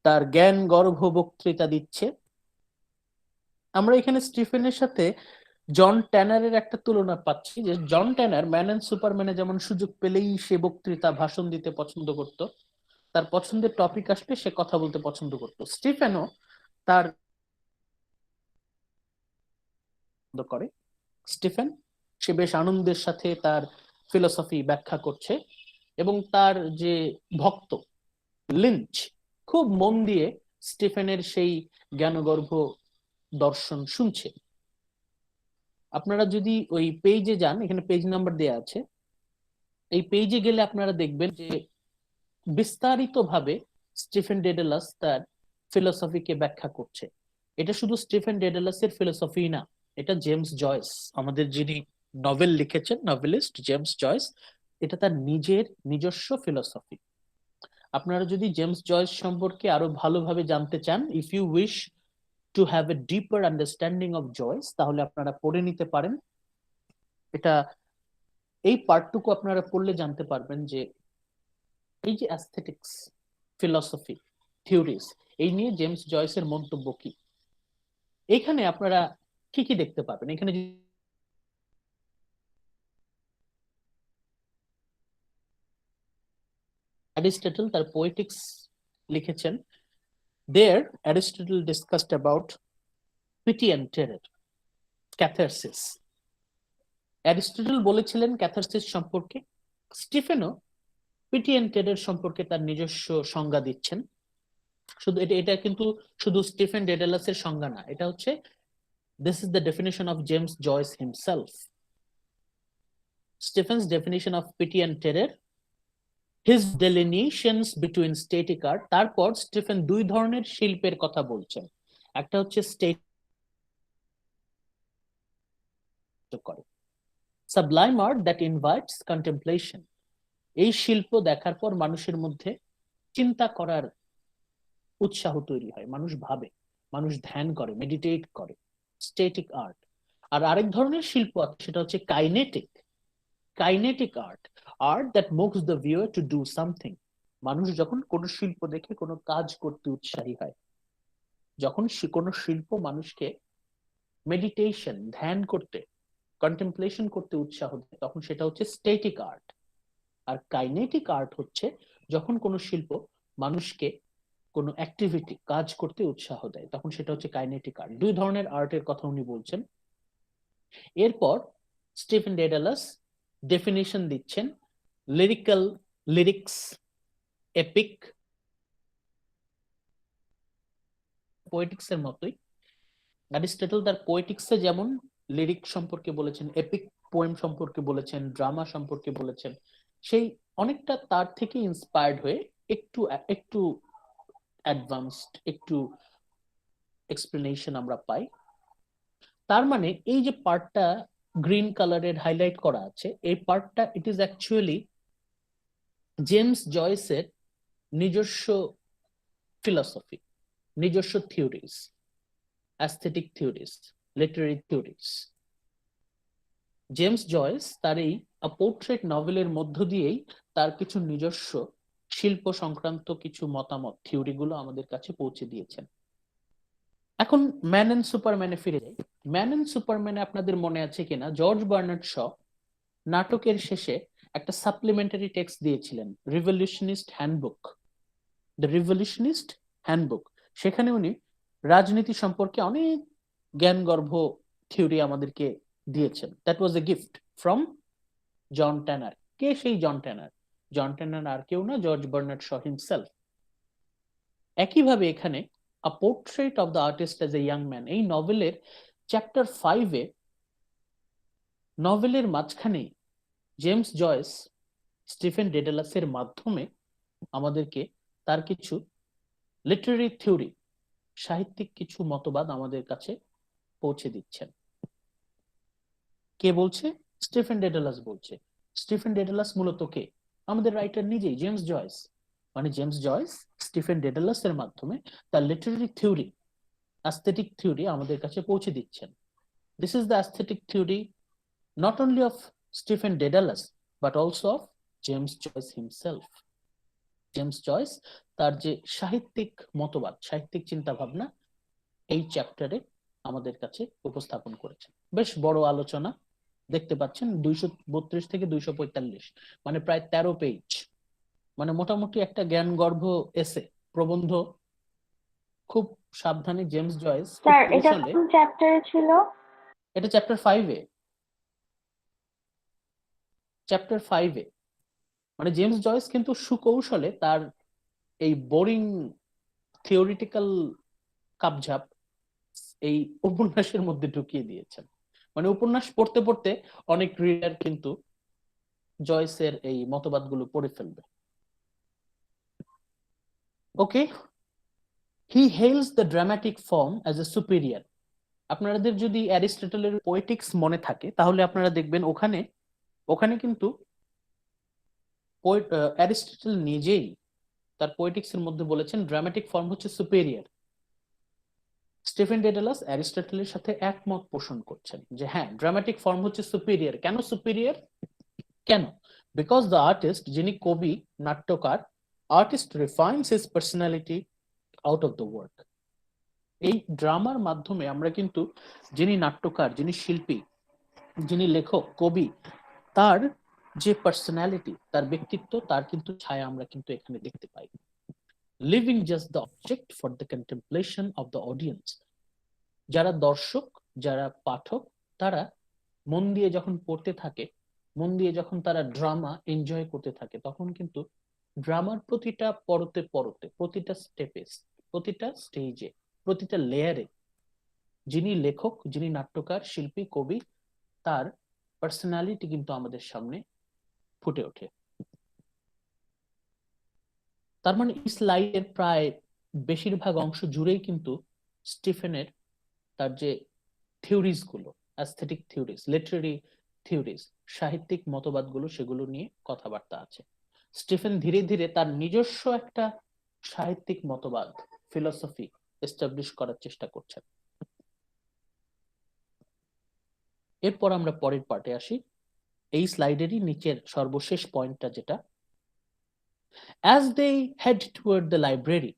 তার জ্ঞান গর্ভ বক্তৃতা দিচ্ছে। আমরা এখানে স্টিফেনের সাথে জন ট্যানারের একটা তুলনা পাচ্ছি, যে জন ট্যানার ম্যান অ্যান্ড সুপারম্যানে যেমন সুযোগ পেলেই সে বক্তৃতা ভাষণ দিতে পছন্দ করত, তার পছন্দের টপিক আসলে সে কথা বলতে পছন্দ করত, স্টিফেনও তার করে। স্টিফেন সে বেশ আনন্দের সাথে তার ফিলোসফি ব্যাখ্যা করছে, এবং তার যে ভক্ত লিঞ্চ খুব মন দিয়ে স্টিফেনের সেই জ্ঞানগর্ভ দর্শন শুনছে। আপনারা যদি ওই পেজে যান, এখানে পেজ নাম্বার দেয়া আছে, এই পেজে গেলে আপনারা দেখবেন যে বিস্তারিতভাবে স্টিফেন ডেডালাস তার ফিলোসফিকে ব্যাখ্যা করছে। এটা শুধু স্টিফেন ডেডালাসের ফিলোসফি না, এটা জেমস জয়েস, আমাদের যিনি নভেল লিখেছেন, নভেলিস্ট জেমস জয়েস, এটা তার নিজস্ব ফিলোসফি। আপনারা যদি জেমস জয়েস সম্পর্কে আরো ভালোভাবে জানতে চান, if you wish to have a deeper understanding of Joyce, তাহলে আপনারা পড়ে নিতে পারেন। এটা এই পার্টটুকু আপনারা পড়লে জানতে পারবেন যে এই যে অ্যাস্থেটিক্স, ফিলসফি, থিওরিজ, এই নিয়ে জেমস জয়েসের মন্তব্য কি। এখানে আপনারা কি কি দেখতে পাবেন, এখানে অ্যারিস্টটল তার পোয়েটিক্স লিখেছেন। There, Aristotle discussed about pity and terror, catharsis. Aristotle বলেছিলেন ক্যাথারসিস সম্পর্কে, স্টিফেনও পিটি এন্ড টেরর সম্পর্কে তার নিজস্ব সংজ্ঞা দিচ্ছেন। শুধু এটা কিন্তু শুধু স্টিফেন ডেডালাসের সংজ্ঞা না, এটা হচ্ছে this is the definition of James Joyce himself. Stephen's definition of pity and terror, his delineations between static art. তারপর স্টিফেন দুই ধরনের শিল্পের কথা বলছেন, একটা হচ্ছে স্টেট করে, সাবলাইম আর্ট দ্যাট ইনভাইটস কন্টেমপ্লেশন। এই শিল্প দেখার পর মানুষের মধ্যে চিন্তা করার উৎসাহ তৈরি হয়, মানুষ ভাবে, মানুষ ধ্যান করে, মেডিটেট করে, স্ট্যাটিক আর্ট। আর আরেক ধরনের শিল্প আছে, সেটা হচ্ছে kinetic art, art that moves the viewer to do something. মানুষ যখন কোনো শিল্প দেখে কোনো কাজ করতে উৎসাহী হয়, যখন কোনো শিল্প মানুষকে মেডিটেশন, ধ্যান করতে, কন্টেমপ্লেশন করতে উৎসাহ দেয়, তখন সেটা হচ্ছে স্ট্যাটিক আর্ট। আর কাইনেটিক আর্ট হচ্ছে যখন কোনো শিল্প মানুষকে কোনো অ্যাক্টিভিটি, কাজ করতে উৎসাহ দেয়, তখন সেটা হচ্ছে কাইনেটিক আর্ট। দুই ধরনের আর্টের কথা উনি বলছেন। এরপর স্টিফেন ডেডালাস ডেফিনিশন দিচ্ছেন, লিরিক্স, এপিক, পোয়েটিক্স এর মতোই। অ্যারিস্টটল তার পোয়েটিক্সে যেমন লিরিক সম্পর্কে বলেছেন, এপিক পোয়েম সম্পর্কে বলেছেন, ড্রামা সম্পর্কে বলেছেন, সেই অনেকটা তার থেকে ইন্সপায়ার্ড হয়ে একটু অ্যাডভান্সড, একটু এক্সপ্লেনেশন আমরা পাই। তার মানে এই যে পার্টটা গ্রিন কালারের হাইলাইট করা আছে, এই পার্টটা ইট ইজ অ্যাকচুয়ালি জেমস জয়েসের নিজস্ব ফিলসফি, নিজস্ব theories, aesthetic theories, literary theories. James Joyce তার এই আ পোর্ট্রেট নভেলের মধ্য দিয়েই তার কিছু নিজস্ব শিল্প সংক্রান্ত কিছু মতামত, থিওরিগুলো আমাদের কাছে পৌঁছে দিয়েছেন। এখন ম্যান এন্ড সুপারম্যানে ফিরে যাই। ম্যান এন্ড সুপারম্যানে আপনাদের মনে আছে কিনা, জর্জ বার্নার্ড শ নাটকের শেষে একটা সাপ্লিমেন্টারি টেক্সট দিয়েছিলেন, revolutionist handbook, the revolutionist handbook. সেখানে উনি রাজনীতি সম্পর্কে অনেক জ্ঞানগর্ভ থিওরি আমাদেরকে দিয়েছেন। That was a gift from John Tanner. কে সেই জন ট্যানার? জন ট্যানার আর কেউ না, জর্জ বার্নার্ড শ হিমসেলফ। একইভাবে এখানে a portrait of the artist as a young man, এই নভেলের চ্যাপ্টার 5-এ, নভেলের মাঝখানে জেমস জয়েস স্টিফেন ডেডালাসের মাধ্যমে আমাদেরকে তার কিছু লিটারারি থিওরি, সাহিত্যিক কিছু মতবাদ আমাদের কাছে পৌঁছে দিচ্ছেন। কে বলছে? স্টিফেন ডেডালাস বলছে। স্টিফেন ডেডালাস মূলত কে? আমাদের রাইটার নিজেই, জেমস জয়েস। মানে জেমস জয়েস স্টিফেন ডেডালাসের মাধ্যমে তার লিটারারি থিওরি, অ্যাস্থেটিক থিওরি আমাদের কাছে পৌঁছে দিচ্ছেন। This is the aesthetic theory not only of Stephen Dedalus but also of James Joyce himself. James Joyce তার যে সাহিত্যিক মতবাদ, সাহিত্যিক চিন্তা ভাবনা এই চ্যাপ্টারে আমাদের কাছে উপস্থাপন করেছেন। বেশ বড় আলোচনা দেখতে পাচ্ছেন, 232 থেকে 245, মানে প্রায় 13 পেজ, মানে মোটামুটি একটা জ্ঞানগর্ভ এসে, প্রবন্ধ। খুব সাবধানে জেমস জয়েস স্যার এটা কোন চ্যাপ্টারে ছিল? এটা চ্যাপ্টার 5-এ, চ্যাপ্টার 5-এ। মানে জেমস জয়েস কিন্তু সুকৌশলে তার এই বোরিং থিওরিটিক্যাল কাপঝাপ এই উপন্যাসের মধ্যে ঢুকিয়ে দিয়েছেন। মানে উপন্যাস পড়তে পড়তে অনেক রিডার কিন্তু জয়েসের এই মতবাদগুলো পড়ে ফেলবে। Okay, he hails the dramatic form as a superior. আপনাদের যদি অ্যারিস্টটলের পোয়েটিক্স মনে থাকে তাহলে আপনারা দেখবেন ওখানে ওখানে কিন্তু অ্যারিস্টটল নিজেই তার পোয়েটিক্স এর মধ্যে বলেছেন ড্রামাটিক ফর্ম হচ্ছে সুপেরিয়র। স্টিফেন ডেডালাস অ্যারিস্টটলের সাথে একমত পোষণ করছেন যে হ্যাঁ ড্রামাটিক ফর্ম হচ্ছে সুপেরিয়র। কেন সুপেরিয়র? কেন? বিকজ দ্য আর্টিস্ট, যিনি কবি নাট্যকার, artist refines his personality out of the work. এই ড্রামার মাধ্যমে আমরা কিন্তু যিনি নাট্যকার, যিনি শিল্পী, যিনি লেখক, কবি, তার যে পার্সোনালিটি, তার ব্যক্তিত্ব, তার কিন্তু ছায়া আমরা কিন্তু এখানে দেখতে পাই। Leaving just the object for the contemplation of the audience. যারা দর্শক, যারা পাঠক, তারা মন দিয়ে যখন পড়তে থাকে, মন দিয়ে যখন তারা ড্রামা এনজয় করতে থাকে, তখন কিন্তু ড্রামার প্রতিটা পরতে পরতে, প্রতিটা স্টেপে, প্রতিটা স্টেজে, প্রতিটা লেয়ারে যিনি লেখক, যিনি নাট্যকার, শিল্পী, কবি, তার পার্সোনালিটি কিন্তু আমাদের সামনে ফুটে ওঠে। তার মানে এই স্লাইডের প্রায় বেশিরভাগ অংশ জুড়েই কিন্তু স্টিফেনের তার যে থিওরিজ গুলো, অ্যাস্থেটিক থিওরিজ, লিটারেরি থিওরিজ, সাহিত্যিক মতবাদগুলো, সেগুলো নিয়ে কথাবার্তা আছে। স্টিফেন ধীরে ধীরে তার নিজস্ব একটা সাহিত্যিক মতবাদ, ফিলসফি এস্টাবলিশ করার চেষ্টা করছেন। এরপর আমরা পরের পার্টে আসি। এই স্লাইডেরই নিচের সর্বশেষ পয়েন্টটা যেটা, as they head toward the library,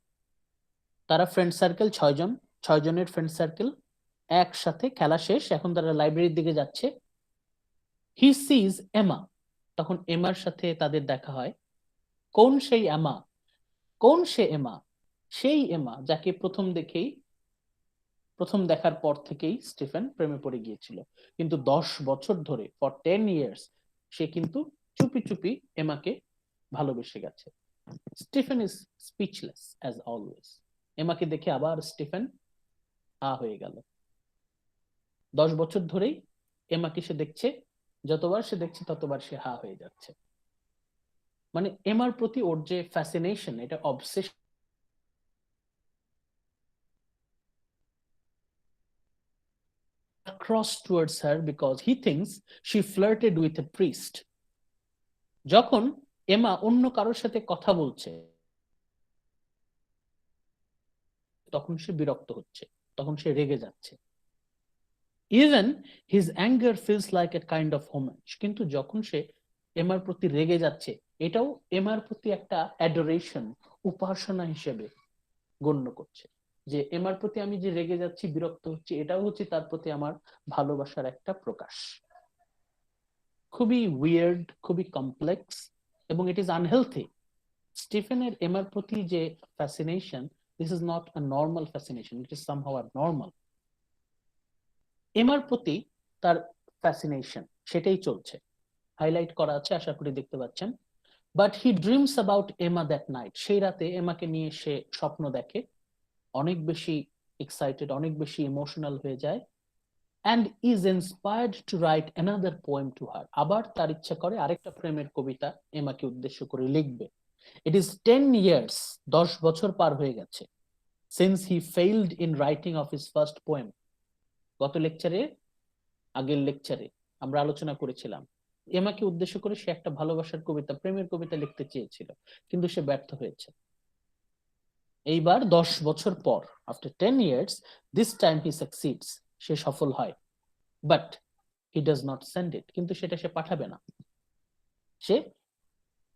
তারা ফ্রেন্ড সার্কেল 6 জন, 6 জনের ফ্রেন্ড সার্কেল একসাথে, খেলা শেষ, এখন তারা লাইব্রেরির দিকে যাচ্ছে। হি সিজ এমা, তখন এমার সাথে তাদের দেখা হয়। কোন সেই এমা? কোন সে এমা? সেই এমা যাকে প্রথম দেখার পর থেকেই স্টিফেন প্রেমে পড়ে গিয়েছিল, কিন্তু 10 বছর ধরে, ফর 10 ইয়ার্স, সে কিন্তু চুপি চুপি এমাকে ভালোবেসে গেছে। Stephen is speechless as always. এমাকে দেখে আবার স্টিফেন হা হয়ে গেল। 10 বছর ধরেই এমাকে সে দেখছে, যতবার সে দেখছে ততবার সে হা হয়ে যাচ্ছে। মানে এমার প্রতি ওর যে ফ্যাসিনেশন, এটা obsession, cross towards her because he thinks she flirted with a priest. যখন এমা অন্য কারোর সাথে কথা বলছে তখন সে বিরক্ত হচ্ছে, তখন সে রেগে যাচ্ছে। Even his anger feels like a kind of homage. কিন্তু যখন সে এমার প্রতি রেগে যাচ্ছে, এটাও এমার প্রতি একটা অ্যাডোরেশন, উপাসনা হিসেবে গণ্য করছে, যে এমার প্রতি আমি যে রেগে যাচ্ছি, বিরক্ত হচ্ছি, এটাও হচ্ছে তার প্রতি আমার ভালোবাসার একটা প্রকাশ। খুবই উইয়ার্ড, খুবই কমপ্লেক্স, এবং ইট ইজ আনহেলথি। স্টিফেনের এমার প্রতি যে fascination, this is not a normal fascination, it is somehow abnormal। এমার প্রতি তার ফ্যাসিনেশন, সেটাই চলছে, হাইলাইট করা আছে, আশা করি দেখতে পাচ্ছেন। But he dreams about Emma that night. সেই রাতে এমাকে নিয়ে সে স্বপ্ন দেখে, অনেক বেশি এক্সাইটেড, অনেক বেশি ইমোশনাল হয়ে যায়, and is inspired to write another poem to her. আবার তার ইচ্ছা করে আরেকটা প্রেমের কবিতা এমাকে উদ্দেশ্য করে লিখবে। It is 10 years, 10 বছর পার হয়ে গেছে, since he failed in writing of his first poem. গত লেকচারে, আগের লেকচারে আমরা আলোচনা করেছিলাম, এমাকে উদ্দেশ্য করে সে একটা ভালোবাসার কবিতা, প্রেমের কবিতা লিখতে চেয়েছিল, কিন্তু সে ব্যর্থ হয়েছে। এইবার 10 বছর পর, after 10 years, this time he succeeds, সে সফল হয়। But he does not send ইট, কিন্তু সেটা সে পাঠাবে না, সে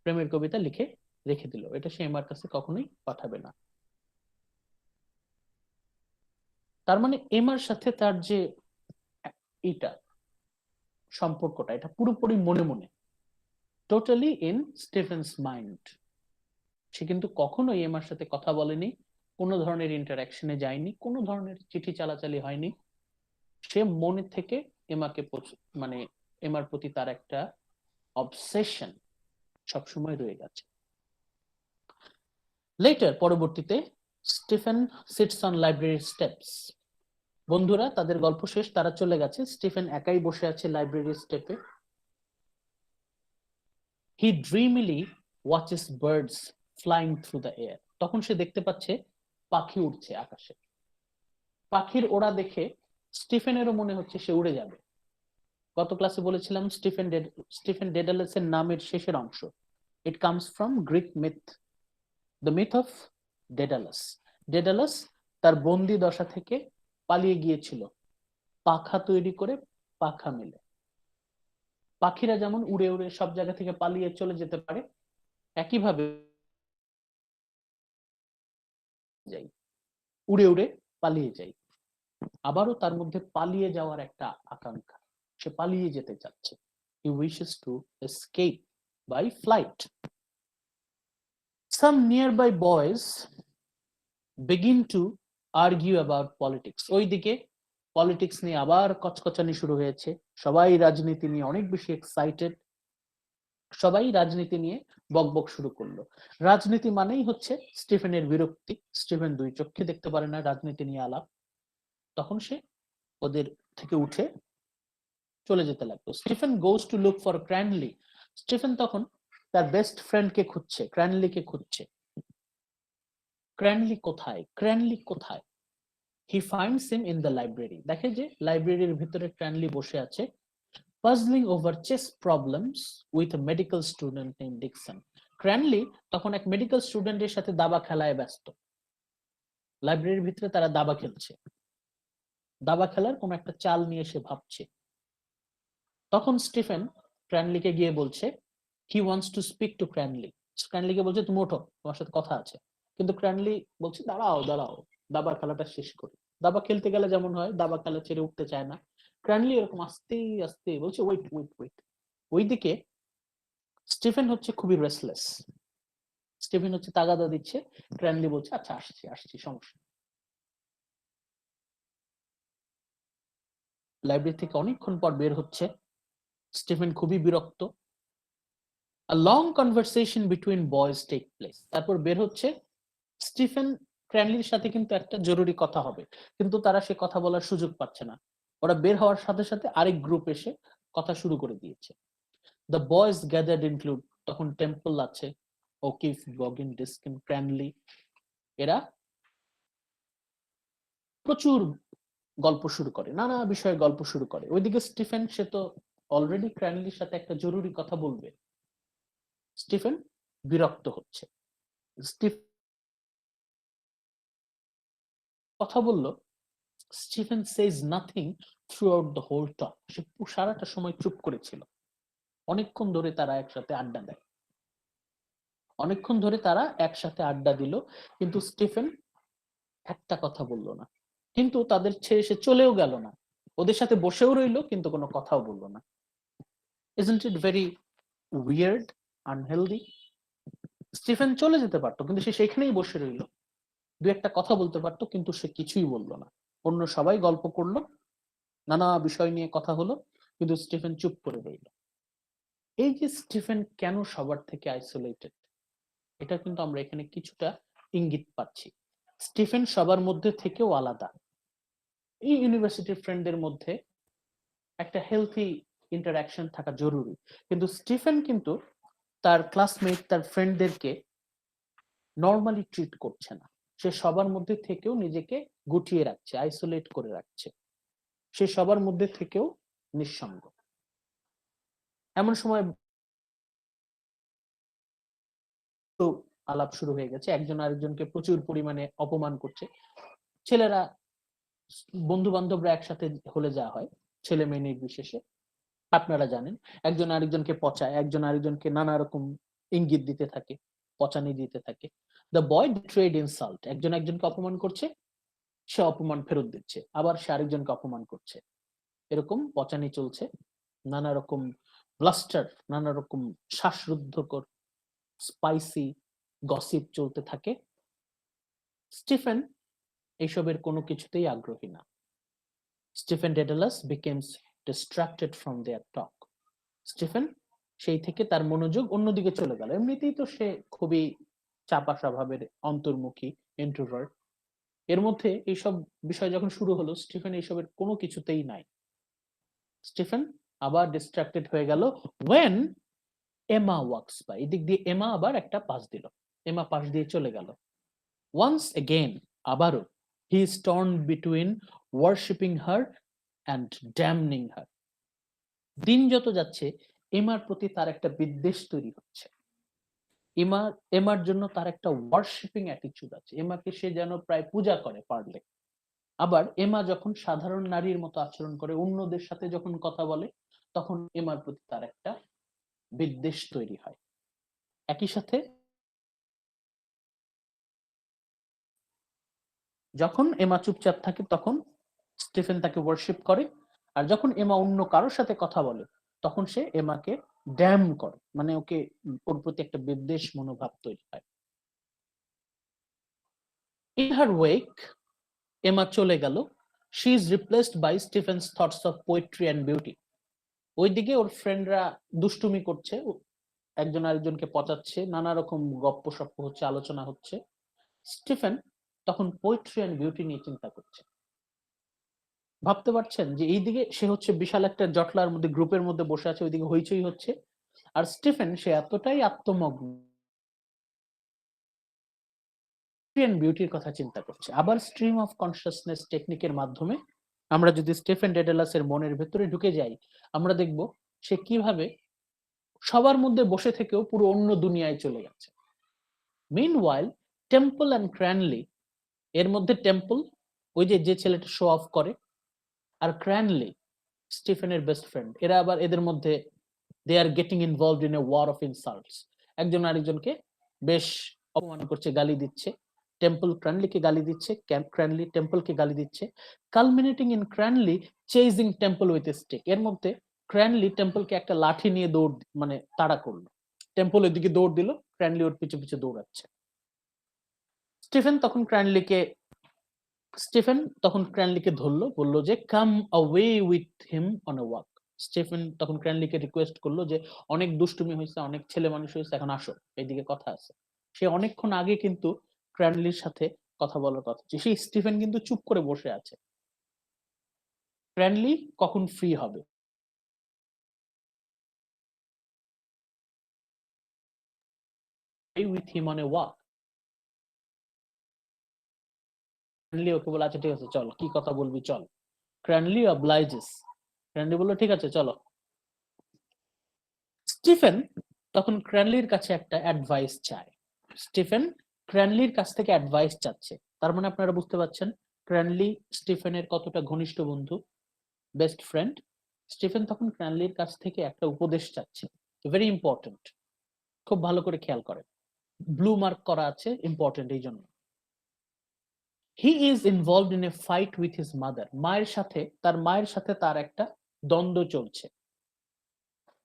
প্রেমের কবিতা লিখে রেখে দিল, এটা সে এমার কাছে কখনোই পাঠাবে না। তার মানে এমার সাথে তার যে এটা সম্পর্কটা, এটা পুরোপুরি মনে মনে, টোটালি ইন স্টিফেন্স মাইন্ড। সে কিন্তু কখনোই এমার সাথে কথা বলেনি, কোনো ধরনের ইন্টারাকশনে যায়নি, কোনো ধরনের চিঠি চালাচালি হয়নি। সে মনে থেকে এমাকে মানে এমার প্রতি তার একটা অবসেশন সবসময় রয়ে গেছে। লেটার, পরবর্তীতে, Stephen seats on library steps. বন্ধুরা তাদের গল্প শেষ, তারা চলে গেছে, স্টিফেন একাই বসে আছে লাইব্রেরি স্টেপে। He dreamily watches birds flying through the air. তখন সে দেখতে পাচ্ছে পাখি উড়ছে আকাশে। পাখির ওড়া দেখে স্টিফেনেরও মনে হচ্ছে সে উড়ে যাবে। গত ক্লাসে বলেছিলাম স্টিফেন ডেডালাসের নামের শেষের অংশ, it comes from Greek myth, the myth of Daedalus. Daedalus তার বন্দি দশা থেকে পালিয়ে গিয়েছিল পাখা তৈরি করে, পাখা মেলে। পাখিরা যেমন উড়ে উড়ে সব জায়গা থেকে পালিয়ে চলে যেতে পারে, একইভাবে যাই, উড়ে উড়ে পালিয়ে যাই। আবারও তার মধ্যে পালিয়ে যাওয়ার একটা আকাঙ্ক্ষা, সে পালিয়ে যেতে চাচ্ছে। He wishes to escape by flight. Some nearby boys begin to argue about politics. ওইদিকে পলিটিক্স নিয়ে আবার কচকচানি শুরু হয়েছে, সবাই রাজনীতি নিয়ে অনেক বেশি এক্সাইটেড, সবাই রাজনীতি নিয়ে বকবক শুরু করলো। রাজনীতি মানেই হচ্ছে স্টিফেনের বিরক্তি, স্টিফেন দুই চোখে দেখতে পারে না রাজনীতি নিয়ে আলাপ। তখন সে ওদের থেকে উঠে চলে যেতে লাগলো। Stephen goes to look for Cranly. Stephen তখন তার বেস্ট ফ্রেন্ডকে খুঁজছে, ক্র্যানলিকে খুঁজছে। ক্র্যানলি কোথায়, ক্র্যানলি কোথায়? He finds him in the library. দেখে যে লাইব্রেরির ভিতরে ক্র্যানলি বসে আছে, puzzling over chess problems with a medical student name Dixon. Cranly তখন এক মেডিকেল স্টুডেন্টের সাথে দাবা খেলায় ব্যস্ত। লাইব্রেরির ভিতরে তারা দাবা খেলছে, দাবা খেলার কোন একটা চাল নিয়ে সে ভাবছে। তখন স্টিফেন ক্র্যানলিকে গিয়ে বলছে, he wants to speak to Cranly. ক্র্যানলিকে বলছে তুমি ওঠো, তোমার সাথে কথা আছে। কিন্তু ক্র্যানলি বলছে দাঁড়াও দাঁড়াও, দাবার খেলাটা শেষ করি। দাবা খেলতে গেলে যেমন হয়, দাবা খেলা ছেড়ে উঠতে চায় না। ক্র্যানলি এরকম আস্তে আস্তে বলছে ওয়েট ওয়েট ওয়েট। ওইদিকে স্টিফেন হচ্ছে খুবই রেসলেস, স্টিফেন হচ্ছে তাগাদা দিচ্ছে। ক্র্যানলি বলছে আচ্ছা আসছি আসছি, সমস্যা। লাইব্রেরি থেকে অনেকক্ষণ পর বের হচ্ছে, স্টিফেন খুবই বিরক্ত। A long conversation between boys take place. তারপর বের হচ্ছে, স্টিফেন ক্র্যানলির সাথে কিন্তু একটা জরুরি কথা হবে, কিন্তু তারা সে কথা বলার সুযোগ পাচ্ছে না। ওরা বের হওয়ার সাথে সাথে আরেক গ্রুপ এসে কথা শুরু করে দিয়েছে। দ্য বয়েজ গ্যাদার্ড ইনক্লুড, তখন টেম্পল আছে, ওকিফ, গগিন, ডিস্কিন, ক্র্যানলি, এরা প্রচুর গল্প শুরু করে, নানা বিষয়ে গল্প শুরু করে। ওইদিকে স্টিফেন, সে তো অলরেডি ক্র্যানলির সাথে একটা জরুরি কথা বলবে। স্টিফেন বিরক্ত হচ্ছে। স্টিফেন কথা বলল, Stephen says nothing throughout the whole talk. সে সারাটা সময় চুপ করেছিল। অনেকক্ষণ ধরে তারা একসাথে আড্ডা দেয়, অনেকক্ষণ ধরে তারা একসাথে আড্ডা দিল, কিন্তু স্টিফেন একটা কথা বলল না। কিন্তু তাদের ছেড়ে সে চলেও গেল না, ওদের সাথে বসেও রইল, কিন্তু কোনো কথাও বলল না। Isn't it very weird, unhealthy? Stephen চলে যেতে পারতো, কিন্তু সে সেখানেই বসে রইল। দু একটা কথা বলতে পারতো, কিন্তু সে কিছুই বলল না। অন্য সবাই গল্প করলো, নানা বিষয় নিয়ে কথা হলো, কিন্তু স্টিফেন চুপ করে রইল। এই যে স্টিফেন কেন সবার থেকে আইসোলেটেড, এটা কিন্তু আমরা এখানে কিছুটা ইঙ্গিত পাচ্ছি। স্টিফেন সবার মধ্যে থেকেও আলাদা। এই ইউনিভার্সিটির ফ্রেন্ডদের মধ্যে একটা হেলথি ইন্টারাকশন থাকা জরুরি, কিন্তু স্টিফেন কিন্তু তার ক্লাসমেট, তার ফ্রেন্ডদেরকে নর্মালি ট্রিট করছে না। সে সবার মধ্যে থেকেও নিজেকে গুটিয়ে রাখছে, আইসোলেট করে রাখছে। সে সবার মধ্যে থেকেও নিঃসঙ্গ। এমন সময় তো আলাপ শুরু হয়ে গেছে, একজন আরেকজনকে প্রচুর পরিমাণে অপমান করছে। ছেলেরা, বন্ধু বান্ধবরা একসাথে হলে যা হয়, ছেলে মেয়ে নির্বিশেষে, আপনারা জানেন, একজন আরেকজনকে পচায়, একজন আরেকজনকে নানা রকম ইঙ্গিত দিতে থাকে, পচানি দিতে থাকে। দ্য বয় ট্রেড ইনসাল্ট, একজন একজনকে অপমান করছে, সে অপমান ফেরত দিচ্ছে, আবার সে আরেকজনকে অপমান করছে। এরকম পচানি চলছে, নানা রকম ব্লাস্টার, নানা রকম শ্বাসরুদ্ধকর স্পাইসি গসিপ চলতে থাকে। স্টিফেন এইসবের কোনো কিছুতেই আগ্রহী না। Stephen Dedalus becomes distracted from their talk. Stephen সেই থেকে তার মনোযোগ অন্যদিকে চলে গেল। এমনিতেই তো সে খুবই চাপা স্বভাবের, অন্তর্মুখী, ইন্ট্রোভার্ট। এর মধ্যে এইসব বিষয় যখন শুরু হলো, স্টিফেন এইসবের কোনো কিছুতেই নাই। স্টিফেন আবার ডিস্ট্রাক্টেড হয়ে গেল when এমা ওয়াকস বাই। এদিক দিয়ে এমা আবার একটা পাস দিল, এমা পাশ দিয়ে চলে গেল। once again, আবারও, he is torn between worshipping her and damning her. দিন যত যাচ্ছে এমার প্রতি তার একটা বিদ্বেষ তৈরি হচ্ছে। এমার জন্য তার একটা ওয়ার্শিপিং অ্যাটিটিউড আছে। এমাকে সে যেন প্রায় পূজা করে পারলে। আবার এমা যখন সাধারণ নারীর মতো আচরণ করে, অন্যদের সাথে যখন কথা বলে, তখন এমার প্রতি তার একটা বিদ্বেষ তৈরি হয়। একই সাথে যখন এমা চুপচাপ থাকে তখন স্টিফেন তাকে ওয়ার্শিপ করে, আর যখন এমা অন্য কারোর সাথে কথা বলে তখন সে এমাকে ড্যাম করে, মানে ওকে ওর প্রতি একটা বিদ্বেষ মনোভাব তৈরি হয়। ইন হার ওয়েক এমা চলে গেল। She is replaced by Stephen's thoughts of poetry and beauty. ওইদিকে ওর ফ্রেন্ডরা দুষ্টুমি করছে, একজন আরেকজনকে পচাচ্ছে, নানা রকম গপ্প সপ্প হচ্ছে, আলোচনা হচ্ছে। স্টিফেন তখন পোয়েট্রি অ্যান্ড বিউটি নিয়ে চিন্তা করছে। ভাবতে পারছেন যে এইদিকে সে হচ্ছে বিশাল একটা জটলার মধ্যে, গ্রুপের মধ্যে বসে আছে, ওইদিকে হইচই হচ্ছে, আর স্টিফেন সে এতটাই আত্মমগ্ন বিউটির কথা চিন্তা করছে। আবার স্ট্রিম অফ কনসিয়াসনেস টেকনিকের মাধ্যমে আমরা যদি স্টিফেন ডেডালাসের মনের ভেতরে ঢুকে যাই, আমরা দেখব সে কিভাবে সবার মধ্যে বসে থেকেও পুরো অন্য দুনিয়ায় চলে গেছে। মিনওয়াইল টেম্পল অ্যান্ড ক্র্যানলি, এর মধ্যে টেম্পল ওই যে ছেলেটা শো অফ করে, আর ক্র্যানলি স্টিফেনের বেস্ট ফ্রেন্ড, এরা আবার এদের মধ্যে they are getting involved in a war of insults. একজন আরেকজনকে বেশ অপমান করছে, গালি দিচ্ছে। টেম্পল ক্র্যানলিকে গালি দিচ্ছে, ক্র্যানলি টেম্পলকে গালি দিচ্ছে, culminating in Cranly chasing Temple with a stick. এর মধ্যে ক্র্যানলি টেম্পলকে একটা লাঠি নিয়ে দৌড়, মানে তাড়া করলো। টেম্পল ওইদিকে দৌড় দিল, ক্র্যানলি ওর পিছু পিছু দৌড়াচ্ছে। স্টিফেন তখন ক্র্যানলিকে ধরলো, বললো যে come away with him on a walk. Stephen তখন ক্র্যানলিকে রিকোয়েস্ট করলো যে অনেক দুষ্টুমি হয়েছে, অনেক ছেলে মানুষ হয়েছে, এখন আসো, এইদিকে কথা আছে। সে অনেকক্ষণ আগে কিন্তু ক্র্যানলির সাথে কথা বলার কথা, সেই স্টিফেন কিন্তু চুপ করে বসে আছে। ক্র্যানলি কখন ফ্রি হবে? With him on a walk. Cranly ওকে বলে আচ্ছা ঠিক আছে চল, কি কথা বলবি চল। ক্র্যানলি অবলাইজেস। ক্র্যানলি বললো ঠিক আছে চলো। স্টিফেন তখন ক্র্যানলির কাছে একটা অ্যাডভাইস চায়। স্টিফেন ক্র্যানলির কাছ থেকে অ্যাডভাইস চাচ্ছে, তার মানে আপনারা বুঝতে পারছেন ক্র্যানলি স্টিফেনের কতটা ঘনিষ্ঠ বন্ধু, বেস্ট ফ্রেন্ড। স্টিফেন তখন ক্র্যানলির কাছ থেকে একটা উপদেশ চাচ্ছে, ভেরি ইম্পর্টেন্ট, খুব ভালো করে খেয়াল করেন, ব্লু মার্ক করা আছে, ইম্পর্টেন্ট এই জন্য। He is involved in A fight with his mother. তার মায়ের সাথে তার একটা দ্বন্দ্ব চলছে।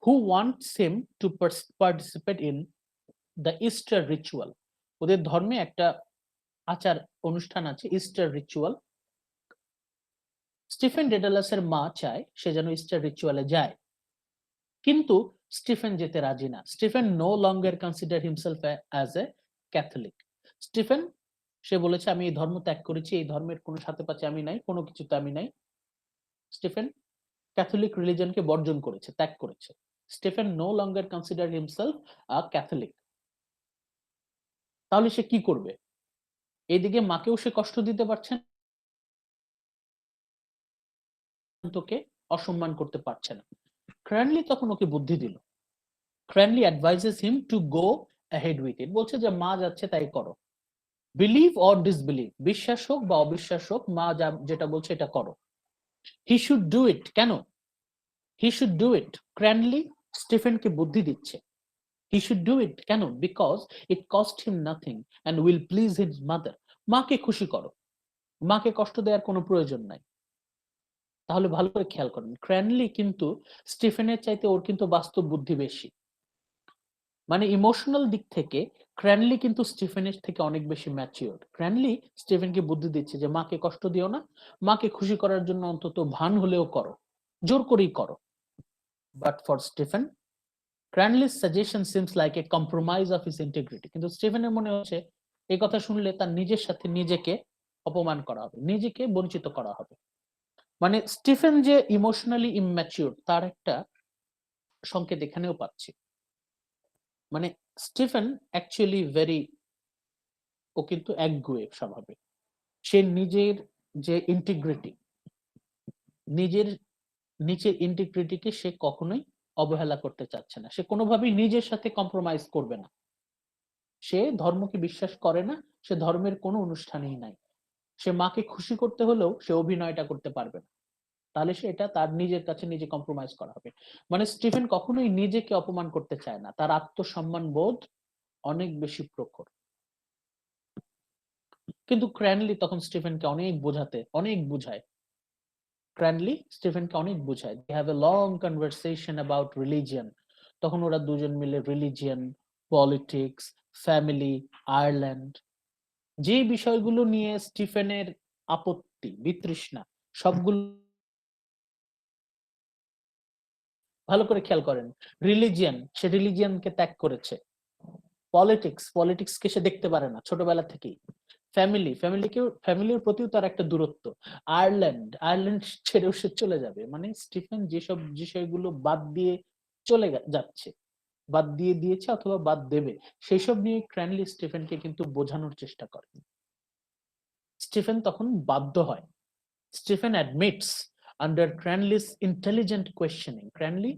who wants him to participate in the Easter ritual. ওদের ধর্মে একটা আচার অনুষ্ঠান আছে, ইস্টার রিচুয়াল। স্টিফেন ডেডালাসের মা চায় সে যেন ইস্টার রিচুয়ালে যায়, কিন্তু স্টিফেন যেতে রাজি না। Stephen no longer consider himself as a Catholic. Stephen সে বলেছে আমি এই ধর্ম ত্যাগ করেছি, এই ধর্মের কোনো সাথে পাচ্ছে আমি নাই, কোনো কিছুতে আমি নাই। স্টিফেন ক্যাথলিক রিলিজনকে বর্জন করেছে, ত্যাগ করেছে। Stephen no longer consider himself a Catholic. তাহলে সে কি করবে? এইদিকে মাকেও সে কষ্ট দিতে পারছে না, তোকে অসম্মান করতে পারছে না। ক্র্যানলি তখন ওকে বুদ্ধি দিল। Cranly advises him to go ahead with it. বলছে যে মা যাচ্ছে তাই করো, বিলিভ অর ডিসবিলিভ, বিশ্বাস হোক বা অবিশ্বাস হোক, মা যেটা বলছে এটা করো। He should do it. কেন হি শুড ডু ইট? ক্র্যানলি স্টিফেনকে বুদ্ধি দিচ্ছে হি শুড ডু ইট কেন? Because it cost him nothing and will please his mother. মাকে খুশি করো, মাকে কষ্ট দেওয়ার কোনো প্রয়োজন নাই। তাহলে ভালো করে খেয়াল করেন, ক্র্যানলি কিন্তু স্টিফেনের চাইতে ওর কিন্তু বাস্তব বুদ্ধি বেশি, মানে ইমোশনাল দিক থেকে ক্র্যানলি কিন্তু স্টিফেনের থেকে অনেক বেশি ম্যাচিওর। ক্র্যানলি স্টিফেনকে বুদ্ধি দিচ্ছে যে মাকে কষ্ট দিও না, মাকে খুশি করার জন্য অন্তত ভান হলেও করো, জোর করেই করো। But for Stephen, Cranly's suggestion seems like a compromise of his integrity. কিন্তু স্টিফেনের মনে হচ্ছে এই কথা শুনলে তার নিজের সাথে নিজেকে অপমান করা হবে, নিজেকে বঞ্চিত করা হবে। মানে স্টিফেন যে ইমোশনালি ইম্যাচিউর তার একটা সংকেত এখানেও পাচ্ছি। মানে স্টিফেন অ্যাকচুয়ালি ও কিন্তু একগুঁয়ে স্বভাবে। সে নিজের যে ইন্টিগ্রিটি, নিজের ইন্টিগ্রিটিকে সে কখনোই অবহেলা করতে চাচ্ছে না, সে কোনোভাবেই নিজের সাথে কম্প্রোমাইজ করবে না, সে ধর্মকে বিশ্বাস করে না, সে ধর্মের কোনো অনুষ্ঠানেই নাই, সে মাকে খুশি করতে হলেও সে অভিনয়টা করতে পারবে না, তাহলে সে এটা তার নিজের কাছে নিজে কম্প্রোমাইজ করা হবে। মানে স্টিফেন কখনোই নিজেকে অপমান করতে চায় না, তার আত্মসম্মান বোধ অনেক বেশি প্রখর। কিন্তু ক্র্যানলি তখন স্টিফেনকে অনেক বুঝায়, ক্র্যানলি স্টিফেনকে অনেক বুঝায়। They have a long conversation about religion. তখন ওরা দুজন মিলে রিলিজিয়ন, পলিটিক্স, ফ্যামিলি, আয়ারল্যান্ড, যে বিষয়গুলো নিয়ে স্টিফেনের আপত্তি বিতৃষ্ণা সবগুলো ভালো করে খেয়াল করেন। রিলিজিয়ন, সে রিলিজিয়নকে ত্যাগ করেছে। পলিটিক্সকে সে দেখতে পারে না ছোটবেলা থেকেই। ফ্যামিলির প্রতিও তার একটা দূরত্ব। আয়ারল্যান্ড ছেড়েও সে চলে যাবে। মানে স্টিফেন যেসব বিষয়গুলো বাদ দিয়ে চলে যাচ্ছে, বাদ দিয়ে দিয়েছে অথবা বাদ দেবে, সেই সব নিয়ে ক্র্যানলি স্টিফেনকে কিন্তু বোঝানোর চেষ্টা করে। স্টিফেন তখন বাধ্য হয়। Stephen admits under Cranly's intelligent questioning. Cranly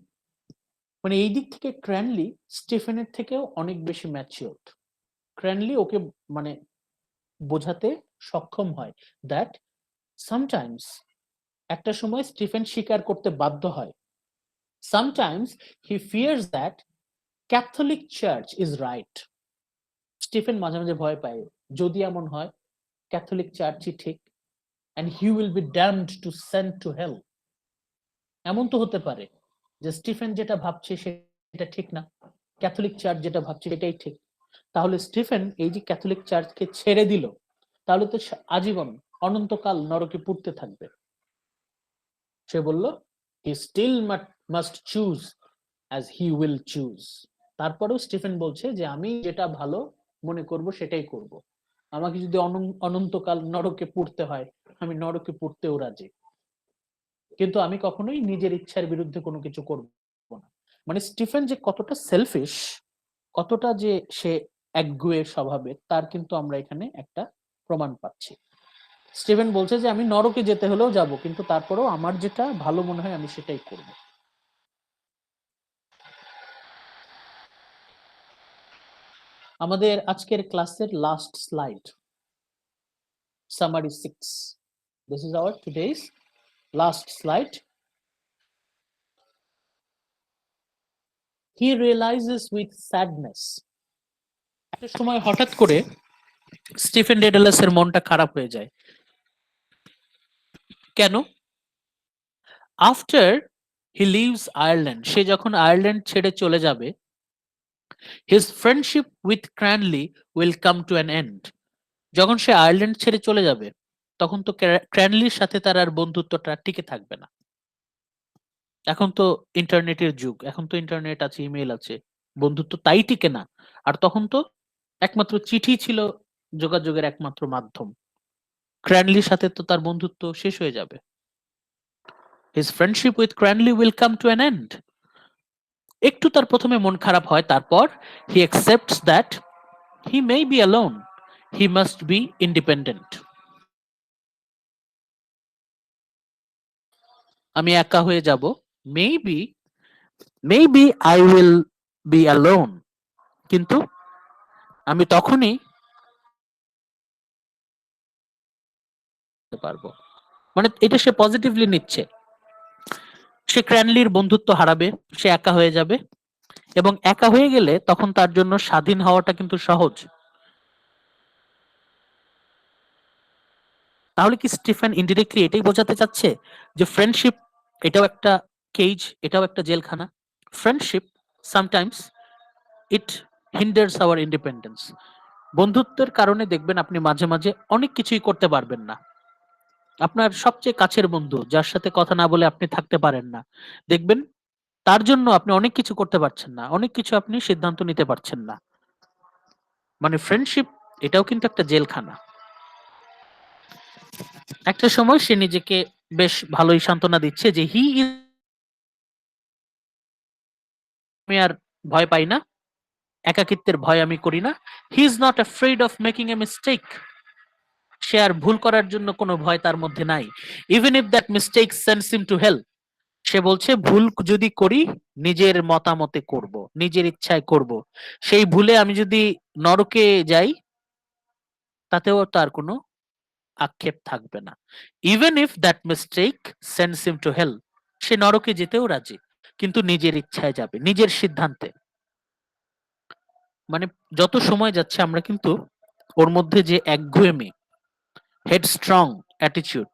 মানে এই দিক থেকে ক্র্যানলি স্টিফেনের থেকেও অনেক বেশি ম্যাচিওরড। ক্র্যানলি ওকে মানে বোঝাতে সক্ষম হয় দ্যাট সামটাইমস, একটা সময় স্টিফেন স্বীকার করতে বাধ্য হয়, sometimes he fears that Catholic church is right. Stephen মাঝে মাঝে ভয় পায় যদি এমন হয় ক্যাথলিক চার্চই ঠিক, and he will be damned to sent to hell। এমন তো হতে পারে যে স্টিফেন যেটা ভাবছে সেটা ঠিক না, ক্যাথলিক চার্চ যেটা ভাবছে সেটাই ঠিক। তাহলে স্টিফেন এই যে ক্যাথলিক চার্চকে ছেড়ে দিল, তাহলে তো আজীবন অনন্তকাল নরকে পুড়তে থাকবে। সে বলল he still must choose as he will choose। তারপরেও স্টিফেন বলছে যে আমি যেটা ভালো মনে করব সেটাই করব, আমাকে যদি অনন্তকাল নরকে পুড়তে হয় আমি নরকে পুড়তেও রাজি, কিন্তু আমি কখনোই নিজের ইচ্ছার বিরুদ্ধে কোনো কিছু করব না। মানে স্টিফেন যে কতটা সেলফিশ, কতটা যে সে একগুঁয়ে স্বভাবের, তার কিন্তু আমরা এখানে একটা প্রমাণ পাচ্ছি। স্টিফেন বলছে যে আমি নরকে যেতে হলেও যাব, কিন্তু তারপরেও আমার যেটা ভালো মনে হয় আমি সেটাই করব। আমাদের আজকের ক্লাসের last slide, summary 6. This is our today's last slide. He realizes with sadness, একটা সময় হঠাৎ করে স্টিফেন ডেডালাসের মনটা খারাপ হয়ে যায়। কেন? আফটার হি লিভস আয়ারল্যান্ড, সে যখন আয়ারল্যান্ড ছেড়ে চলে যাবে, his friendship with Cranly will come to an end. যখন সে আয়ারল্যান্ড ছেড়ে চলে যাবে তখন তো ক্র্যানলির সাথে তার আর বন্ধুত্বটা টিকে থাকবে না। এখন তো ইন্টারনেটের যুগ, এখন তো ইন্টারনেট আছে, ইমেল আছে, বন্ধুত্ব তাই টিকে না। আর তখন তো একমাত্র চিঠি ছিল যোগাযোগের একমাত্র মাধ্যম। ক্র্যানলির সাথে তো তার বন্ধুত্ব শেষ হয়ে যাবে। His friendship with Cranley will come to an end. একটু তার প্রথমে মন খারাপ হয়, তারপর he accepts that he may be alone, he must be independent. আমি একা হয়ে যাব, maybe I will be alone, কিন্তু আমি তখনই পারবো। মানে এটা সে পজিটিভলি নিচ্ছে। সে ক্র্যানলির বন্ধুত্ব হারাবে, সে একা হয়ে যাবে, এবং একা হয়ে গেলে তখন তার জন্য স্বাধীন হওয়াটা কিন্তু সহজ। তাহলে কি স্টিফেন ইনডিরেক্টলি এটাই বোঝাতে চাচ্ছে যে ফ্রেন্ডশিপ এটাও একটা কেজ, এটাও একটা জেলখানা? Friendship sometimes it hinders our independence. বন্ধুত্বের কারণে দেখবেন আপনি মাঝে মাঝে অনেক কিছুই করতে পারবেন না। আপনার সবচেয়ে কাছের বন্ধু যার সাথে কথা না বলে আপনি থাকতে পারেন না, দেখবেন তার জন্য আপনি অনেক কিছু করতে পারছেন না, অনেক কিছু আপনি সিদ্ধান্ত নিতে পারছেন না। মানে ফ্রেন্ডশিপ এটাও কিন্তু একটা জেলখানা। একটা সময় সে নিজেকে বেশ ভালোই সান্ত্বনা দিচ্ছে যে আমি আর ভয় পাই না, একাকিত্বের ভয় আমি করি না। He is not afraid of making a mistake. সে আর ভুল করার জন্য কোনো ভয় তার মধ্যে নাই। Even if that mistake sends him to hell, সে বলছে ভুল যদি করি নিজের মতামতে করব, নিজের ইচ্ছায় করব, সেই ভুলে আমি যদি নরকে যাই তাতেও তার কোনো আক্ষেপ থাকবে না। Even if that mistake sends him to hell, সে নরকে যেতেও রাজি, কিন্তু নিজের ইচ্ছায় যাবে, নিজের সিদ্ধান্তে। মানে যত সময় যাচ্ছে আমরা কিন্তু ওর মধ্যে যে একগুঁয়েমি, হেডস্ট্রং অ্যাটিটিউড,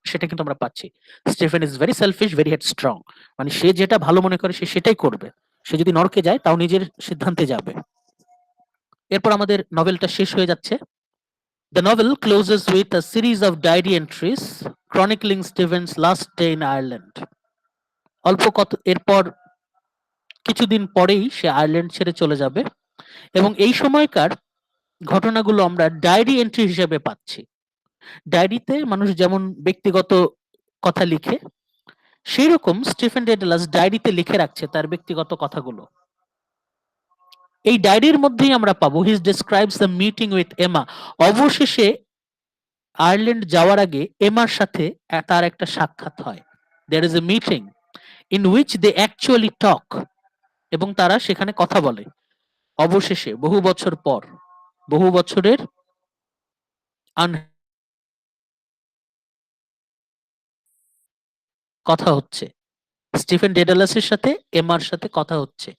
সেটা কিন্তু আমরা পাচ্ছি। Stephen is very selfish, very headstrong, মানে সে যেটা ভালো মনে করে সে সেটাই করবে। সে যদি নরকে যায় তাও নিজের সিদ্ধান্তে যাবে। এরপর আমাদের নভেলটা শেষ হয়ে যাচ্ছে। The novel closes with a series of diary entries chronicling Stephen's last day in Ireland. অল্প কত এরপর কিছুদিন পরেই সে আয়ারল্যান্ড ছেড়ে চলে যাবে, এবং এই সময়কার ঘটনাগুলো আমরা ডায়েরি এন্ট্রি হিসেবে পাচ্ছি। ডায়েরিতে মানুষ যেমন ব্যক্তিগত কথা লিখে, সেই রকম স্টিফেন ডেডলাস ডায়েরিতে লিখে রাখছে তার ব্যক্তিগত কথাগুলো। এই ডায়েরির মধ্যেই আমরা পাবো হি ডেসক্রাইবস দ্য মিটিং উইথ এমা। অবশেষে আয়ারল্যান্ড যাওয়ার আগে এমার সাথে তার একটা সাক্ষাৎ হয়। There is a meeting in which they actually talk, এবং তারা সেখানে কথা বলে। অবশেষে বহু বছর পর, বহু বছরের কথা হচ্ছে, স্টিফেন ডেডালাসের সাথে এমার সাথে কথা হচ্ছে।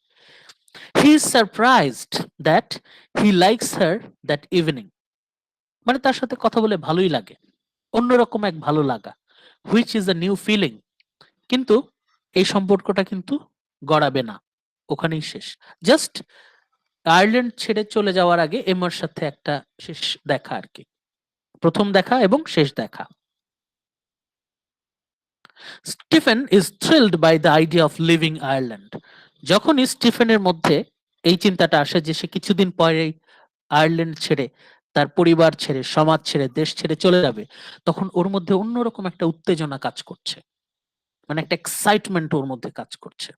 He is surprised that he likes her that evening, মানে তার সাথে কথা বলে ভালোই লাগে, অন্যরকম এক ভালো লাগা, which is a new feeling. কিন্তু এই সম্পর্কটা কিন্তু গড়াবে না, ওখানেই শেষ। জাস্ট আয়ারল্যান্ড ছেড়ে চলে যাওয়ার আগে এমার সাথে একটা শেষ দেখা আর কি, প্রথম দেখা এবং শেষ দেখা। Stephen is thrilled by the idea of leaving Ireland. যখনই স্টিফেনের মধ্যে এই চিন্তাটা আসে যে সে কিছুদিন পরেই আয়ারল্যান্ড ছেড়ে, তার পরিবার ছেড়ে, সমাজ ছেড়ে, দেশ ছেড়ে চলে যাবে, তখন ওর মধ্যে অন্যরকম একটা উত্তেজনা কাজ করছে, মানে একটা এক্সাইটমেন্ট ওর মধ্যে কাজ করছে।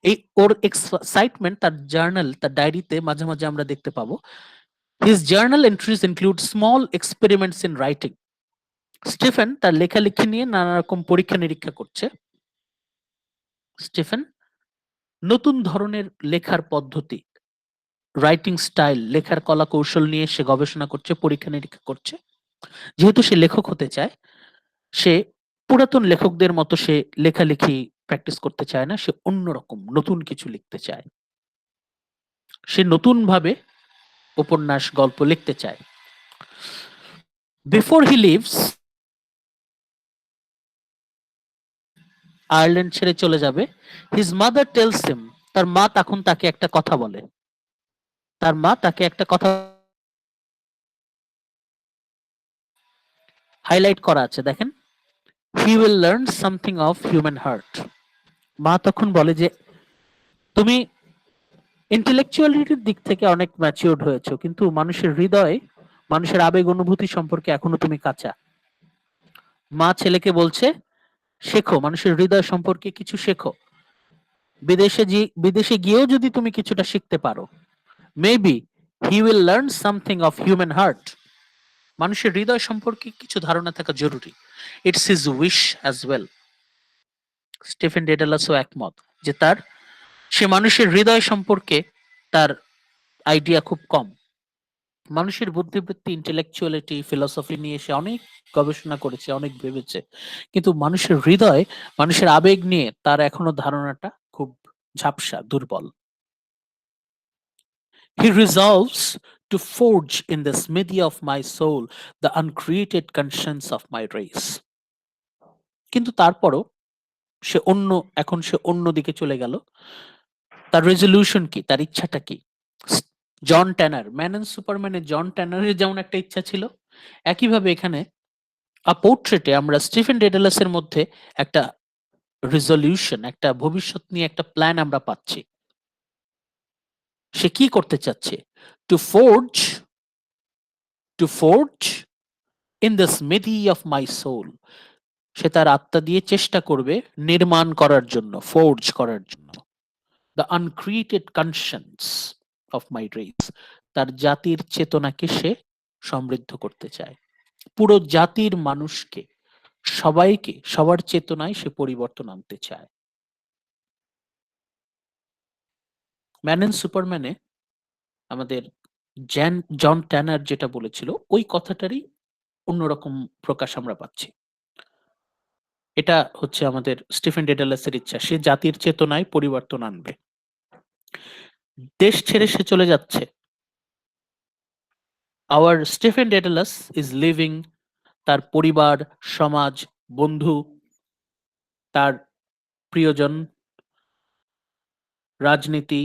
এই ওর এক্সাইটমেন্ট তার জার্নাল, তার ডায়েরিতে মাঝে মাঝে আমরা দেখতে পাবো। His journal entries include small experiments in writing. Stephen তার লেখালেখি নিয়ে নানা রকম পরীক্ষা নিরীক্ষা করছে। স্টিফেন নতুন ধরনের লেখার পদ্ধতি, রাইটিং স্টাইল, লেখার কলা কৌশল নিয়ে সে গবেষণা করছে, পরীক্ষা নিরীক্ষা করছে। যেহেতু সে লেখক হতে চায়, সে পুরাতন লেখকদের মতো সে লেখালেখি প্র্যাকটিস করতে চায় না, সে অন্যরকম নতুন কিছু লিখতে চায়। সে নতুন ভাবে উপন্যাস, গল্প লিখতে চায়। বিফোর হি লিভস, আয়ারল্যান্ড ছেড়ে চলে যাবে, হিজ মাদার টেলস হিম, তার মা তখন তাকে একটা কথা বলে, তার মা তাকে একটা কথা হাইলাইট করা আছে, দেখেন, হি will learn something of human heart. মা তখন বলে যে তুমি ইন্টেলেকচুয়ালিটির দিক থেকে অনেক ম্যাচিউরড হয়েছো, কিন্তু মানুষের হৃদয়, মানুষের আবেগ অনুভূতি সম্পর্কে এখনো তুমি কাঁচা। মা ছেলেকে বলছে শেখো, মানুষের হৃদয় সম্পর্কে কিছু শেখো। বিদেশে গিয়েও যদি তুমি কিছুটা শিখতে পারো, maybe he will learn something of human heart. মানুষের হৃদয় সম্পর্কে কিছু ধারণা থাকা জরুরি। It's his wish as well. Stephen ডেডালাসও একমত যে সে মানুষের হৃদয় সম্পর্কে তার আইডিয়া খুব কম। মানুষের বুদ্ধিবৃত্তি, ইন্টেলেকচুয়ালিটি, ফিলসফি নিয়ে সে অনেক গবেষণা করেছে, অনেক ভেবেছে, কিন্তু মানুষের হৃদয়, মানুষের আবেগ নিয়ে তার এখনো ধারণাটা খুব ঝাপসা, দুর্বল। He resolves to forge in the smithy of my soul the uncreated conscience of my race. কিন্তু তারপরও এখন সে অন্য দিকে চলে গেল। তার রেজলিউশন কি, তার ইচ্ছাটা কি? জন ট্যানার, ম্যান এন্ড সুপারম্যানের জন ট্যানারের যেমন একটা ইচ্ছা ছিল, একইভাবে এখানে পোর্ট্রেটে আমরা স্টিফেন ডেডালাসের মধ্যে একটা রেজলিউশন, একটা ভবিষ্যৎ নিয়ে একটা প্ল্যান আমরা পাচ্ছি। সে কি করতে চাচ্ছে? To forge in the smithy of my soul. সে তার আত্মা দিয়ে চেষ্টা করবে নির্মাণ করার জন্য, ফোর্জ করার জন্য, the uncreated conscience of my race, তার জাতির চেতনাকে সে সমৃদ্ধ করতে চায়, পুরো জাতির মানুষকে, সবাইকে, সবার চেতনায় সে পরিবর্তন আনতে চায়। ম্যান এন্ড সুপারম্যানে আমাদের জন ট্যানার যেটা বলেছিল ওই কথাটারই অন্যরকম প্রকাশ আমরা পাচ্ছি। এটা হচ্ছে আমাদের স্টিফেন ডেডালাসের ইচ্ছা, সে জাতির চেতনায় পরিবর্তন আনবে। দেশ ছেড়ে সে চলে যাচ্ছে। Our Stephen Dedalus is leaving তার পরিবার, সমাজ, বন্ধু, তার প্রিয়জন, রাজনীতি,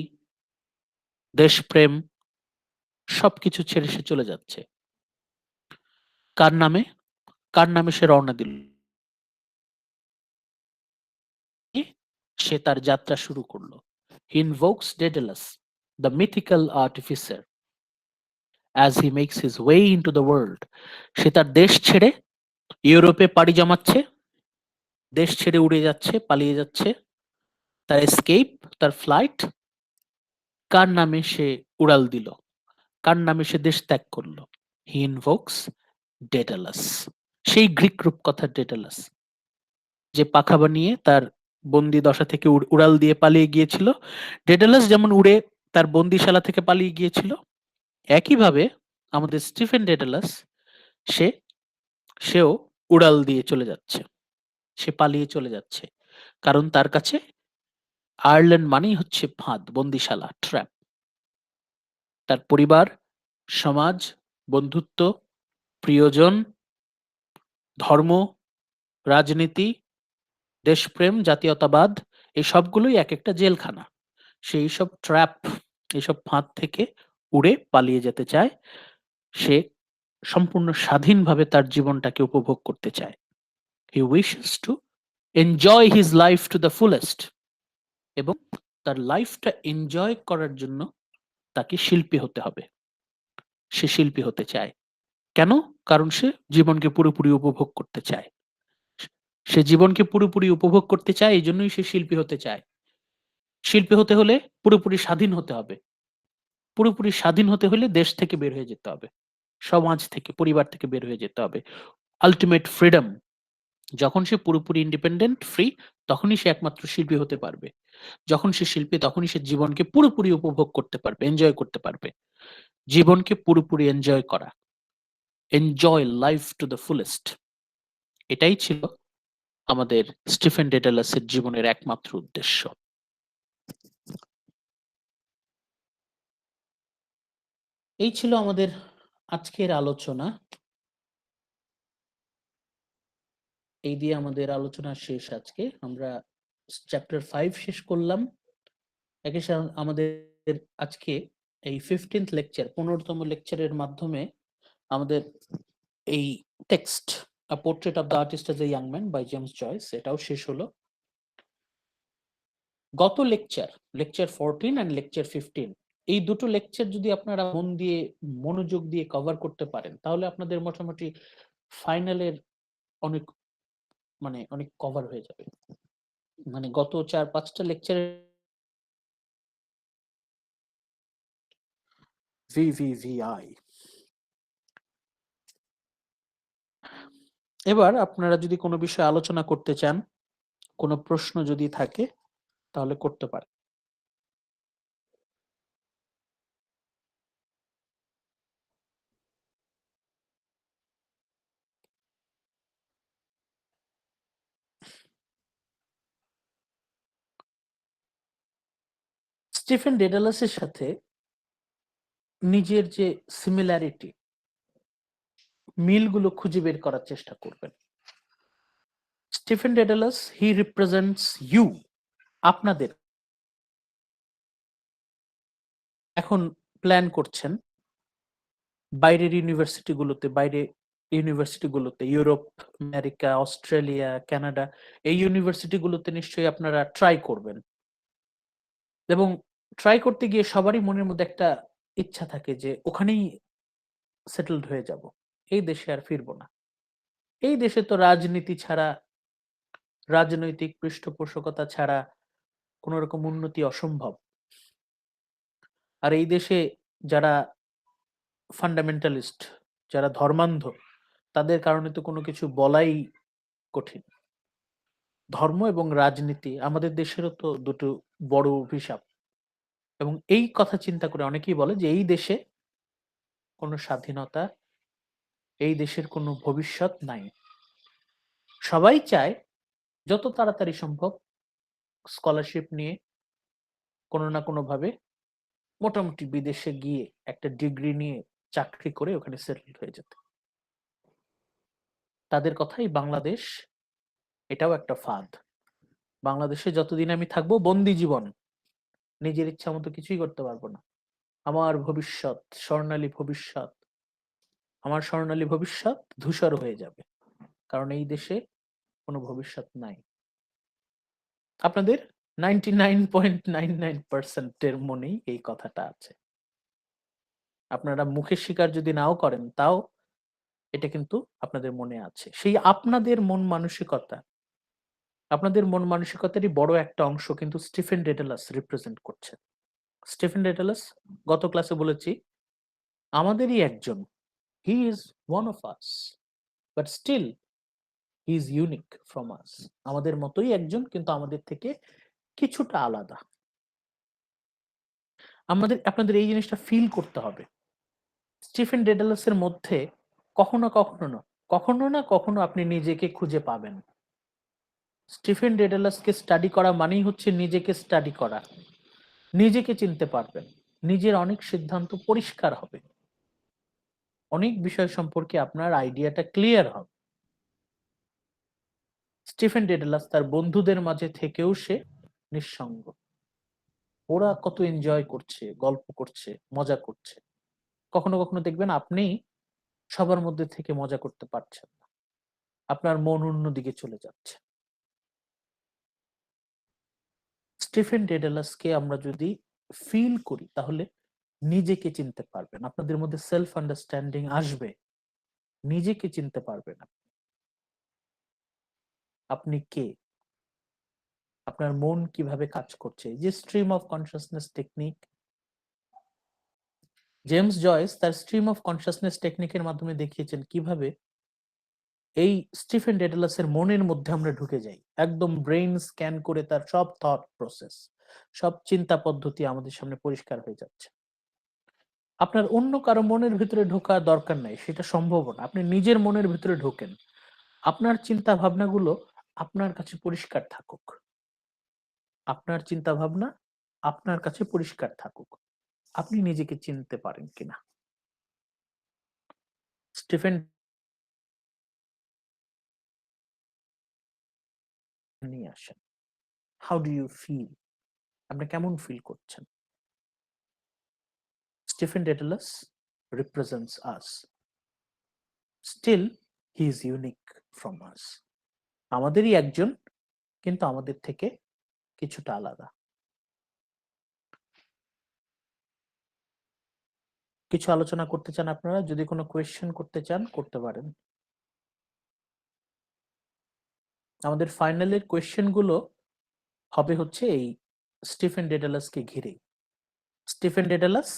দেশপ্রেম সবকিছু ছেড়ে সে চলে যাচ্ছে। কার নামে? কার নামে সে রওনা দিল? সে তার যাত্রা শুরু করলো। He invokes Daedalus, the mythical artificer, as he makes his way into the world. সে তার দেশ ছেড়ে ইউরোপে পাড়ি জমাচ্ছে, দেশ ছেড়ে উড়ে যাচ্ছে, পালিয়ে যাচ্ছে। তার এসকেপ, তার ফ্লাইট, কার নামে সে উড়াল দিল, কার নামে সে দেশ ত্যাগ করলো? He invokes Daedalus, সেই গ্রিক রূপকথা ডেডালাস, যে পাখা বানিয়ে তার বন্দি দশা থেকে উড়াল দিয়ে পালিয়ে গিয়েছিল। ডেডালাস যেমন উড়ে তার বন্দিশালা থেকে পালিয়ে গিয়েছিল, একইভাবে আমাদের স্টিফেন ডেডালাস সে সেও উড়াল দিয়ে চলে যাচ্ছে, সে পালিয়ে চলে যাচ্ছে। কারণ তার কাছে আয়ারল্যান্ড মানেই হচ্ছে ফাঁদ, বন্দিশালা, ট্র্যাপ। তার পরিবার, সমাজ, বন্ধুত্ব, প্রিয়জন, ধর্ম, রাজনীতি, দেশপ্রেম, জাতীয়তাবাদ, এই সবগুলোই এক একটা জেলখানা। সেই সব ট্র্যাপ, এইসব ফাঁদ থেকে উড়ে পালিয়ে যেতে চায়। সে সম্পূর্ণ স্বাধীনভাবে তার জীবনটাকে উপভোগ করতে চায়। He wishes to enjoy his life to the fullest, এবং তার লাইফটা এনজয় করার জন্য তাকে শিল্পী হতে হবে। সে শিল্পী হতে চায়। কেন? কারণ সে জীবনকে পুরোপুরি উপভোগ করতে চায়। সে জীবনকে পুরোপুরি উপভোগ করতে চায়, এই জন্যই সে শিল্পী হতে চায়। শিল্পী হতে হলে পুরোপুরি স্বাধীন হতে হবে। পুরোপুরি স্বাধীন হতে হলে দেশ থেকে বের হয়ে যেতে হবে, সমাজ থেকে, পরিবার থেকে বের হয়ে যেতে হবে। Ultimate freedom. যখন সে পুরোপুরি ইন্ডিপেন্ডেন্ট, ফ্রি, তখনই সে একমাত্র শিল্পী হতে পারবে। যখন সে শিল্পী, তখনই সে জীবনকে পুরোপুরি উপভোগ করতে পারবে, এনজয় করতে পারবে। জীবনকে পুরোপুরি এনজয় করা, enjoy life to the fullest, এটাই ছিল আমাদের স্টিফেন ডেডালাসের জীবনের একমাত্র উদ্দেশ্য। এই ছিল আমাদের আজকের আলোচনা। এই দিয়ে আমাদের আলোচনা শেষ। আজকে আমরা চ্যাপ্টার 5 শেষ করলাম। একই সাথে আমাদের আজকে এই 15th লেকচার, 15তম লেকচারের মাধ্যমে আমাদের এই text A portrait of the artist as a young Man by James Joyce, এটাও শেষ হলো। গত লেকচার, লেকচার 14 এন্ড লেকচার 15, এই দুটো লেকচার যদি আপনারা মন দিয়ে, মনোযোগ দিয়ে কভার করতে পারেন, তাহলে আপনাদের মোটামুটি ফাইনালের অনেক, মানে অনেক কভার হয়ে যাবে। মানে গত 4-5টা লেকচারে VVVI। এবার আপনারা যদি কোনো বিষয়ে আলোচনা করতে চান, কোনো প্রশ্ন যদি থাকে, তাহলে করতে পারেন। স্টিফেন ডেডালাসের সাথে নিজের যে সিমিলারিটি, মিলগুলো খুঁজে বের করার চেষ্টা করবেন। Stephen Dedalus, he represents you, আপনাদের। এখন প্ল্যান করছেন বাইরের ইউনিভার্সিটিগুলোতে, ইউরোপ, আমেরিকা, অস্ট্রেলিয়া, কানাডা, এই ইউনিভার্সিটিগুলোতে নিশ্চয়ই আপনারা ট্রাই করবেন। এবং ট্রাই করতে গিয়ে সবারই মনের মধ্যে একটা ইচ্ছা থাকে যে ওখানেই সেটেলড হয়ে যাব, এই দেশে আর ফিরবো না। এই দেশে তো রাজনীতি ছাড়া, রাজনৈতিক পৃষ্ঠপোষকতা ছাড়া কোন রকম উন্নতি অসম্ভব। আর এই দেশে যারা ফান্ডামেন্টালিস্ট, যারা ধর্মান্ধ, তাদের কারণে তো কোনো কিছু বলাই কঠিন। ধর্ম এবং রাজনীতি আমাদের দেশেরও তো দুটো বড় অভিশাপ, এবং এই কথা চিন্তা করে অনেকেই বলে যে এই দেশে কোনো স্বাধীনতা, এই দেশের কোনো ভবিষ্যৎ নাই। সবাই চায় যত তাড়াতাড়ি সম্ভব স্কলারশিপ নিয়ে কোনো না কোনো ভাবে মোটামুটি বিদেশে গিয়ে একটা ডিগ্রি নিয়ে চাকরি করে ওখানে সেটেল হয়ে যেতে। তাদের কথাই বাংলাদেশ এটাও একটা ফাঁদ। বাংলাদেশে যতদিন আমি থাকবো বন্দি জীবন, নিজের ইচ্ছা মতো কিছুই করতে পারবো না। আমার ভবিষ্যৎ, স্বর্ণালী ভবিষ্যৎ, আমার স্বর্ণালী ভবিষ্যৎ ধূসর হয়ে যাবে, কারণ এই দেশে কোনো ভবিষ্যৎ নাই। আপনাদের 99.99% এর মনেই এই কথাটা আছে। আপনারা মুখে স্বীকার যদি নাও করেন, তাও এটা কিন্তু আপনাদের মনে আছে। সেই আপনাদের মন মানসিকতা, আপনাদের মন মানসিকতারই বড় একটা অংশ কিন্তু স্টিফেন ডেডালাস রিপ্রেজেন্ট করছে। স্টিফেন ডেডালাস, গত ক্লাসে বলেছি, আমাদেরই একজন। He is one of us, but still he is unique from us. আমাদের মতোই একজন, কিন্তু আমাদের থেকে কিছুটা আলাদা। আপনাদের এই জিনিসটা ফিল করতে হবে। স্টিফেন ডেডালাসের মধ্যে কখনো না কখনো আপনি নিজেকে খুঁজে পাবেন। স্টিফেন ডেডালাসকে স্টাডি করা মানেই হচ্ছে নিজেকে স্টাডি করা। নিজেকে চিনতে পারবেন, নিজের অনেক সিদ্ধান্ত পরিষ্কার হবে, অনেক বিষয় সম্পর্কে আপনার আইডিয়াটা ক্লিয়ার হবে। স্টিফেন ডেডালাস তার বন্ধুদের মাঝে থেকেও সে নিঃসঙ্গ। ওরা কত এনজয় করছে, গল্প করছে, মজা করছে। কখনো কখনো দেখবেন আপনি সবার মধ্যে থেকে মজা করতে পারছেন না, আপনার মন অন্যদিকে চলে যাচ্ছে। স্টিফেন ডেডালাসকে আমরা যদি ফিল করি, তাহলে নিজেকে চিনতে পারবেন, আপনাদের মধ্যে সেলফ আন্ডারস্ট্যান্ডিং আসবে, নিজেকে চিনতে পারবেন। আপনি কে, আপনার মন কিভাবে কাজ করছে, যে stream of consciousness technique. James Joyce তার স্ট্রিম অফ কনসাসনেস টেকনিকের মাধ্যমে দেখিয়েছেন কিভাবে এই স্টিফেন ডেডালাসের মনের মধ্যে আমরা ঢুকে যাই, একদম ব্রেইন স্ক্যান করে তার সব থট প্রসেস, সব চিন্তা পদ্ধতি আমাদের সামনে পরিষ্কার হয়ে যাচ্ছে। আপনার অন্য কারো মনের ভিতরে ঢোকা দরকার নাই, সেটা সম্ভব না। আপনি নিজের মনের ভিতরে ঢোকেন, আপনার চিন্তা ভাবনাগুলো আপনার কাছে পরিষ্কার থাকুক, আপনার চিন্তা ভাবনা আপনার কাছে পরিষ্কার থাকুক। আপনি নিজেকে চিনতে পারেন কিনা। স্টিফেন নিয়ে আসেন, হাউ ডু ইউ ফিল, আপনি কেমন ফিল করছেন। Stephen Daedalus represents us, still he is unique from us. আমাদেরই একজন, কিন্তু আমাদের থেকে কিছুটা আলাদা। কিছু আলোচনা করতে চান আপনারা, যদি কোনো কোয়েশ্চেন করতে চান করতে পারেন। আমাদের ফাইনালের কোয়েশ্চেন গুলো হবে হচ্ছে এই স্টিফেন ডেডালাসকে ঘিরে। স্টিফেন ডেডালাস,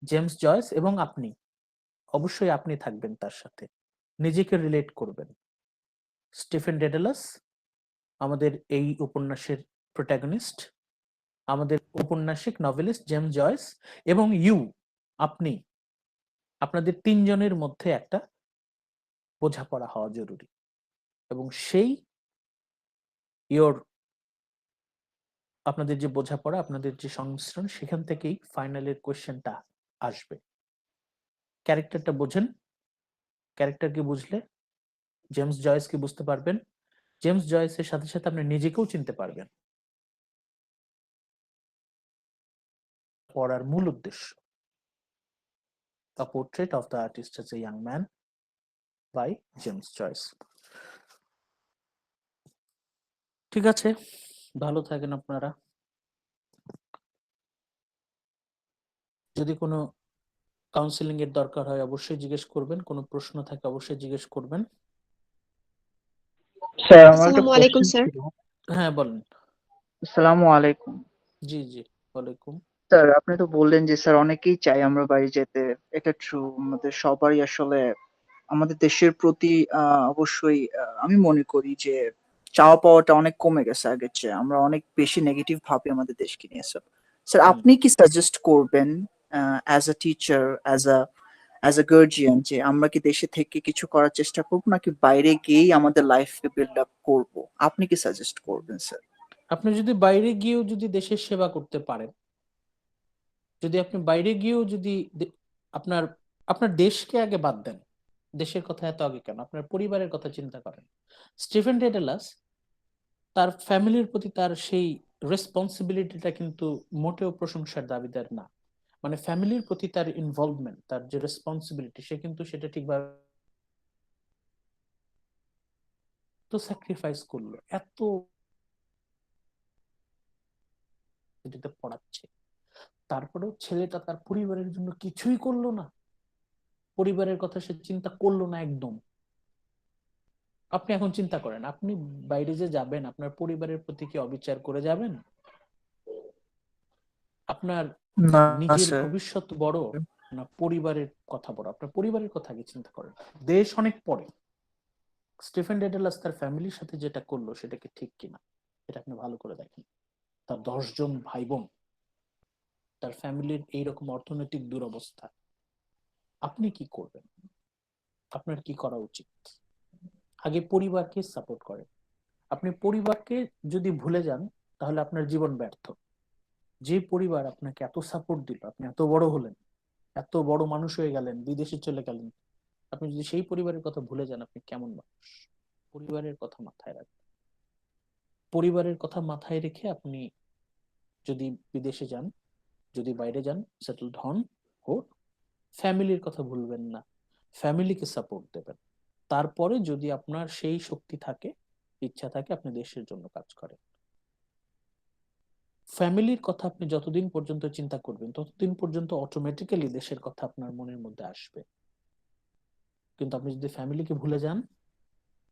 জেমস জয়েস এবং আপনি, অবশ্যই আপনি থাকবেন তার সাথে, নিজেকে রিলেট করবেন। স্টিফেন ডেডালাস আমাদের এই উপন্যাসের প্রোটাগনিস্ট, আমাদের ঔপন্যাসিক নভেলিস্ট জেমস জয়েস, এবং আপনি, আপনাদের তিনজনের মধ্যে একটা বোঝাপড়া হওয়া জরুরি, এবং সেই আপনাদের যে বোঝাপড়া, আপনাদের যে সংমিশ্রণ, সেখান থেকেই ফাইনালের কোয়েশ্চেনটা আসবে। ক্যারেক্টারটা বোঝেন, ক্যারেক্টারকে বুঝলে জেমস জয়েসকে বুঝতে পারবেন, জেমস জয়েসের সাথে সাথে আপনি নিজেকেও চিনতে পারবেন। পড়ার মূল উদ্দেশ্য A Portrait of the Artist as a Young Man by James Joyce. ঠিক আছে, ভালো থাকেন আপনারা। যদি কোনো কাউন্সিলিং এর দরকার হয় অবশ্যই জিজ্ঞেস করবেন, কোনো প্রশ্ন থাকে অবশ্যই জিজ্ঞেস করবেন। স্যার আমার একটা আসসালামু আলাইকুম কোশ্চেন স্যার। ছিল। হ্যাঁ বলেন। আসসালামু আলাইকুম। জি জি, ওয়ালাইকুম। স্যার আপনি তো বললেন যে স্যার অনেকেই চাই আমরা বাইরে যেতে। এটা ট্রু। আমাদের সবারই আসলে আমাদের দেশের প্রতি অবশ্যই আমি মনে করি যে চাওয়া পাওয়াটা অনেক কমে গেছে আগের চেয়ে। আমরা অনেক বেশি নেগেটিভ ভাবি আমাদের দেশকে নিয়ে স্যার। স্যার হুম। আপনি কি সাজেস্ট করবেন as a teacher, as a guardian যে আমরা কি দেশে থেকে কিছু করার চেষ্টা করবো নাকি বাইরে গিয়েই আমাদের লাইফকে বিল্ড আপ করবো? আপনি কি সাজেস্ট করবেন স্যার? আপনি যদি বাইরে গিয়েও যদি দেশের সেবা করতে পারেন, যদি আপনি বাইরে গিয়েও যদি আপনার আপনার দেশকে আগে বাদ দেন, দেশের কথা এত আগে কেন, আপনার পরিবারের কথা চিন্তা করেন। স্টিফেন ডেডালাস তার ফ্যামিলির প্রতি তার সেই রেসপন্সিবিলিটিটা কিন্তু মোটেও প্রশংসার দাবিদার না। মানে ফ্যামিলির প্রতি তার ইনভলভমেন্ট, তার যে রেসপন্সিবিলিটি, সে কিন্তু সেটা ঠিকভাবে তো স্যাক্রিফাইস করলো, এত এটাতে পড়াচ্ছে, তারপরেও ছেলেটা তার পরিবারের জন্য কিছুই করলো না, পরিবারের কথা সে চিন্তা করলো না একদম। আপনি এখন চিন্তা করেন, আপনি বাইরে যে যাবেন, আপনার পরিবারের প্রতি কি অবিচার করে যাবেন? আপনার না নিজের স্যার। ভবিষ্যৎ বড় না পরিবারের কথা বড়? আপনার পরিবারের কথা আগে চিন্তা করেন, দেশ অনেক পরে। স্টিফেন ডেডালাস তার ফ্যামিলির সাথে যেটা করলো সেটা কি ঠিক কিনা এটা আপনি ভালো করে দেখেন। তার 10 জন ভাই বোন, তার ফ্যামিলির এইরকম অর্থনৈতিক দুরবস্থা, আপনি কি করবেন? আপনার কি করা উচিত? আগে পরিবারকে সাপোর্ট করেন। আপনি পরিবারকে যদি ভুলে যান তাহলে আপনার জীবন ব্যর্থ। যে পরিবার আপনাকে এত সাপোর্ট দিল, আপনি এত বড় হলেন, এত বড় মানুষ হয়ে গেলেন, বিদেশে চলে গেলেন, আপনি যদি সেই পরিবারের কথা ভুলে যান, আপনি কেমন মানুষ? পরিবারের কথা মাথায় রাখবেন। পরিবারের কথা মাথায় রেখে আপনি যদি বিদেশে যান, যদি বাইরে যান, সেটেলড হন, হোক, ফ্যামিলির কথা ভুলবেন না, ফ্যামিলিকে সাপোর্ট দেবেন। তারপরে যদি আপনার সেই শক্তি থাকে, ইচ্ছা থাকে, আপনি দেশের জন্য কাজ করেন। ফ্যামিলির কথা আপনি যতদিন পর্যন্ত চিন্তা করবেন ততদিন পর্যন্ত অটোমেটিক্যালি দেশের কথা আপনার মনের মধ্যে আসবে। কিন্তু আপনি যদি ফ্যামিলিকে ভুলে যান,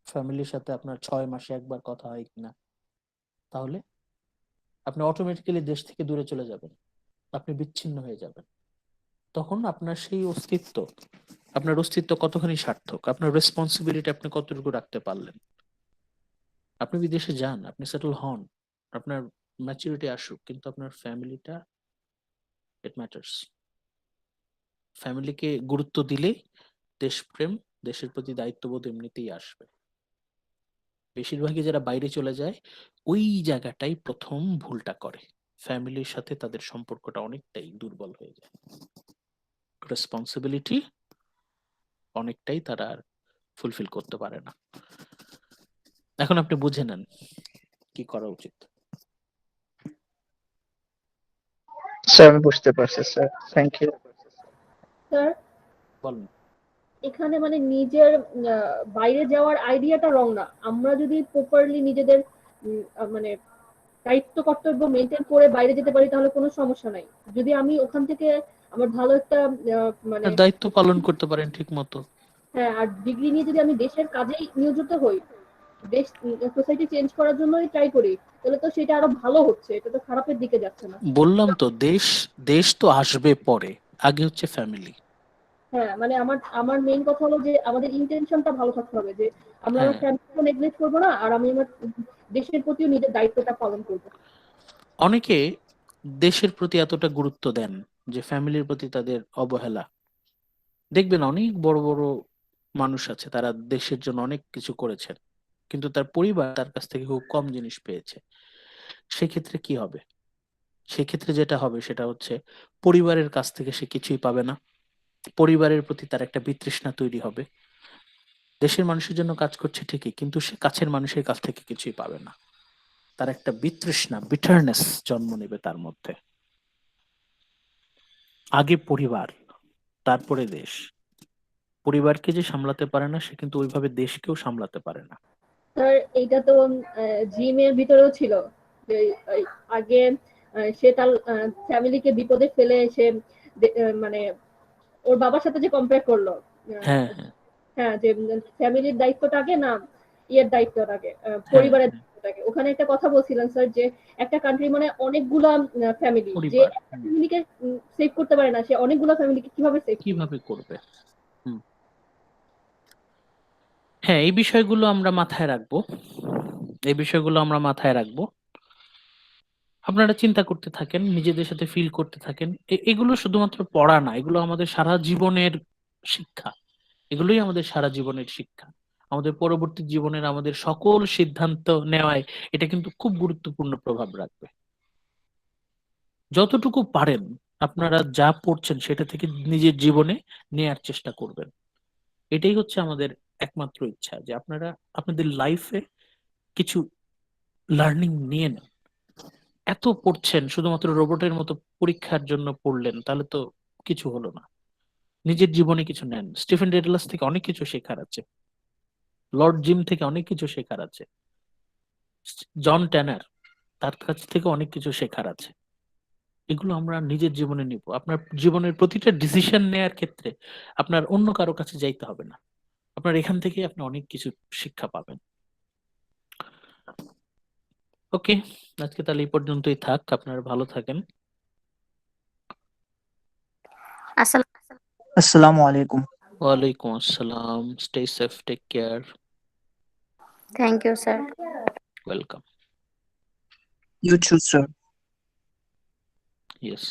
ফ্যামিলির সাথে আপনার 6 মাসে একবার কথা হয় কিনা, তাহলে আপনি অটোমেটিক্যালি দেশ থেকে দূরে চলে যাবেন, আপনি বিচ্ছিন্ন হয়ে যাবেন। তখন আপনার সেই অস্তিত্ব, আপনার অস্তিত্ব কতখানি সার্থক, আপনার রেসপন্সিবিলিটি আপনি কতটুকু রাখতে পারলেন। আপনি বিদেশে যান, আপনি সেটেল হন, আপনার ম্যাচুরিটি আসুক, কিন্তু আপনার ফ্যামিলিটা, ইট ম্যাটার্স। ফ্যামিলিকে গুরুত্ব দিলে দেশপ্রেম, দেশের প্রতি দায়িত্ববোধ এমনিতেই আসবে। বেশিরভাগই যারা বাইরে চলে যায় ওই জায়গাটাই প্রথম ভুলটা করে, ফ্যামিলির সাথে তাদের সম্পর্কটা অনেকটাই দুর্বল হয়ে যায়, রেসপন্সিবিলিটি অনেকটাই তারা আর ফুলফিল করতে পারে না। এখন আপনি বুঝে নেন কি করা উচিত। স্যার আমি বুঝতে পারছি স্যার। Thank you. স্যার বলেন। এখানে মানে নিজের বাইরে যাওয়ার আইডিয়াটা রং না। আমরা যদি প্রপারলি নিজেদের মানে দায়িত্ব কর্তব্য মেনটেন করে বাইরে যেতে পারি তাহলে কোনো সমস্যা নাই। যদি আমি ওখান থেকে আমার ভালো একটা মানে আপনার দায়িত্ব পালন করতে পারেন ঠিক মতো। হ্যাঁ, আর ডিগ্রি নিয়ে যদি আমি দেশের কাজেই নিয়োজিত হই, দেশ সোসাইটি চেঞ্জ করার জন্যই ট্রাই করি, তাহলে তো সেটা আরো ভালো হচ্ছে, এটা তো খারাপের দিকে যাচ্ছে না। বললাম তো, দেশ দেশ তো আসবে পরে, আগে হচ্ছে ফ্যামিলি। হ্যাঁ, মানে আমার আমার মেইন কথা হলো যে আমাদের ইন্টেনশনটা ভালো থাকতে হবে, যে আমরা আমার হ্যাঁ, ফ্যামিলিকে নেগলেক্ট করবো না, আর আমি আমার দেশের প্রতিও নিজের দায়িত্বটা পালন করবো। অনেকে দেশের প্রতি এতটা গুরুত্ব দেন যে ফ্যামিলির প্রতি তাদের অবহেলা। দেখবেন অনেক বড় বড় মানুষ আছে, তারা দেশের জন্য অনেক কিছু করেছেন, কিন্তু তার পরিবার তার কাছ থেকে খুব কম জিনিস পেয়েছে। সেক্ষেত্রে কি হবে? সেক্ষেত্রে যেটা হবে সেটা হচ্ছে পরিবারের কাছ থেকে সে কিছুই পাবে না, পরিবারের প্রতি তার একটা বিতৃষ্ণা তৈরি হবে। দেশের মানুষের জন্য কাজ করছে ঠিকই, কিন্তু সে কাছের মানুষের কাছ থেকে কিছুই পাবে না, তার একটা বিতৃষ্ণা, বিটারনেস জন্ম নেবে তার মধ্যে। আগে পরিবার, তারপরে দেশ। পরিবারকে যে সামলাতে পারে না, সে কিন্তু ওইভাবে দেশকেও সামলাতে পারে না। স্যার এইটা তো জিমের ভিতরেও ছিল যে আগে সে তার ফ্যামিলিকে বিপদে ফেলে সে মানে ওর বাবার সাথে যে কম্পেয়ার করলো, হ্যাঁ, হ্যাঁ, হ্যাঁ, যে ফ্যামিলির দায়িত্বটা আগে না ইয়ের দায়িত্বটা আগে, হ্যাঁ, পরিবারের। কনসেপ্টটাকে। ওখানে একটা কথা বলছিলেন স্যার যে একটা কান্ট্রি মানে অনেকগুলা ফ্যামিলি, যে পরিবার একটা ফ্যামিলিকে সেভ করতে পারে না, সে অনেকগুলা ফ্যামিলিকে কিভাবে সেভ কিভাবে করবে। হ্যাঁ, এই বিষয়গুলো আমরা মাথায় রাখবো, এই বিষয়গুলো আমরা মাথায় রাখবো। আপনারা চিন্তা করতে থাকেন, নিজেদের সাথে ফিল করতে থাকেন। এগুলো শুধুমাত্র পড়া না, এগুলো আমাদের সারা জীবনের শিক্ষা। এগুলোই আমাদের সারা জীবনের শিক্ষা। আমাদের পরবর্তী জীবনের আমাদের সকল সিদ্ধান্ত নেওয়ায় এটা কিন্তু খুব গুরুত্বপূর্ণ প্রভাব রাখবে। যতটুকু পারেন আপনারা যা পড়ছেন সেটা থেকে নিজের জীবনে নেয়ার চেষ্টা করবেন। এটাই হচ্ছে আমাদের একমাত্র ইচ্ছা, যে আপনারা আপনাদের লাইফে কিছু লার্নিং নিয়ে নেন। এত পড়ছেন শুধুমাত্র রোবটের মতো পরীক্ষার জন্য পড়লেন, তাহলে তো কিছু হলো না। নিজের জীবনে কিছু নেন। স্টিফেন ডেডলাস থেকে অনেক কিছু শেখার আছে, লর্ড জিম থেকে অনেক কিছু শেখার আছে, জন ট্যানার তার কাছ থেকে অনেক কিছু শেখার আছে। এগুলো আমরা নিজের জীবনে নিব। আপনার জীবনের প্রতিটা ডিসিশন নেয়ার ক্ষেত্রে আপনার অন্য কারো কাছে যাইতে হবে না, আপনার এখান থেকে আপনি অনেক কিছু শিক্ষা পাবেন। ওকে, আজকে তাহলে এই পর্যন্তই থাক। আপনারা ভালো থাকেন। আসসালামু আলাইকুম। ওয়ালাইকুম আসসালাম। Stay safe, take care. Thank you sir. Welcome. You too sir. Yes.